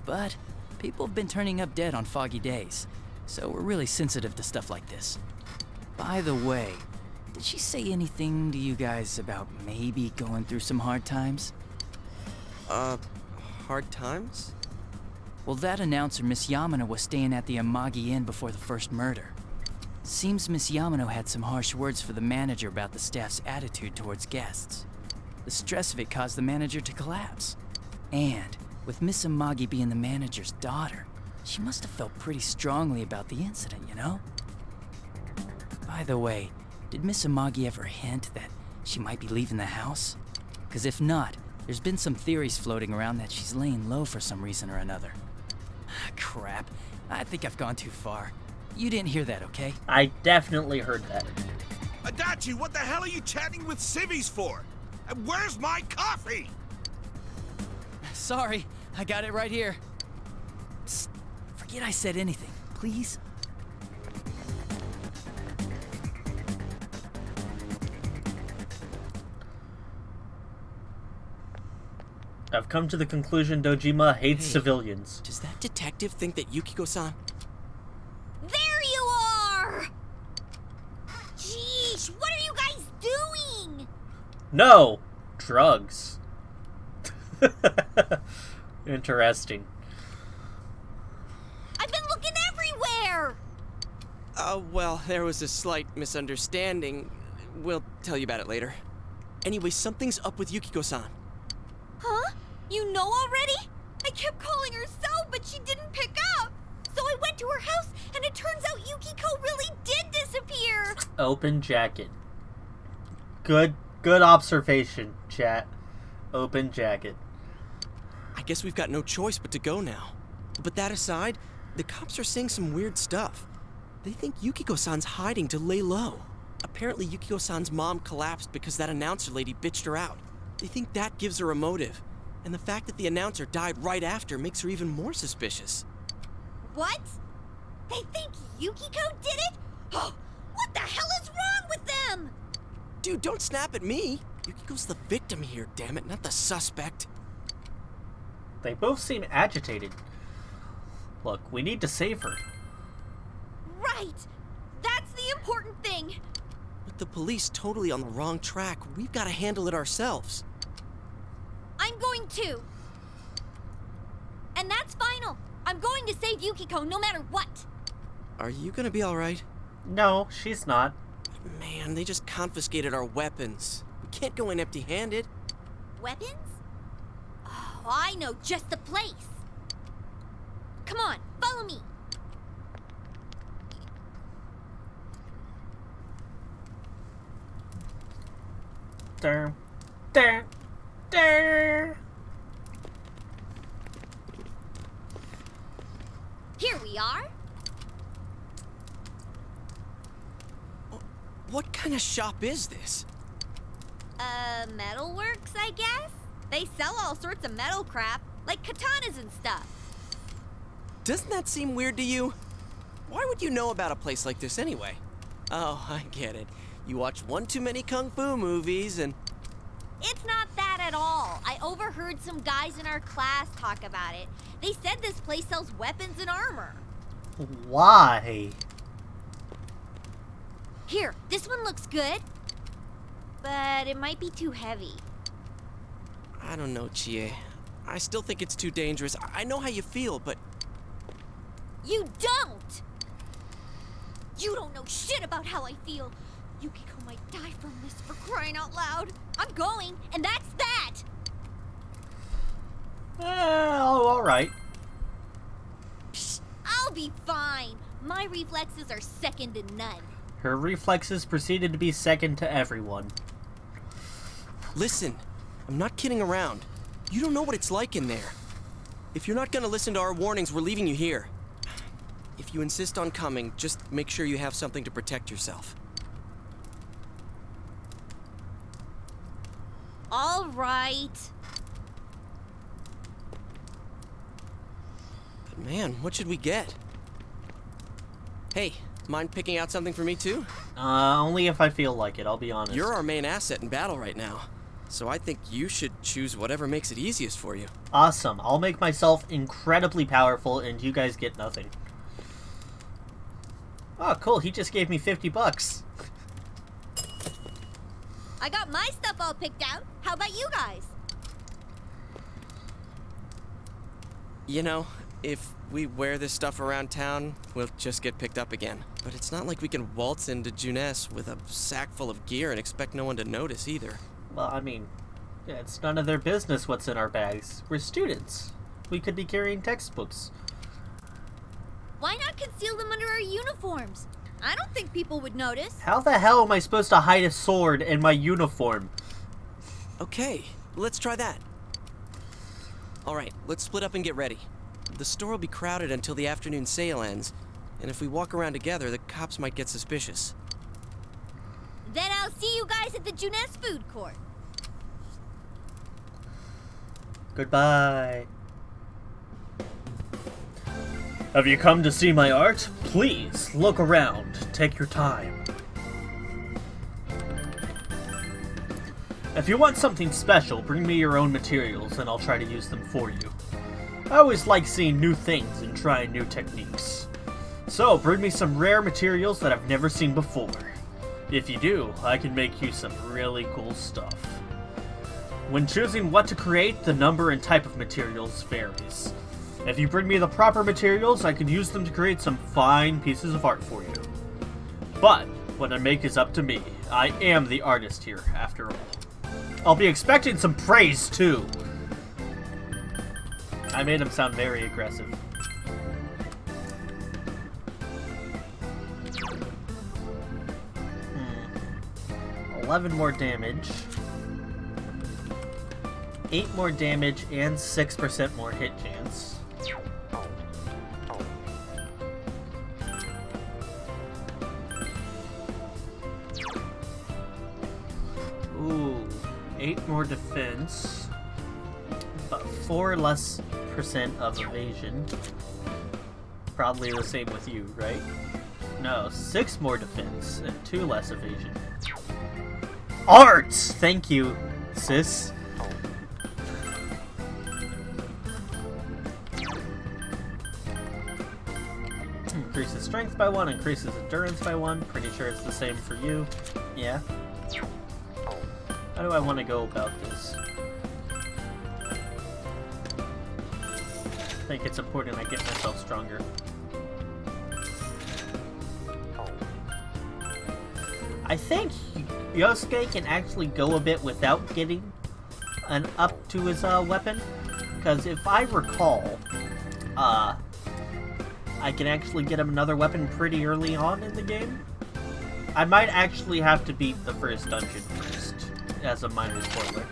But people have been turning up dead on foggy days, so we're really sensitive to stuff like this. By the way, did she say anything to you guys about maybe going through some hard times? Hard times? Well, that announcer, Miss Yamano, was staying at the Amagi Inn before the first murder. Seems Miss Yamano had some harsh words for the manager about the staff's attitude towards guests. The stress of it caused the manager to collapse. And, with Miss Amagi being the manager's daughter, she must have felt pretty strongly about the incident, you know? By the way, did Miss Amagi ever hint that she might be leaving the house? Because if not, there's been some theories floating around that she's laying low for some reason or another. Crap, I think I've gone too far. You didn't hear that, okay? I definitely heard that. Adachi, what the hell are you chatting with civvies for? And where's my coffee? Sorry, I got it right here. Psst, forget I said anything, please. I've come to the conclusion Dojima hates civilians. Does that detective think that Yukiko-san... There you are! No! Drugs. Interesting. I've been looking everywhere! Well, there was a slight misunderstanding. We'll tell you about it later. Anyway, something's up with Yukiko-san. Huh? You know already? I kept calling her so, but she didn't pick up. So I went to her house, and it turns out Yukiko really did disappear. Open jacket. Good observation, chat. Open jacket. I guess we've got no choice but to go now. But that aside, the cops are saying some weird stuff. They think Yukiko-san's hiding to lay low. Apparently Yukiko-san's mom collapsed because that announcer lady bitched her out. They think that gives her a motive. And the fact that the announcer died right after makes her even more suspicious. What? They think Yukiko did it? Oh, what the hell is wrong with them? Dude, don't snap at me. Yukiko's the victim here, damn it, not the suspect. They both seem agitated. Look, we need to save her. Right! That's the important thing! With the police totally on the wrong track, we've got to handle it ourselves. I'm going to. And that's final. I'm going to save Yukiko no matter what. Are you gonna be alright? No, she's not. Man, they just confiscated our weapons. We can't go in empty-handed. Weapons? Oh, I know just the place. Come on, follow me. Durr. Durr. Durr. Here we are. What kind of shop is this? Metalworks, I guess? They sell all sorts of metal crap, like katanas and stuff. Doesn't that seem weird to you? Why would you know about a place like this anyway? Oh, I get it. You watch one too many kung fu movies and... It's not that at all. I overheard some guys in our class talk about it. They said this place sells weapons and armor. Why? Here, this one looks good. But it might be too heavy. I don't know, Chie. I still think it's too dangerous. I know how you feel, but... You don't! You don't know shit about how I feel. Yukiko might die from this, for crying out loud. I'm going, and that's that! Oh, alright. Psst, I'll be fine. My reflexes are second to none. Her reflexes proceeded to be second to everyone. Listen, I'm not kidding around. You don't know what it's like in there. If you're not gonna listen to our warnings, we're leaving you here. If you insist on coming, just make sure you have something to protect yourself. All right. But man, what should we get? Hey, mind picking out something for me too? Only if I feel like it, I'll be honest. You're our main asset in battle right now. So I think you should choose whatever makes it easiest for you. Awesome. I'll make myself incredibly powerful and you guys get nothing. Oh, cool. He just gave me 50 bucks. I got my stuff all picked out. How about you guys? You know, if we wear this stuff around town, we'll just get picked up again. But it's not like we can waltz into Junes with a sack full of gear and expect no one to notice either. Well, I mean, it's none of their business what's in our bags. We're students. We could be carrying textbooks. Why not conceal them under our uniforms? I don't think people would notice. How the hell am I supposed to hide a sword in my uniform? Okay, let's try that. Alright, let's split up and get ready. The store will be crowded until the afternoon sale ends, and if we walk around together, the cops might get suspicious. Then I'll see you guys at the Junes food court. Goodbye. Have you come to see my art? Please, look around. Take your time. If you want something special, bring me your own materials and I'll try to use them for you. I always like seeing new things and trying new techniques. So, bring me some rare materials that I've never seen before. If you do, I can make you some really cool stuff. When choosing what to create, the number and type of materials varies. If you bring me the proper materials, I can use them to create some fine pieces of art for you. But what I make is up to me. I am the artist here, after all. I'll be expecting some praise, too. I made him sound very aggressive. 11 more damage. 8 more damage and 6% more hit chance. Ooh, 8 more defense, but 4 less % of evasion. Probably the same with you, right? No, 6 more defense and 2 less evasion. Arts! Thank you, sis. Increases strength by 1, increases endurance by 1. Pretty sure it's the same for you. Yeah. How do I want to go about this? I think it's important I get myself stronger. I think Yosuke can actually go a bit without getting an up to his weapon, because if I recall, I can actually get him another weapon pretty early on in the game. I might actually have to beat the first dungeon first, as a minor spoiler.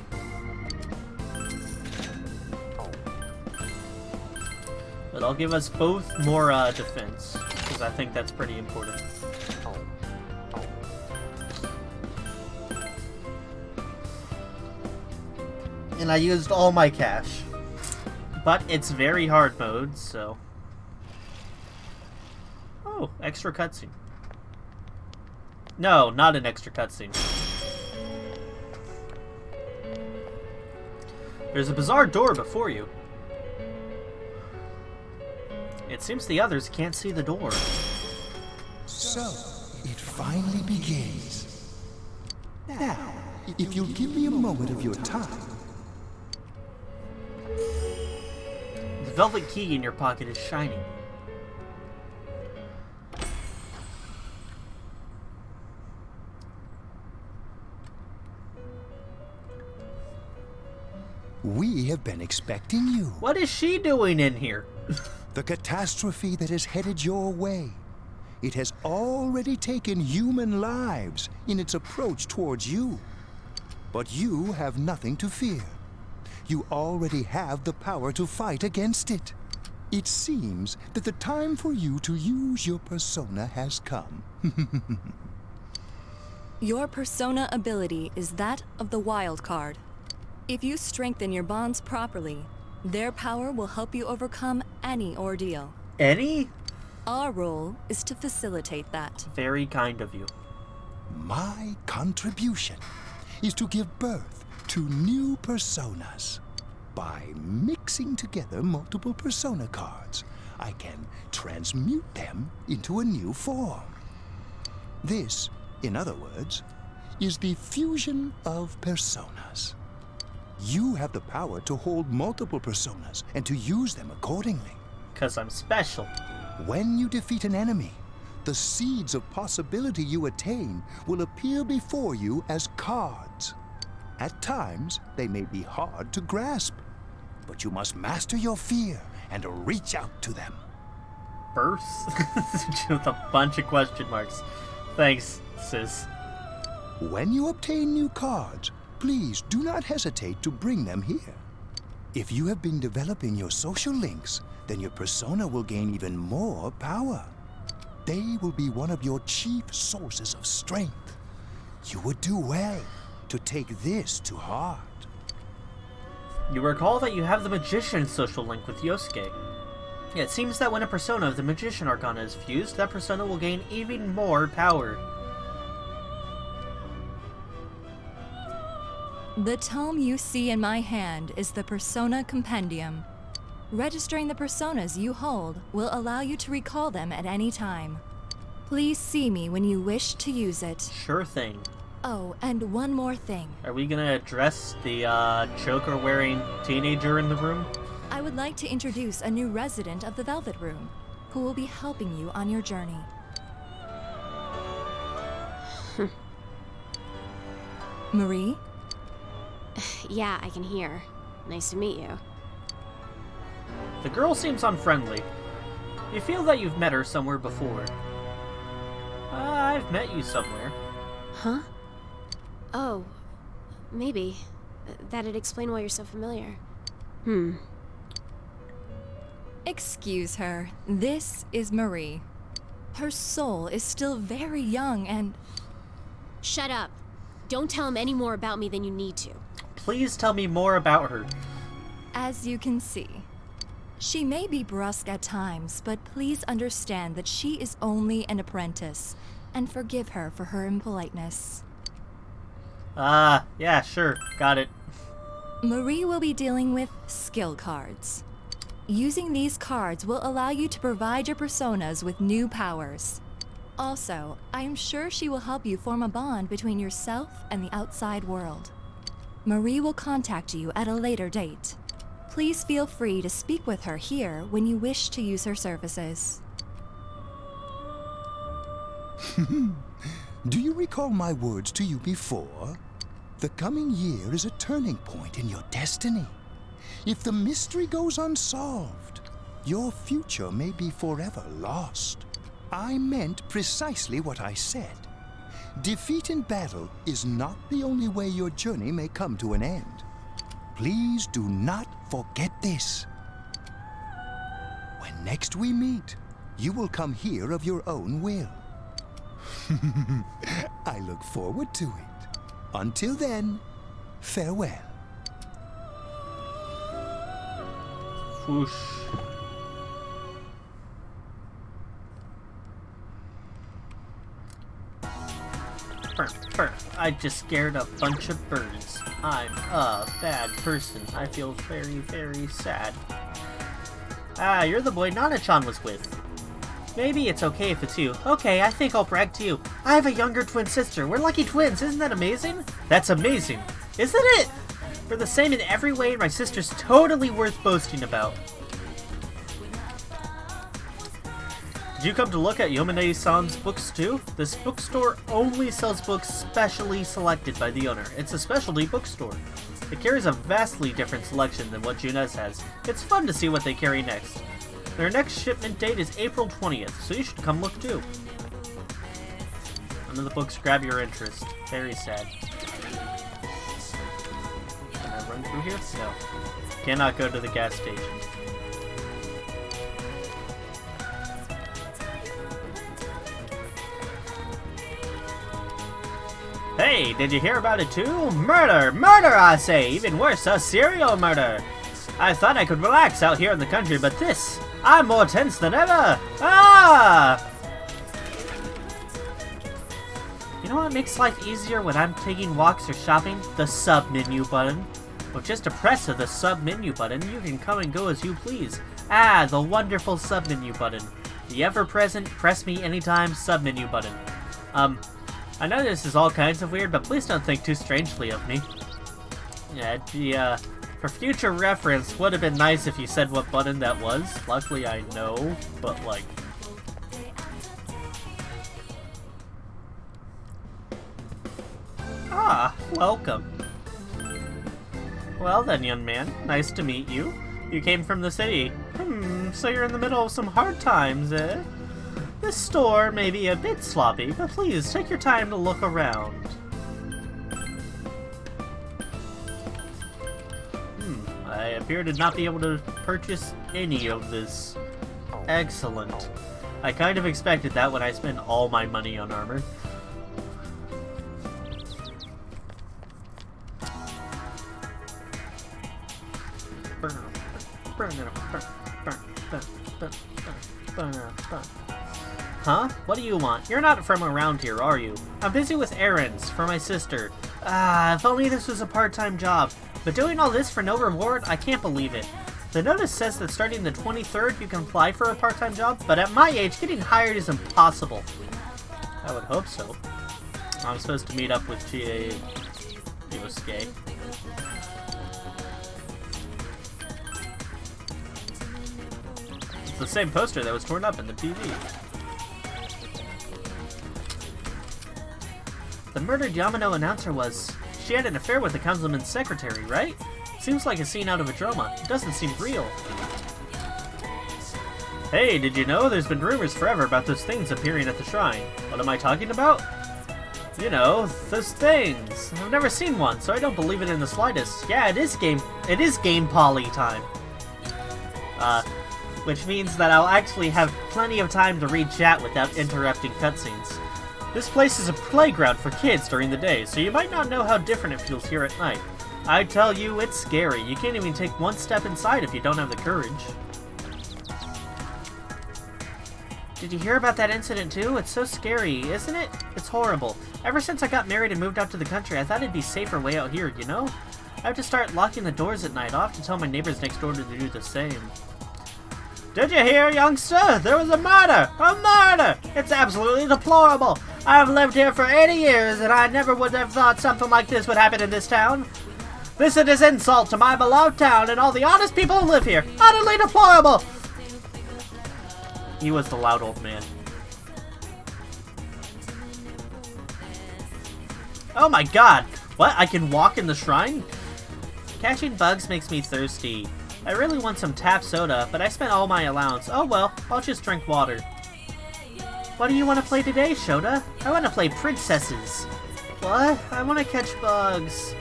But I'll give us both more defense, because I think that's pretty important. And I used all my cash. But it's very hard mode, so... Oh, extra cutscene. No, not an extra cutscene. There's a bizarre door before you. It seems the others can't see the door. So, it finally begins. Now, if you'll give me a moment of your time... The velvet key in your pocket is shining. We have been expecting you. What is she doing in here? The catastrophe that is headed your way. It has already taken human lives in its approach towards you. But you have nothing to fear. You already have the power to fight against it. It seems that the time for you to use your persona has come. Your persona ability is that of the wild card. If you strengthen your bonds properly, their power will help you overcome any ordeal. Any? Our role is to facilitate that. Very kind of you. My contribution is to give birth to new personas. By mixing together multiple persona cards, I can transmute them into a new form. This, in other words, is the fusion of personas. You have the power to hold multiple personas and to use them accordingly. 'Cause I'm special. When you defeat an enemy, the seeds of possibility you attain will appear before you as cards. At times, they may be hard to grasp, but you must master your fear and reach out to them. Birth? With a bunch of question marks. Thanks, sis. When you obtain new cards, please do not hesitate to bring them here. If you have been developing your social links, then your persona will gain even more power. They will be one of your chief sources of strength. You would do well to take this to heart. You recall that you have the Magician's social link with Yosuke. It seems that when a persona of the Magician Arcana is fused, that persona will gain even more power. The tome you see in my hand is the Persona Compendium. Registering the personas you hold will allow you to recall them at any time. Please see me when you wish to use it. Sure thing. Oh, and one more thing. Are we gonna address the choker-wearing teenager in the room? I would like to introduce a new resident of the Velvet Room, who will be helping you on your journey. Marie? Yeah, I can hear. Nice to meet you. The girl seems unfriendly. You feel that you've met her somewhere before. I've met you somewhere. Huh? Oh, maybe. That'd explain why you're so familiar. Excuse her. This is Marie. Her soul is still very young and... Shut up. Don't tell him any more about me than you need to. Please tell me more about her. As you can see, she may be brusque at times, but please understand that she is only an apprentice, and forgive her for her impoliteness. Yeah, sure. Got it. Marie will be dealing with skill cards. Using these cards will allow you to provide your personas with new powers. Also, I am sure she will help you form a bond between yourself and the outside world. Marie will contact you at a later date. Please feel free to speak with her here when you wish to use her services. Do you recall my words to you before? The coming year is a turning point in your destiny. If the mystery goes unsolved, your future may be forever lost. I meant precisely what I said. Defeat in battle is not the only way your journey may come to an end. Please do not forget this. When next we meet, you will come here of your own will. I look forward to it. Until then, farewell. Whoosh. I just scared a bunch of birds. I'm a bad person. I feel very, very sad. Ah, you're the boy Nana-chan was with. Maybe it's okay if it's you. Okay, I think I'll brag to you. I have a younger twin sister. We're lucky twins. Isn't that amazing? That's amazing. Isn't it? We're the same in every way, and my sister's totally worth boasting about. Did you come to look at Yomine-san's books too? This bookstore only sells books specially selected by the owner. It's a specialty bookstore. It carries a vastly different selection than what Junes has. It's fun to see what they carry next. Their next shipment date is April 20th, so you should come look too. None of the books grab your interest. Very sad. Can I run through here? No. Cannot go to the gas station. Hey, did you hear about it too? Murder! Murder, I say! Even worse, a serial murder! I thought I could relax out here in the country, but this... I'm more tense than ever! Ah! You know what makes life easier when I'm taking walks or shopping? The sub-menu button. With just a press of the sub-menu button, you can come and go as you please. Ah, the wonderful sub-menu button. The ever-present, press me anytime sub-menu button. I know this is all kinds of weird, but please don't think too strangely of me. Yeah, for future reference, would have been nice if you said what button that was. Luckily I know, but like... Ah, welcome. Well then, young man, nice to meet you. You came from the city. So you're in the middle of some hard times, eh? This store may be a bit sloppy, but please take your time to look around. I appear to not be able to purchase any of this. Excellent. I kind of expected that when I spent all my money on armor. Huh? What do you want? You're not from around here, are you? I'm busy with errands for my sister. If only this was a part-time job. But doing all this for no reward? I can't believe it. The notice says that starting the 23rd you can apply for a part-time job, but at my age, getting hired is impossible. I would hope so. I'm supposed to meet up with Chie Yosuke. It's the same poster that was torn up in the TV. The murdered Yamano announcer was... She had an affair with the councilman's secretary, right? Seems like a scene out of a drama. It doesn't seem real. Hey, did you know there's been rumors forever about those things appearing at the shrine? What am I talking about? You know, those things. I've never seen one, so I don't believe it in the slightest. Yeah, it is game poly time. Which means that I'll actually have plenty of time to read chat without interrupting cutscenes. This place is a playground for kids during the day, so you might not know how different it feels here at night. I tell you, it's scary. You can't even take one step inside if you don't have the courage. Did you hear about that incident too? It's so scary, isn't it? It's horrible. Ever since I got married and moved out to the country, I thought it'd be safer way out here, you know? I have to start locking the doors at night. I'll have to tell my neighbors next door to do the same. Did you hear, youngster? There was a murder! A murder! It's absolutely deplorable! I've lived here for 80 years, and I never would have thought something like this would happen in this town. This is an insult to my beloved town and all the honest people who live here. Utterly deplorable! He was the loud old man. Oh my god! What? I can walk in the shrine? Catching bugs makes me thirsty. I really want some tap soda, but I spent all my allowance. Oh well, I'll just drink water. What do you want to play today, Shota? I want to play princesses. What? I want to catch bugs.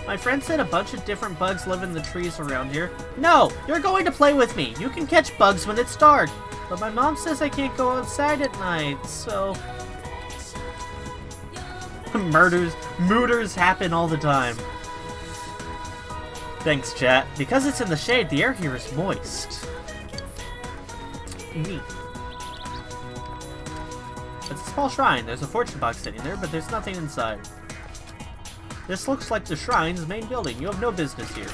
My friend said a bunch of different bugs live in the trees around here. No! You're going to play with me! You can catch bugs when it's dark! But my mom says I can't go outside at night, so... Murders happen all the time. Thanks, chat. Because it's in the shade, the air here is moist. Neat. It's a small shrine. There's a fortune box sitting there, but there's nothing inside. This looks like the shrine's main building. You have no business here.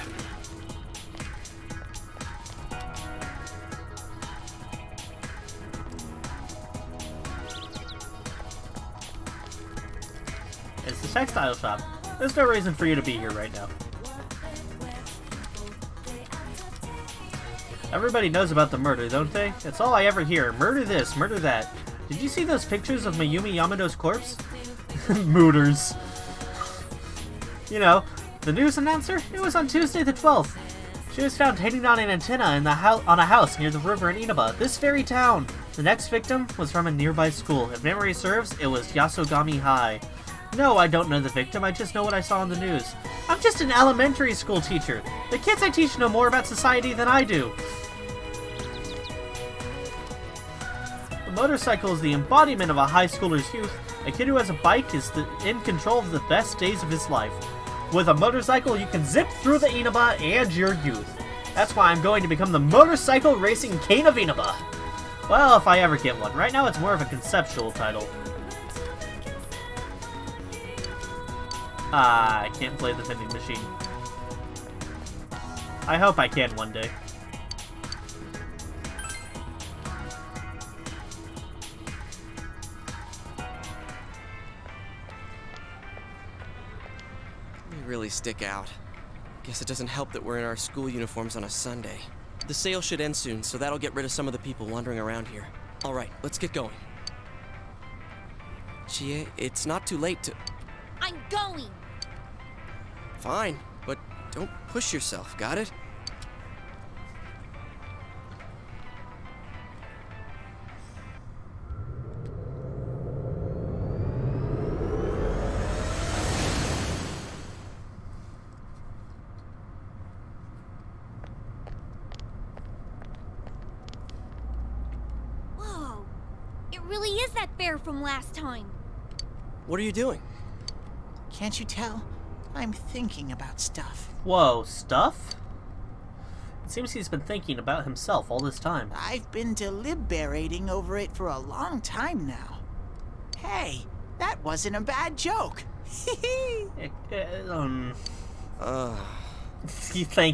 It's the textile shop. There's no reason for you to be here right now. Everybody knows about the murder, don't they? It's all I ever hear. Murder this, murder that. Did you see those pictures of Mayumi Yamano's corpse? Mooters. You know, the news announcer? It was on Tuesday the 12th. She was found hanging on an antenna in the on a house near the river in Inaba, this very town. The next victim was from a nearby school. If memory serves, it was Yasogami High. No, I don't know the victim, I just know what I saw on the news. I'm just an elementary school teacher. The kids I teach know more about society than I do. The motorcycle is the embodiment of a high schooler's youth. A kid who has a bike is in control of the best days of his life. With a motorcycle, you can zip through the Inaba and your youth. That's why I'm going to become the motorcycle racing king of Inaba. Well, if I ever get one. Right now it's more of a conceptual title. I can't play the vending machine. I hope I can one day. We really stick out. Guess it doesn't help that we're in our school uniforms on a Sunday. The sale should end soon, so that'll get rid of some of the people wandering around here. Alright, let's get going. Chie, it's not too late to... I'm going! Fine, but don't push yourself, got it? Whoa! It really is that bear from last time. What are you doing? Can't you tell? I'm thinking about stuff. Whoa, stuff? It seems he's been thinking about himself all this time. I've been deliberating over it for a long time now. Hey, that wasn't a bad joke. Thank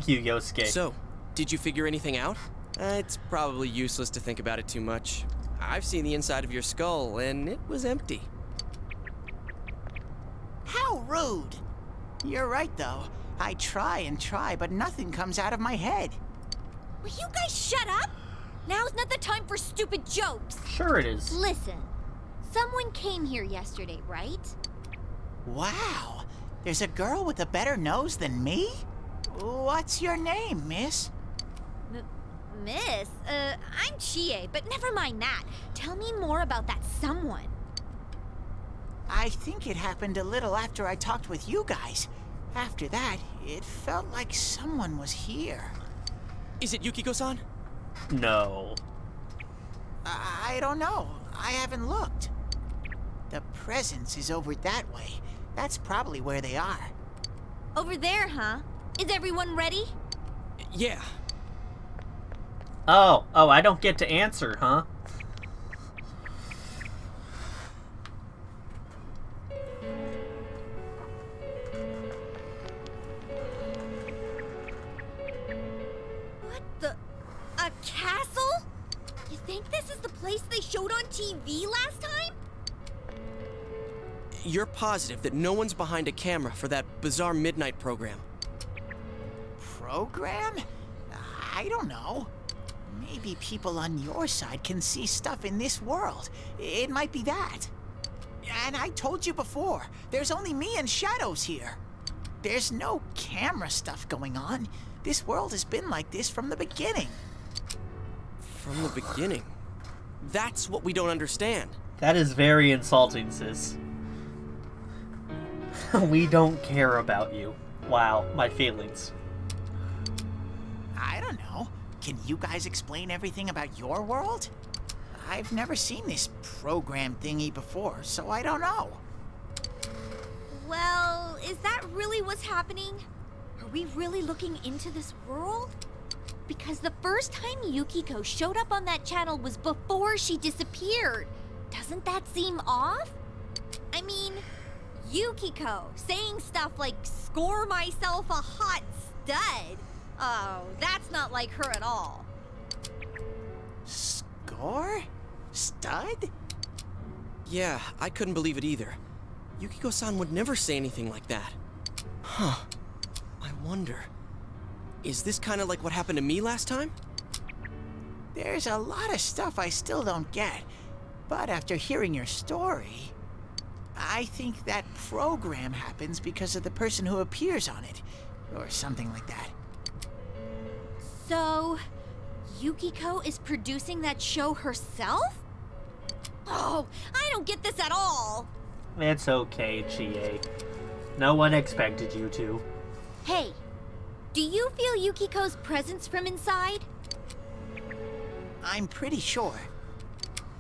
you, Yosuke. So, did you figure anything out? It's probably useless to think about it too much. I've seen the inside of your skull, and it was empty. How rude! You're right, though. I try and try, but nothing comes out of my head. Will you guys shut up? Now's not the time for stupid jokes. Sure it is. Listen, someone came here yesterday, right? Wow, there's a girl with a better nose than me? What's your name, miss? Miss? I'm Chie, but never mind that. Tell me more about that someone. I think it happened a little after I talked with you guys. After that, it felt like someone was here. Is it Yukiko-san? No. I don't know. I haven't looked. The presence is over that way. That's probably where they are. Over there, huh? Is everyone ready? Yeah. Oh, I don't get to answer, huh? What the? A castle? You think this is the place they showed on TV last time? You're positive that no one's behind a camera for that bizarre midnight program? Program? I don't know. Maybe people on your side can see stuff in this world. It might be that. And I told you before, there's only me and Shadows here. There's no camera stuff going on. This world has been like this from the beginning. From the beginning? That's what we don't understand. That is very insulting, sis. We don't care about you. Wow, my feelings. I don't know. Can you guys explain everything about your world? I've never seen this program thingy before, so I don't know. Well, is that really what's happening? Are we really looking into this world? Because the first time Yukiko showed up on that channel was before she disappeared. Doesn't that seem off? I mean, Yukiko saying stuff like, "Score myself a hot stud." Oh, that's not like her at all. Score? Stud? Yeah, I couldn't believe it either. Yukiko-san would never say anything like that. Huh. I wonder, is this kind of like what happened to me last time? There's a lot of stuff I still don't get, but after hearing your story, I think that program happens because of the person who appears on it, or something like that. So, Yukiko is producing that show herself? Oh, I don't get this at all. It's okay, Chie. No one expected you to. Hey, do you feel Yukiko's presence from inside? I'm pretty sure.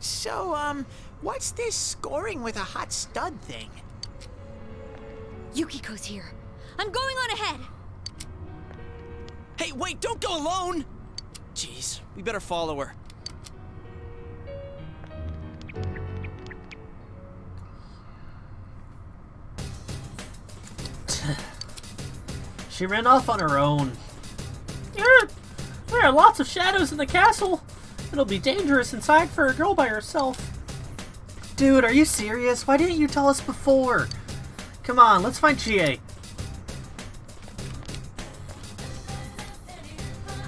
So, what's this scoring with a hot stud thing? Yukiko's here. I'm going on ahead. Hey, wait, don't go alone! Jeez, we better follow her. She ran off on her own. There are lots of shadows in the castle. It'll be dangerous inside for a girl by herself. Dude, are you serious? Why didn't you tell us before? Come on, let's find Chie.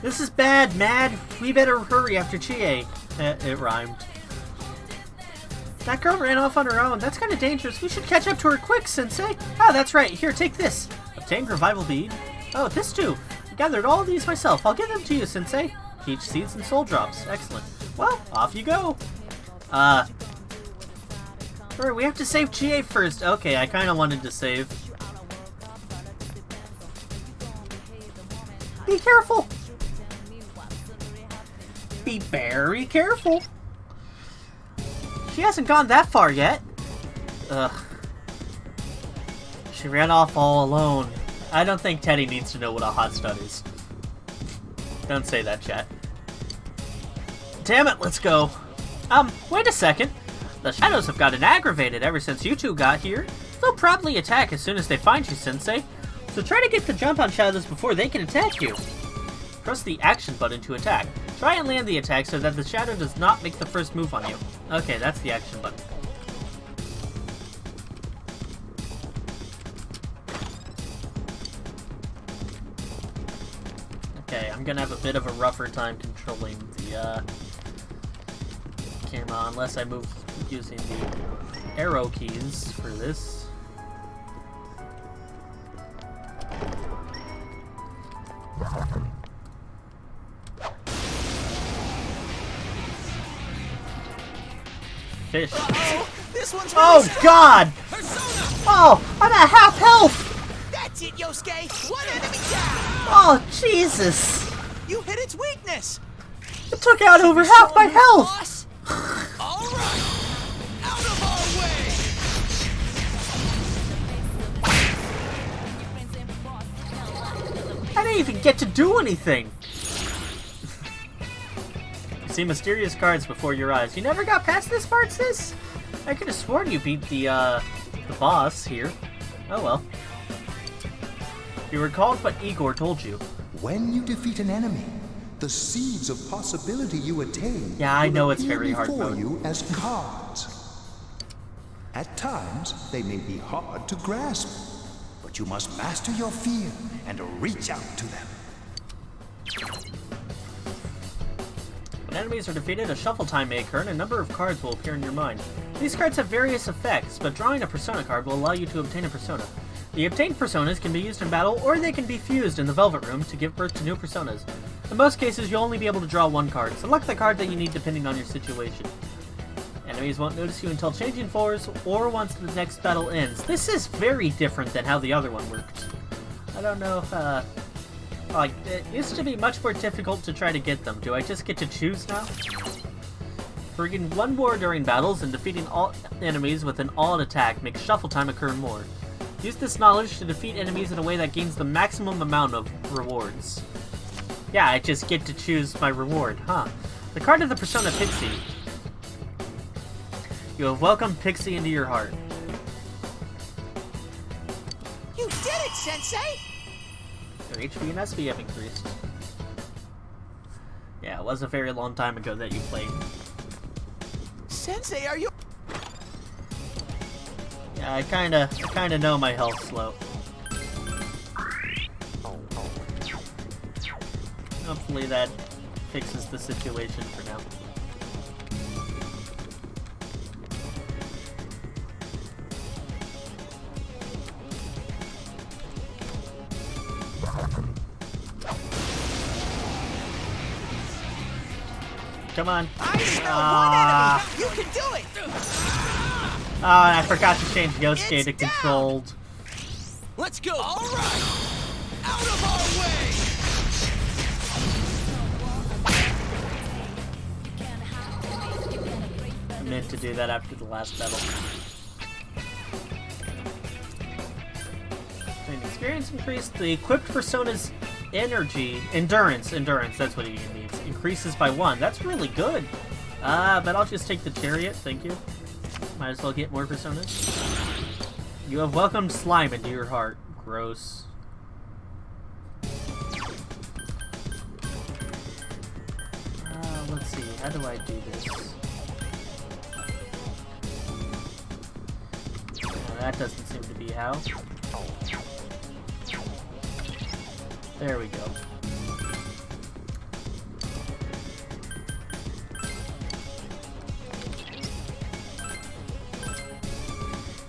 This is bad, Mad. We better hurry after Chie. It rhymed. That girl ran off on her own. That's kind of dangerous. We should catch up to her quick, Sensei. Oh, that's right. Here, take this. Obtain revival bead. Oh, this too. I gathered all of these myself. I'll give them to you, Sensei. Peach seeds and soul drops. Excellent. Well, off you go. Sure, we have to save Chie first. Okay, I kind of wanted to save. Be careful. Be very careful. She hasn't gone that far yet. Ugh. She ran off all alone. I don't think Teddy needs to know what a hot stud is. Don't say that, chat. Damn it, let's go. Wait a second. The shadows have gotten aggravated ever since you two got here. They'll probably attack as soon as they find you, Sensei. So try to get the jump on shadows before they can attack you. Press the action button to attack. Try and land the attack so that the shadow does not make the first move on you. Okay, that's the action button. Okay, I'm gonna have a bit of a rougher time controlling the camera unless I move using the arrow keys for this. Fish. This one's Oh really God! Oh, I'm at half health! That's it, Yosuke! One enemy down! Oh, Jesus! You hit its weakness! It took out over half my health! Alright! Out of our way! I didn't even get to do anything! You see mysterious cards before your eyes. You never got past this part, sis? I could have sworn you beat the boss here. Oh well. You recalled what Igor told you. When you defeat an enemy, the seeds of possibility you attain I know will it's appear very hard before mode. you as cards. At times, they may be hard to grasp, but you must master your fear and reach out to them. When enemies are defeated, a shuffle time may occur and a number of cards will appear in your mind. These cards have various effects, but drawing a persona card will allow you to obtain a persona. The obtained personas can be used in battle, or they can be fused in the Velvet Room to give birth to new personas. In most cases, you'll only be able to draw one card. Select the card that you need depending on your situation. Enemies won't notice you until changing floors, or once the next battle ends. This is very different than how the other one worked. I don't know if, like, it used to be much more difficult to try to get them. Do I just get to choose now? Bringing one more during battles and defeating all enemies with an all-out attack makes shuffle time occur more. Use this knowledge to defeat enemies in a way that gains the maximum amount of rewards. Yeah, I just get to choose my reward, huh? The card of the persona Pixie. You have welcomed Pixie into your heart. You did it, Sensei! Your HP and SP have increased. Yeah, it was a very long time ago that you played. Sensei, are you... Yeah, I kinda know my health's low. Hopefully that fixes the situation for now. Come on. I smell one enemy! You can do it! Oh, and I forgot to change Yosuke to controlled. Let's go! Alright! Out of our way! I meant to do that after the last battle. And experience increased. The equipped persona's endurance, that's what he means, increases by 1. That's really good. But I'll just take the chariot, thank you. Might as well get more personas. You have welcomed slime into your heart. Gross. Let's see, how do I do this? That doesn't seem to be how. There we go.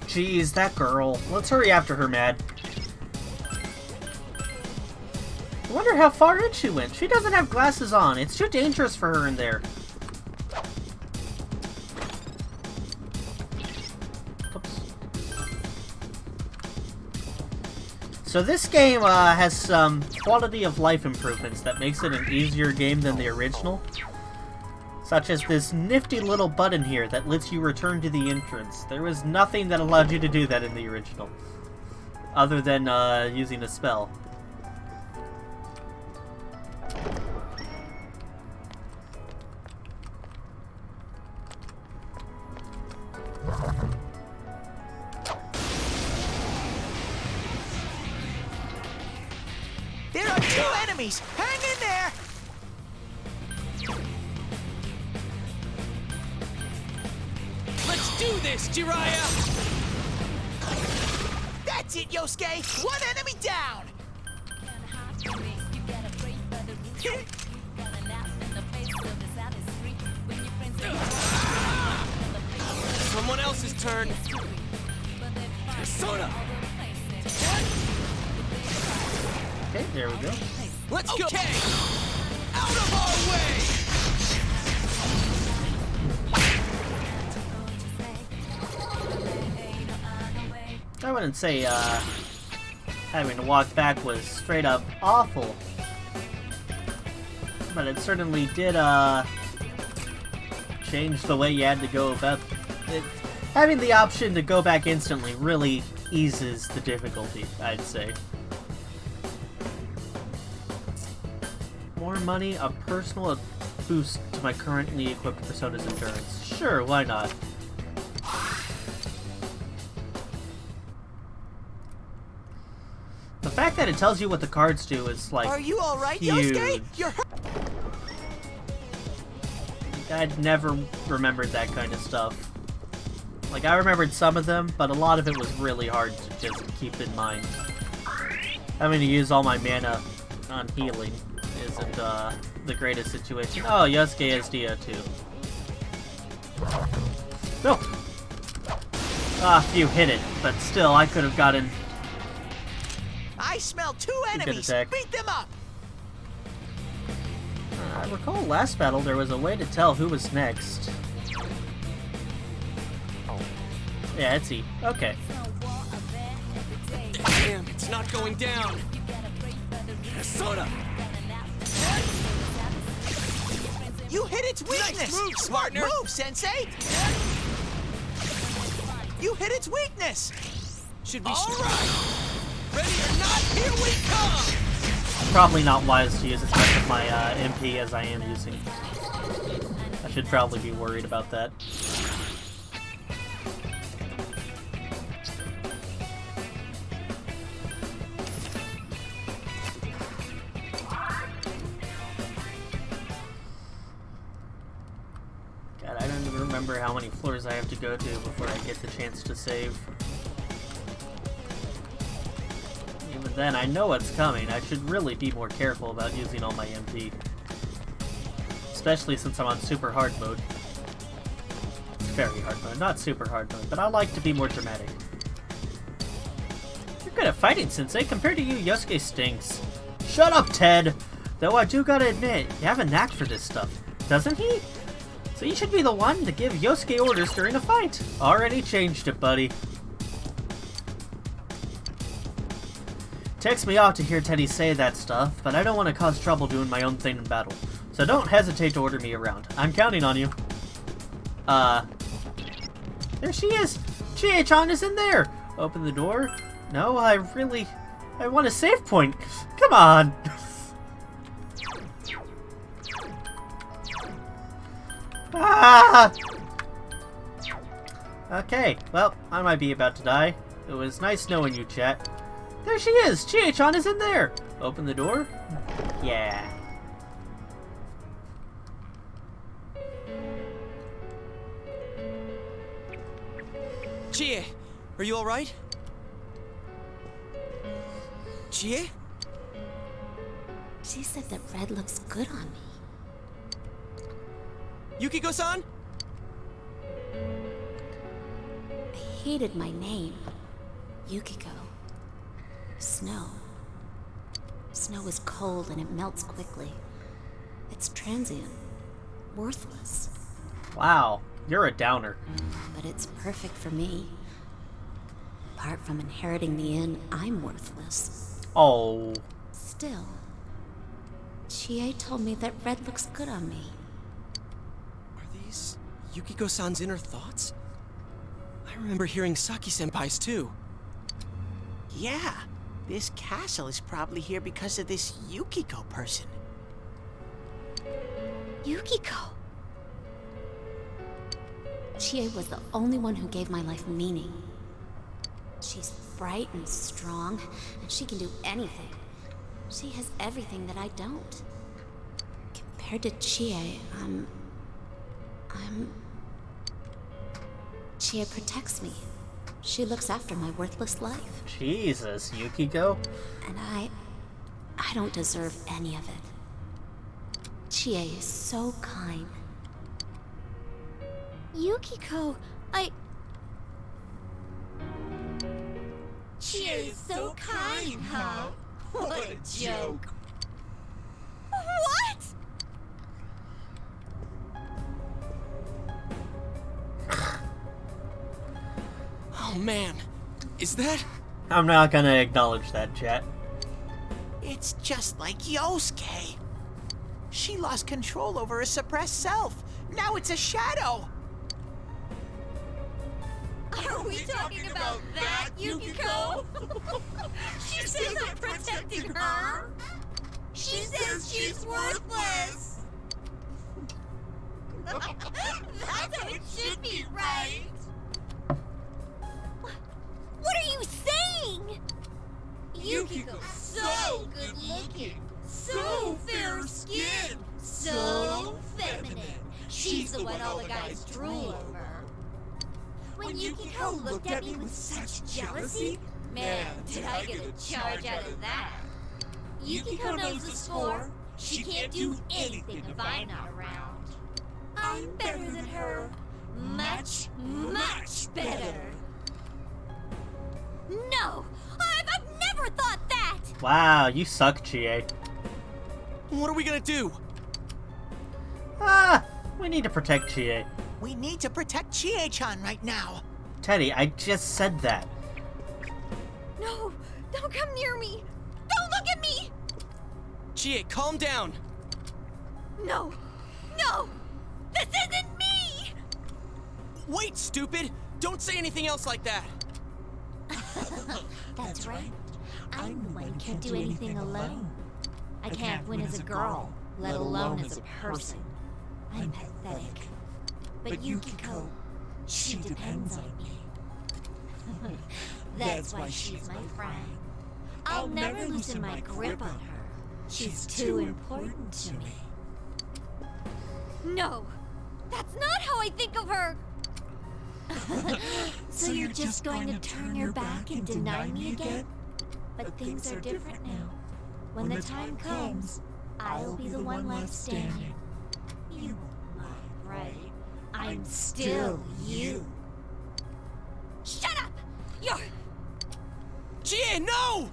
Jeez, that girl. Let's hurry after her, Mad. I wonder how far in she went. She doesn't have glasses on. It's too dangerous for her in there. Oops. So this game has some quality of life improvements that makes it an easier game than the original. Such as this nifty little button here that lets you return to the entrance. There was nothing that allowed you to do that in the original. Other than using a spell. There are 2 enemies! Hang in there! this, Jiraiya! That's it, Yosuke! One enemy down! Someone else's turn. Persona! Okay, there we go. Let's go! Okay! Out of our way! I wouldn't say having to walk back was straight up awful, but it certainly did change the way you had to go about it. Having the option to go back instantly really eases the difficulty, I'd say. More money, a personal boost to my currently equipped Persona's endurance. Sure, why not? The fact that it tells you what the cards do is like, are you all right, huge. Yosuke? You're hurt. I'd never remembered that kind of stuff. Like, I remembered some of them, but a lot of it was really hard to just keep in mind. Having to use all my mana on healing isn't the greatest situation. Oh, Yosuke has Dia too. No! Ah, phew, hit it, but still, I could have gotten... I smell two enemies! Beat them up! I recall last battle there was a way to tell who was next. Yeah, it's E. Okay. Damn, it's not going down! Persona! You hit its weakness! Nice move, Smart partner! move, Sensei! You hit its weakness! Should we... Alright! Ready or not, here we come! Probably not wise to use as much of my MP as I am using. I should probably be worried about that. God, I don't even remember how many floors I have to go to before I get the chance to save. Even then, I know what's coming. I should really be more careful about using all my MP. Especially since I'm on super hard mode. Very hard mode, not super hard mode, but I like to be more dramatic. You're good at fighting, Sensei. Compared to you, Yosuke stinks. Shut up, Ted! Though I do gotta admit, you have a knack for this stuff, doesn't he? So you should be the one to give Yosuke orders during a fight. Already changed it, buddy. Takes me off to hear Teddy say that stuff, but I don't want to cause trouble doing my own thing in battle. So don't hesitate to order me around. I'm counting on you. There she is! Chie-chan is in there! Open the door? No, I want a save point. Come on! Ah! Okay, well, I might be about to die. It was nice knowing you, chat. There she is! Chie-chan is in there! Open the door? Yeah. Chie, are you alright? Chie? She said that red looks good on me. Yukiko-san? I hated my name. Yukiko. Snow. Snow is cold and it melts quickly. It's transient. Worthless. Wow, you're a downer. But it's perfect for me. Apart from inheriting the inn, I'm worthless. Oh. Still, Chie told me that red looks good on me. Are these Yukiko-san's inner thoughts? I remember hearing Saki-senpai's too. Yeah, this castle is probably here because of this Yukiko person. Yukiko! Chie was the only one who gave my life meaning. She's bright and strong, and she can do anything. She has everything that I don't. Compared to Chie, I'm... Chie protects me. She looks after my worthless life. Jesus, Yukiko. And I don't deserve any of it. Chie is so kind. Yukiko, Chie is so kind, huh? What a joke. What? Oh man, is that? I'm not gonna acknowledge that, chat. It's just like Yosuke. She lost control over her suppressed self. Now it's a shadow. Are we talking about that, Yukiko? She says I'm protecting her. She says she's worthless. That's how it should be, right? What are you saying? Yukiko's so good looking, so fair skinned, so feminine. She's the one all the guys drool over. When Yukiko looked at me with such jealousy, man, did I get a charge out of that. Yukiko knows the score. She can't do anything if I'm not around. I'm better than her. Much, much better. No! I've never thought that! Wow, you suck, Chie. What are we gonna do? We need to protect Chie. We need to protect Chie-chan right now. Teddy, I just said that. No! Don't come near me! Don't look at me! Chie, calm down. No! No! This isn't me! Wait, stupid! Don't say anything else like that. That's right. I'm the one who can't do anything alone. I can't win as a girl, let alone as a person. I'm pathetic. But Yukiko, she depends on me. That's why she's my friend. I'll never loosen my grip on her. She's too important to me. No! That's not how I think of her! So you're just going to turn your back and deny me again? But things are different now. When the time comes, I'll be the one left standing. You won't mind, right? I'm still you. Shut up! You're... Chie, no!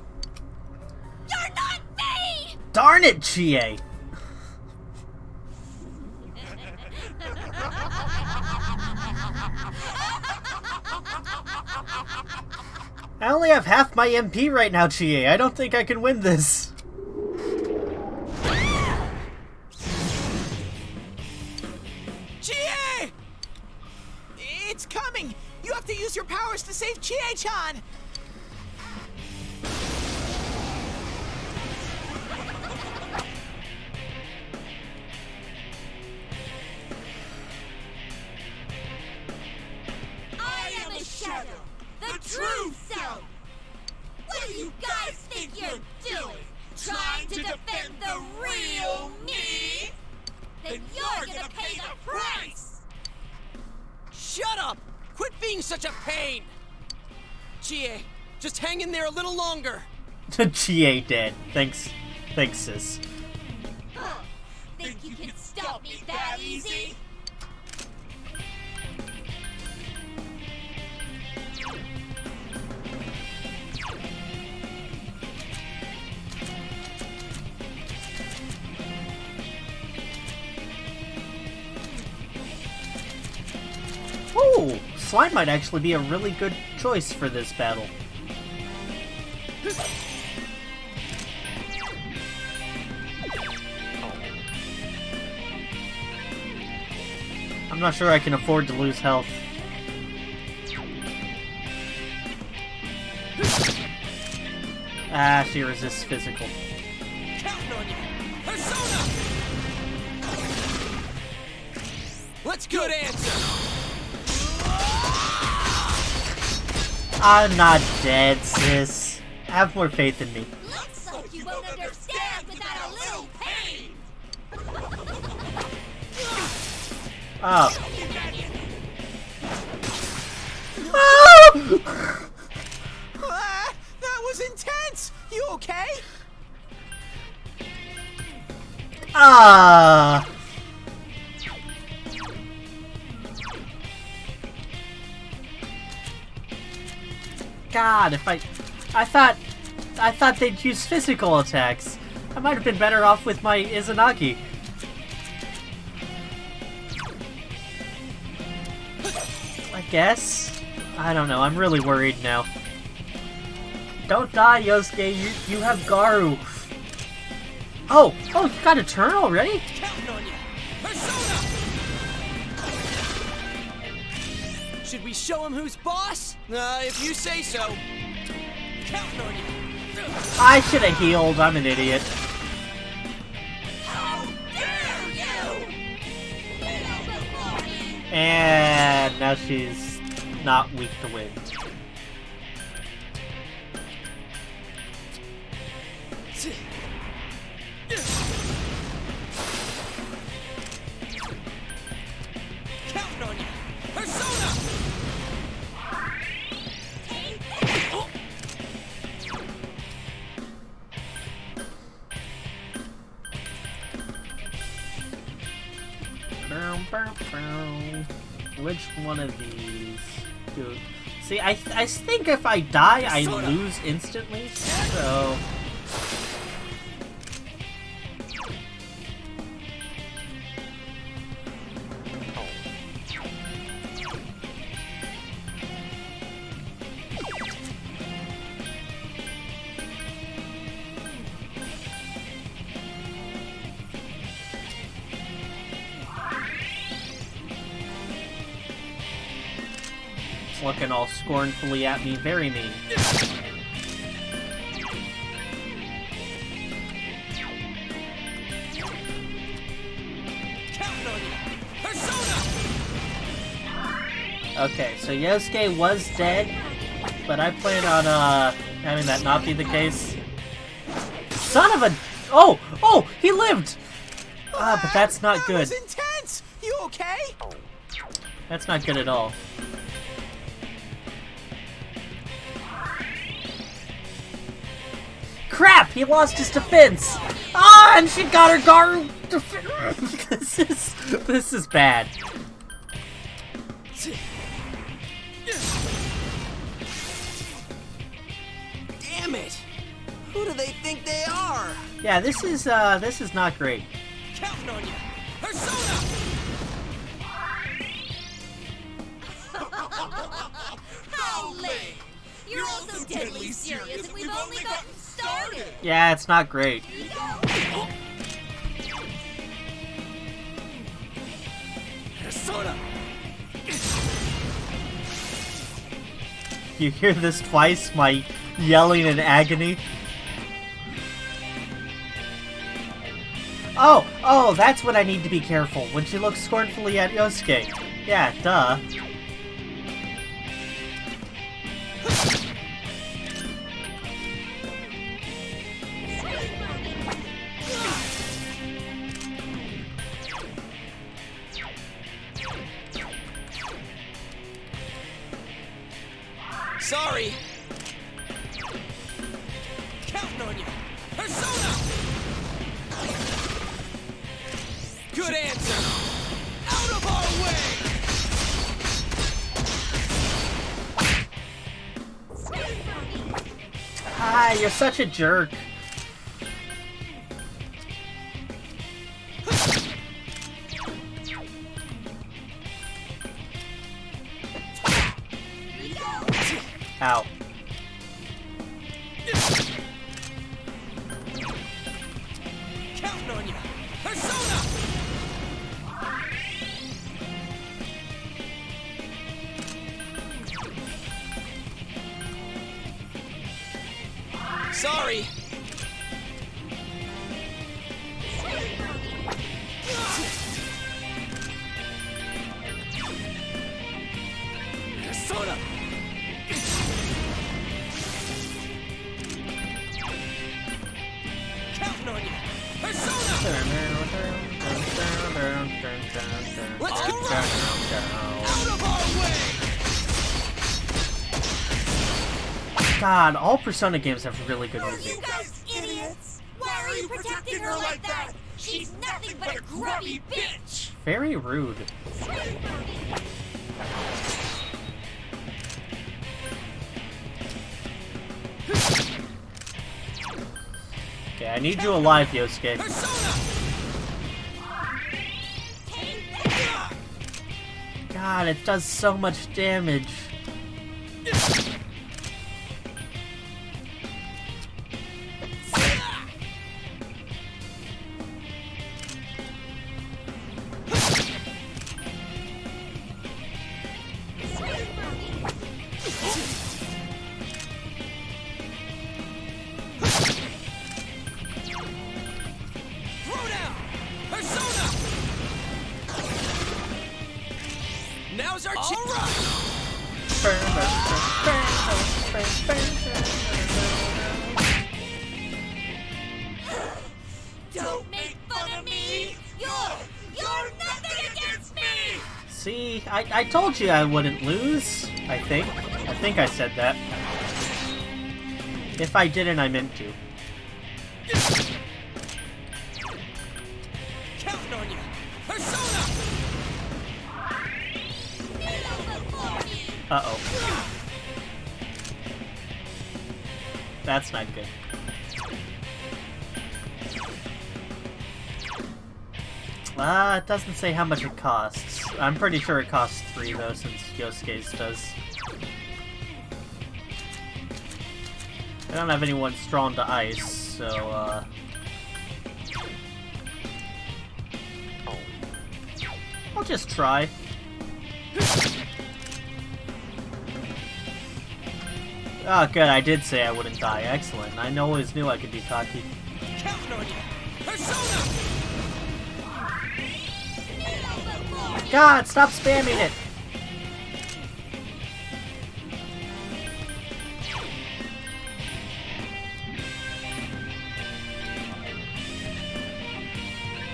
You're not me! Darn it, Chie! I only have half my MP right now, Chie. I don't think I can win this. Chie! It's coming! You have to use your powers to save Chie-chan! I am a shadow, the true self. What do you guys think you're doing? Trying to defend the real me? Then you're gonna pay the price! Shut up! Quit being such a pain! Chie, just hang in there a little longer. Chie dead. Thanks, sis. Think you can stop me that easy? Ooh, slime might actually be a really good choice for this battle. I'm not sure I can afford to lose health. Ah, she resists physical. Counting on you. Persona! Let's good answer. I'm not dead, sis. Have more faith in me. Looks like you won't understand without a little pain! Oh. That was intense! You okay? Ah! God, if I thought they'd use physical attacks. I might have been better off with my Izanagi. I guess. I don't know. I'm really worried now. Don't die, Yosuke. You have Garu. Oh, you got a turn already? Counting on you. Persona! Should we show him who's boss? If you say so. Counting on you. I should have healed. I'm an idiot. How dare you! And now she's not weak to wind. Counting on you. Persona! Which one of these? Dude. See, I think if I die, I lose instantly, so... Looking all scornfully at me, very mean. Okay, so Yosuke was dead, but I plan on having that not be the case. Son of a... Oh, he lived. But that's not good. That was intense. You okay? That's not good at all. Crap! He lost his defense! Ah, and she got her Garu defense! This is bad. Damn it! Who do they think they are? Yeah, this is not great. Counting on you. Persona! How late? You're all so deadly serious, and we've only gotten started. Yeah, it's not great. Persona! You hear this twice, my yelling in agony? Oh, that's what I need to be careful, when she looks scornfully at Yosuke. Yeah, duh. Sorry. Counting on you. Persona! Good answer. Out of our way. Ah, you're such a jerk. Ow. Counting on you. Persona! Sorry. Persona! Counting on you. Persona! Let's go! Out of our way! God, all Persona games have really good You music. guys idiots! Why are you protecting her like that? She's nothing but a grubby bitch! Very rude. Okay, I need you alive, Yosuke. God, it does so much damage. Now's our chance. Don't make fun of me! You're nothing against me! See, I told you I wouldn't lose, I think. I think I said that. If I didn't, I meant to. Counting on you. Persona! Uh-oh. That's not good. It doesn't say how much it costs. I'm pretty sure it costs 3 though, since Yosuke's does. I don't have anyone strong to ice, so I'll just try. Oh, good, I did say I wouldn't die. Excellent. I always knew I could be cocky. Counting on you. Persona! God, stop spamming it!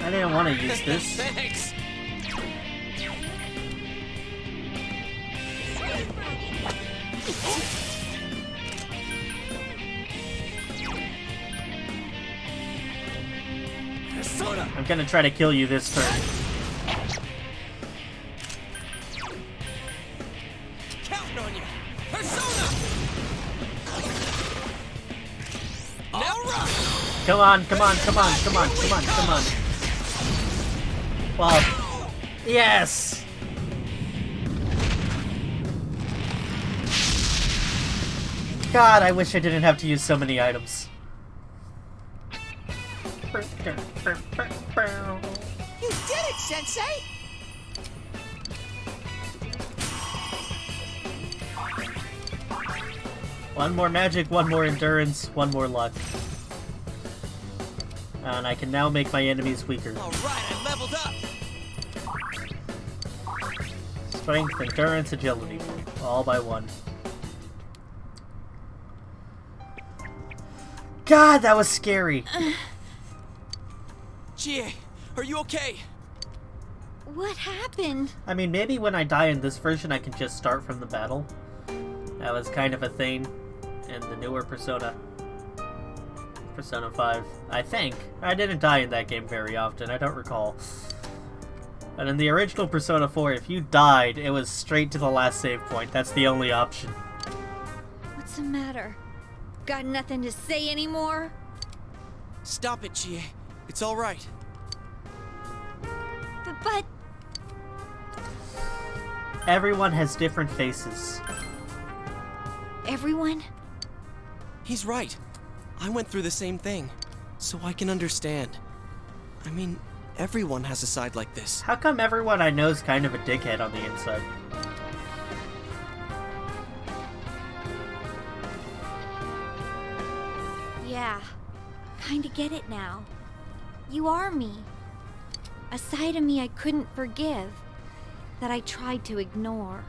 I didn't want to use this. Thanks. Persona! I'm gonna try to kill you this turn. Counting on you. Persona! Now rock! Come on, come on, come on, come on, come on, come on. Well, yes! God, I wish I didn't have to use so many items. You did it, Sensei! One more magic, one more endurance, one more luck. And I can now make my enemies weaker. Alright, I leveled up! Strength, endurance, agility. All by 1. God, that was scary! Chie, are you okay? What happened? I mean, maybe when I die in this version I can just start from the battle. That was kind of a thing in the newer Persona. Persona 5, I think. I didn't die in that game very often, I don't recall. But in the original Persona 4, if you died, it was straight to the last save point. That's the only option. What's the matter? Got nothing to say anymore? Stop it, Chie. It's alright. But... Everyone has different faces. Everyone? He's right. I went through the same thing, so I can understand. I mean, everyone has a side like this. How come everyone I know is kind of a dickhead on the inside? Yeah, kinda get it now. You are me. A side of me I couldn't forgive, that I tried to ignore.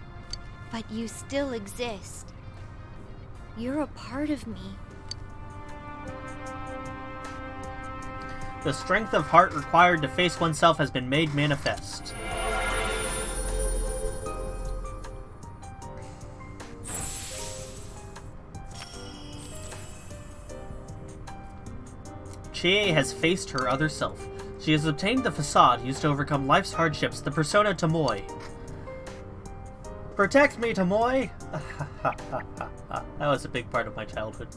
But you still exist. You're a part of me. The strength of heart required to face oneself has been made manifest. Chie has faced her other self. She has obtained the facade used to overcome life's hardships, the persona Tomoe. Protect me, Tomoe! That was a big part of my childhood.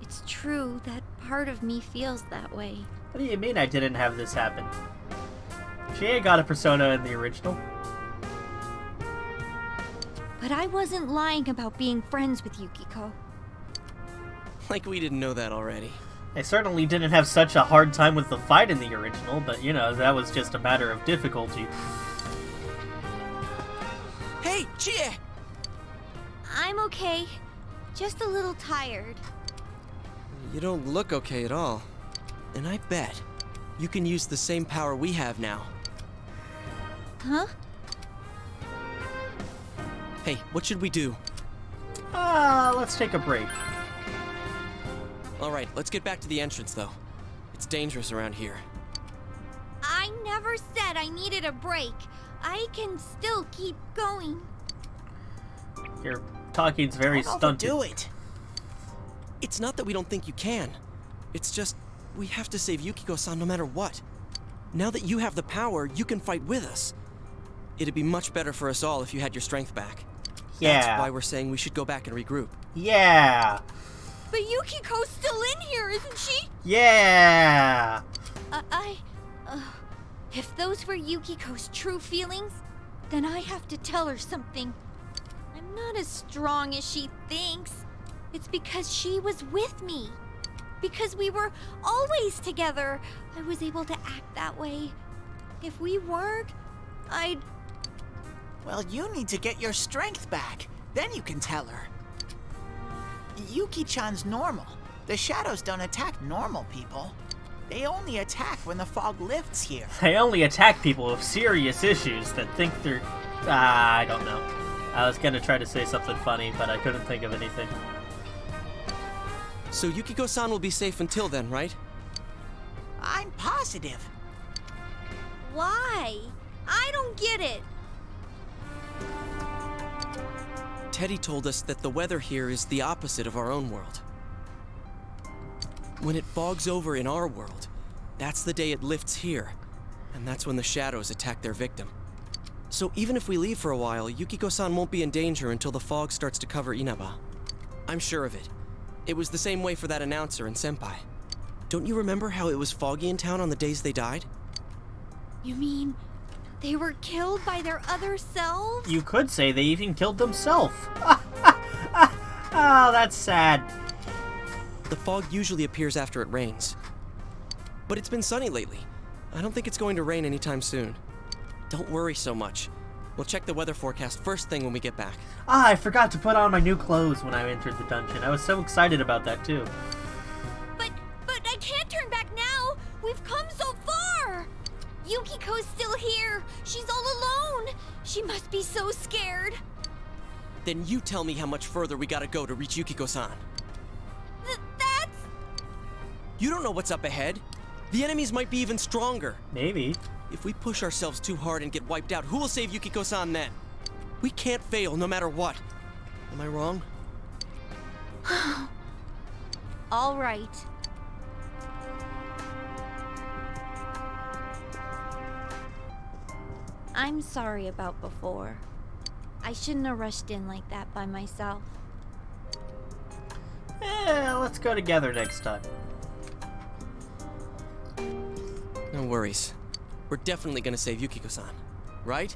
It's true that part of me feels that way. What do you mean I didn't have this happen? Chie got a persona in the original. But I wasn't lying about being friends with Yukiko. Like we didn't know that already. I certainly didn't have such a hard time with the fight in the original, but you know, that was just a matter of difficulty. Hey, Chie! I'm okay. Just a little tired. You don't look okay at all. And I bet you can use the same power we have now. Huh? Hey, what should we do? Let's take a break. Alright, let's get back to the entrance, though. It's dangerous around here. I never said I needed a break. I can still keep going. Your talking's very stunted. Do it. It's not that we don't think you can. It's just, we have to save Yukiko-san no matter what. Now that you have the power, you can fight with us. It'd be much better for us all if you had your strength back. Yeah. That's why we're saying we should go back and regroup. Yeah. But Yukiko's still in here, isn't she? Yeah. If those were Yukiko's true feelings, then I have to tell her something. I'm not as strong as she thinks. It's because she was with me. Because we were always together, I was able to act that way. If we weren't, I'd... Well, you need to get your strength back. Then you can tell her. Yuki-chan's normal. The shadows don't attack normal people. They only attack when the fog lifts here. They only attack people with serious issues that think they're... I don't know. I was gonna try to say something funny, but I couldn't think of anything. So Yukiko-san will be safe until then, right? I'm positive. Why? I don't get it. Teddy told us that the weather here is the opposite of our own world. When it fogs over in our world, that's the day it lifts here, and that's when the shadows attack their victim. So even if we leave for a while, Yukiko-san won't be in danger until the fog starts to cover Inaba. I'm sure of it. It was the same way for that announcer and Senpai. Don't you remember how it was foggy in town on the days they died? You mean they were killed by their other selves? You could say they even killed themselves. Oh, that's sad. The fog usually appears after it rains. But it's been sunny lately. I don't think it's going to rain anytime soon. Don't worry so much. We'll check the weather forecast first thing when we get back. I forgot to put on my new clothes when I entered the dungeon. I was so excited about that, too. But I can't turn back now. We've come so far. Yukiko's still here. She's all alone. She must be so scared. Then you tell me how much further we gotta go to reach Yukiko-san. That's... You don't know what's up ahead. The enemies might be even stronger. Maybe. If we push ourselves too hard and get wiped out, who will save Yukiko-san then? We can't fail no matter what. Am I wrong? All right. I'm sorry about before. I shouldn't have rushed in like that by myself. Let's go together next time. No worries. We're definitely gonna save Yukiko-san, right?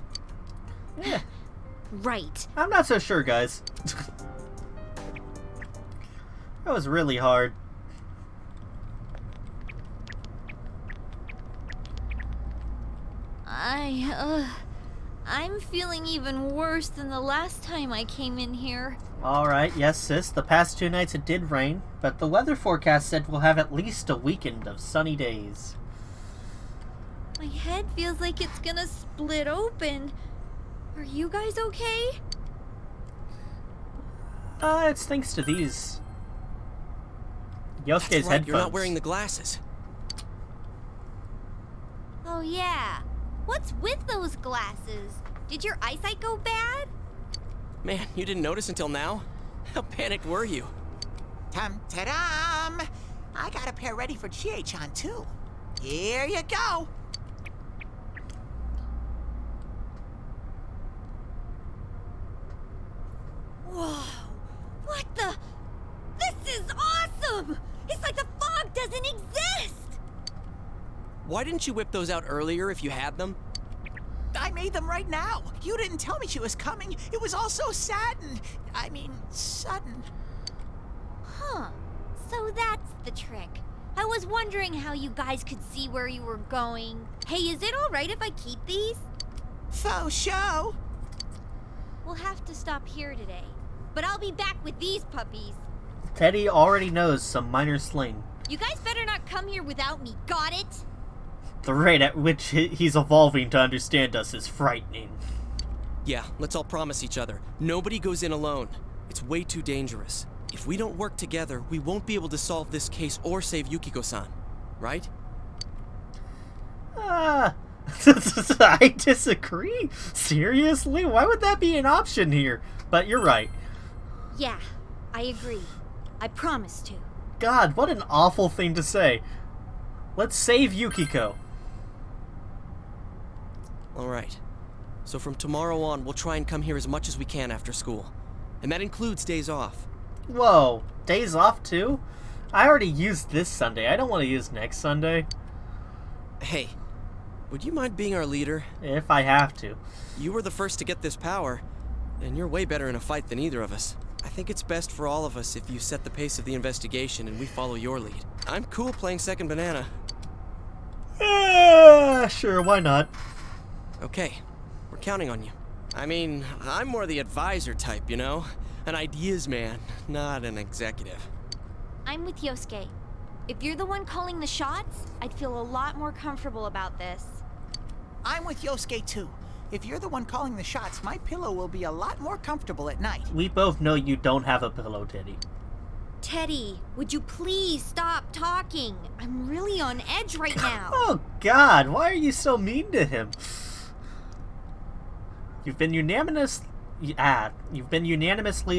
Yeah. Right. I'm not so sure, guys. That was really hard. I'm feeling even worse than the last time I came in here. Alright, yes sis, the past 2 nights it did rain, but the weather forecast said we'll have at least a weekend of sunny days. My head feels like it's gonna split open. Are you guys okay? It's thanks to these. Yosuke's That's right, headphones. you're not wearing the glasses. Oh yeah. What's with those glasses? Did your eyesight go bad? Man, you didn't notice until now? How panicked were you? Ta-dam! I got a pair ready for Chie-chan, too. Here you go. Whoa! What the? This is awesome! It's like the fog doesn't exist! Why didn't you whip those out earlier if you had them? I made them right now. You didn't tell me she was coming. It was all so sudden. Huh. So that's the trick. I was wondering how you guys could see where you were going. Hey, is it alright if I keep these? Faux show. We'll have to stop here today. But I'll be back with these puppies. Teddy already knows some minor slang. You guys better not come here without me, got it? The rate at which he's evolving to understand us is frightening. Yeah, let's all promise each other. Nobody goes in alone. It's way too dangerous. If we don't work together, we won't be able to solve this case or save Yukiko-san. Right? I disagree. Seriously? Why would that be an option here? But you're right. Yeah, I agree. I promise to. God, what an awful thing to say. Let's save Yukiko. Alright. So from tomorrow on, we'll try and come here as much as we can after school. And that includes days off. Whoa, days off too? I already used this Sunday. I don't want to use next Sunday. Hey, would you mind being our leader? If I have to. You were the first to get this power, and you're way better in a fight than either of us. I think it's best for all of us if you set the pace of the investigation and we follow your lead. I'm cool playing second banana. Sure, why not? Okay, we're counting on you. I mean, I'm more the advisor type, you know? An ideas man, not an executive. I'm with Yosuke. If you're the one calling the shots, I'd feel a lot more comfortable about this. I'm with Yosuke, too. If you're the one calling the shots, my pillow will be a lot more comfortable at night. We both know you don't have a pillow, Teddy. Teddy, would you please stop talking? I'm really on edge right now. Oh, God, why are you so mean to him? You've been unanimously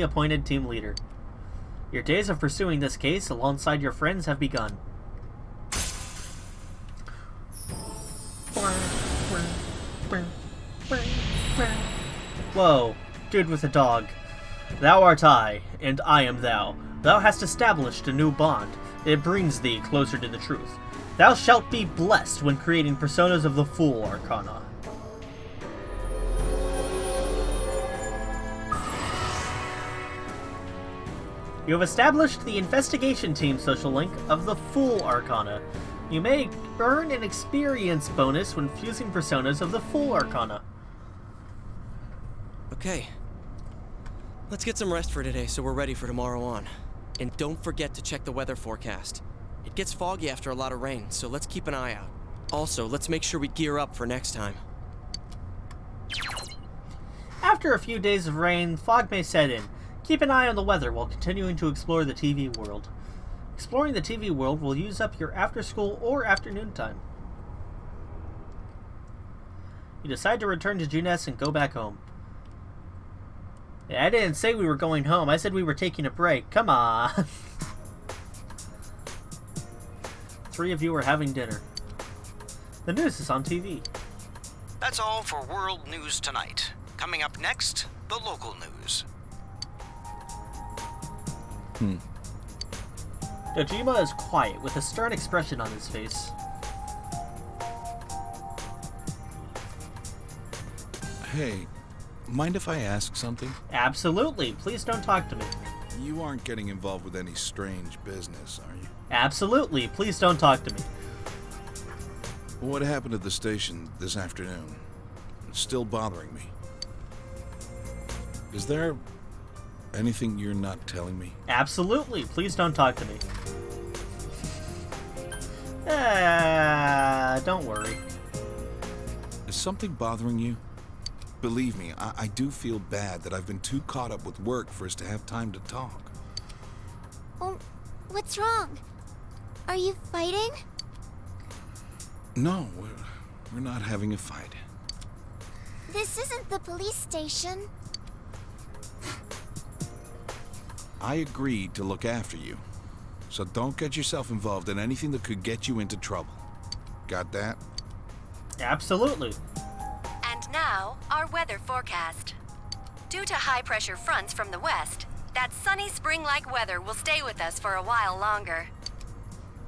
appointed team leader. Your days of pursuing this case alongside your friends have begun. Whoa, dude with a dog. Thou art I, and I am thou. Thou hast established a new bond. It brings thee closer to the truth. Thou shalt be blessed when creating personas of the Fool Arcana. You have established the investigation team social link of the Fool Arcana. You may earn an experience bonus when fusing personas of the Fool Arcana. Okay. Let's get some rest for today so we're ready for tomorrow on. And don't forget to check the weather forecast. It gets foggy after a lot of rain, so let's keep an eye out. Also, let's make sure we gear up for next time. After a few days of rain, fog may set in. Keep an eye on the weather while continuing to explore the TV world. Exploring the TV world will use up your after-school or afternoon time. You decide to return to Junes and go back home. Yeah, I didn't say we were going home. I said we were taking a break. Come on. 3 of you are having dinner. The news is on TV. That's all for World News Tonight. Coming up next, the local news. Dojima is quiet with a stern expression on his face. Hey, mind if I ask something? Absolutely. Please don't talk to me. You aren't getting involved with any strange business, are you? Absolutely. Please don't talk to me. What happened at the station this afternoon? It's still bothering me. Is there anything you're not telling me? Absolutely. Please don't talk to me. Don't worry. Is something bothering you? Believe me, I do feel bad that I've been too caught up with work for us to have time to talk. Oh, what's wrong? Are you fighting? No, we're not having a fight. This isn't the police station. I agreed to look after you. So don't get yourself involved in anything that could get you into trouble. Got that? Absolutely. And now, our weather forecast. Due to high-pressure fronts from the west, that sunny spring-like weather will stay with us for a while longer.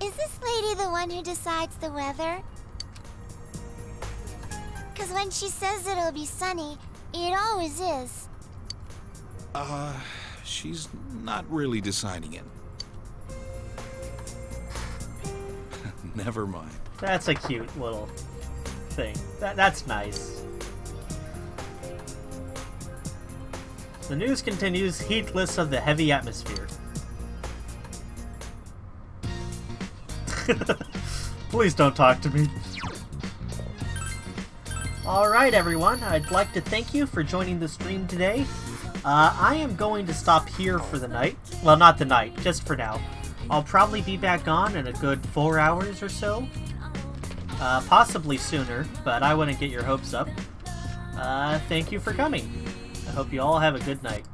Is this lady the one who decides the weather? Because when she says it'll be sunny, it always is. She's not really deciding it. Never mind. That's a cute little thing. That's nice. The news continues, heedless of the heavy atmosphere. Please don't talk to me. Alright everyone, I'd like to thank you for joining the stream today. I am going to stop here for the night. Well, not the night, just for now. I'll probably be back on in a good 4 hours or so. Possibly sooner, but I wouldn't get your hopes up. Thank you for coming. I hope you all have a good night.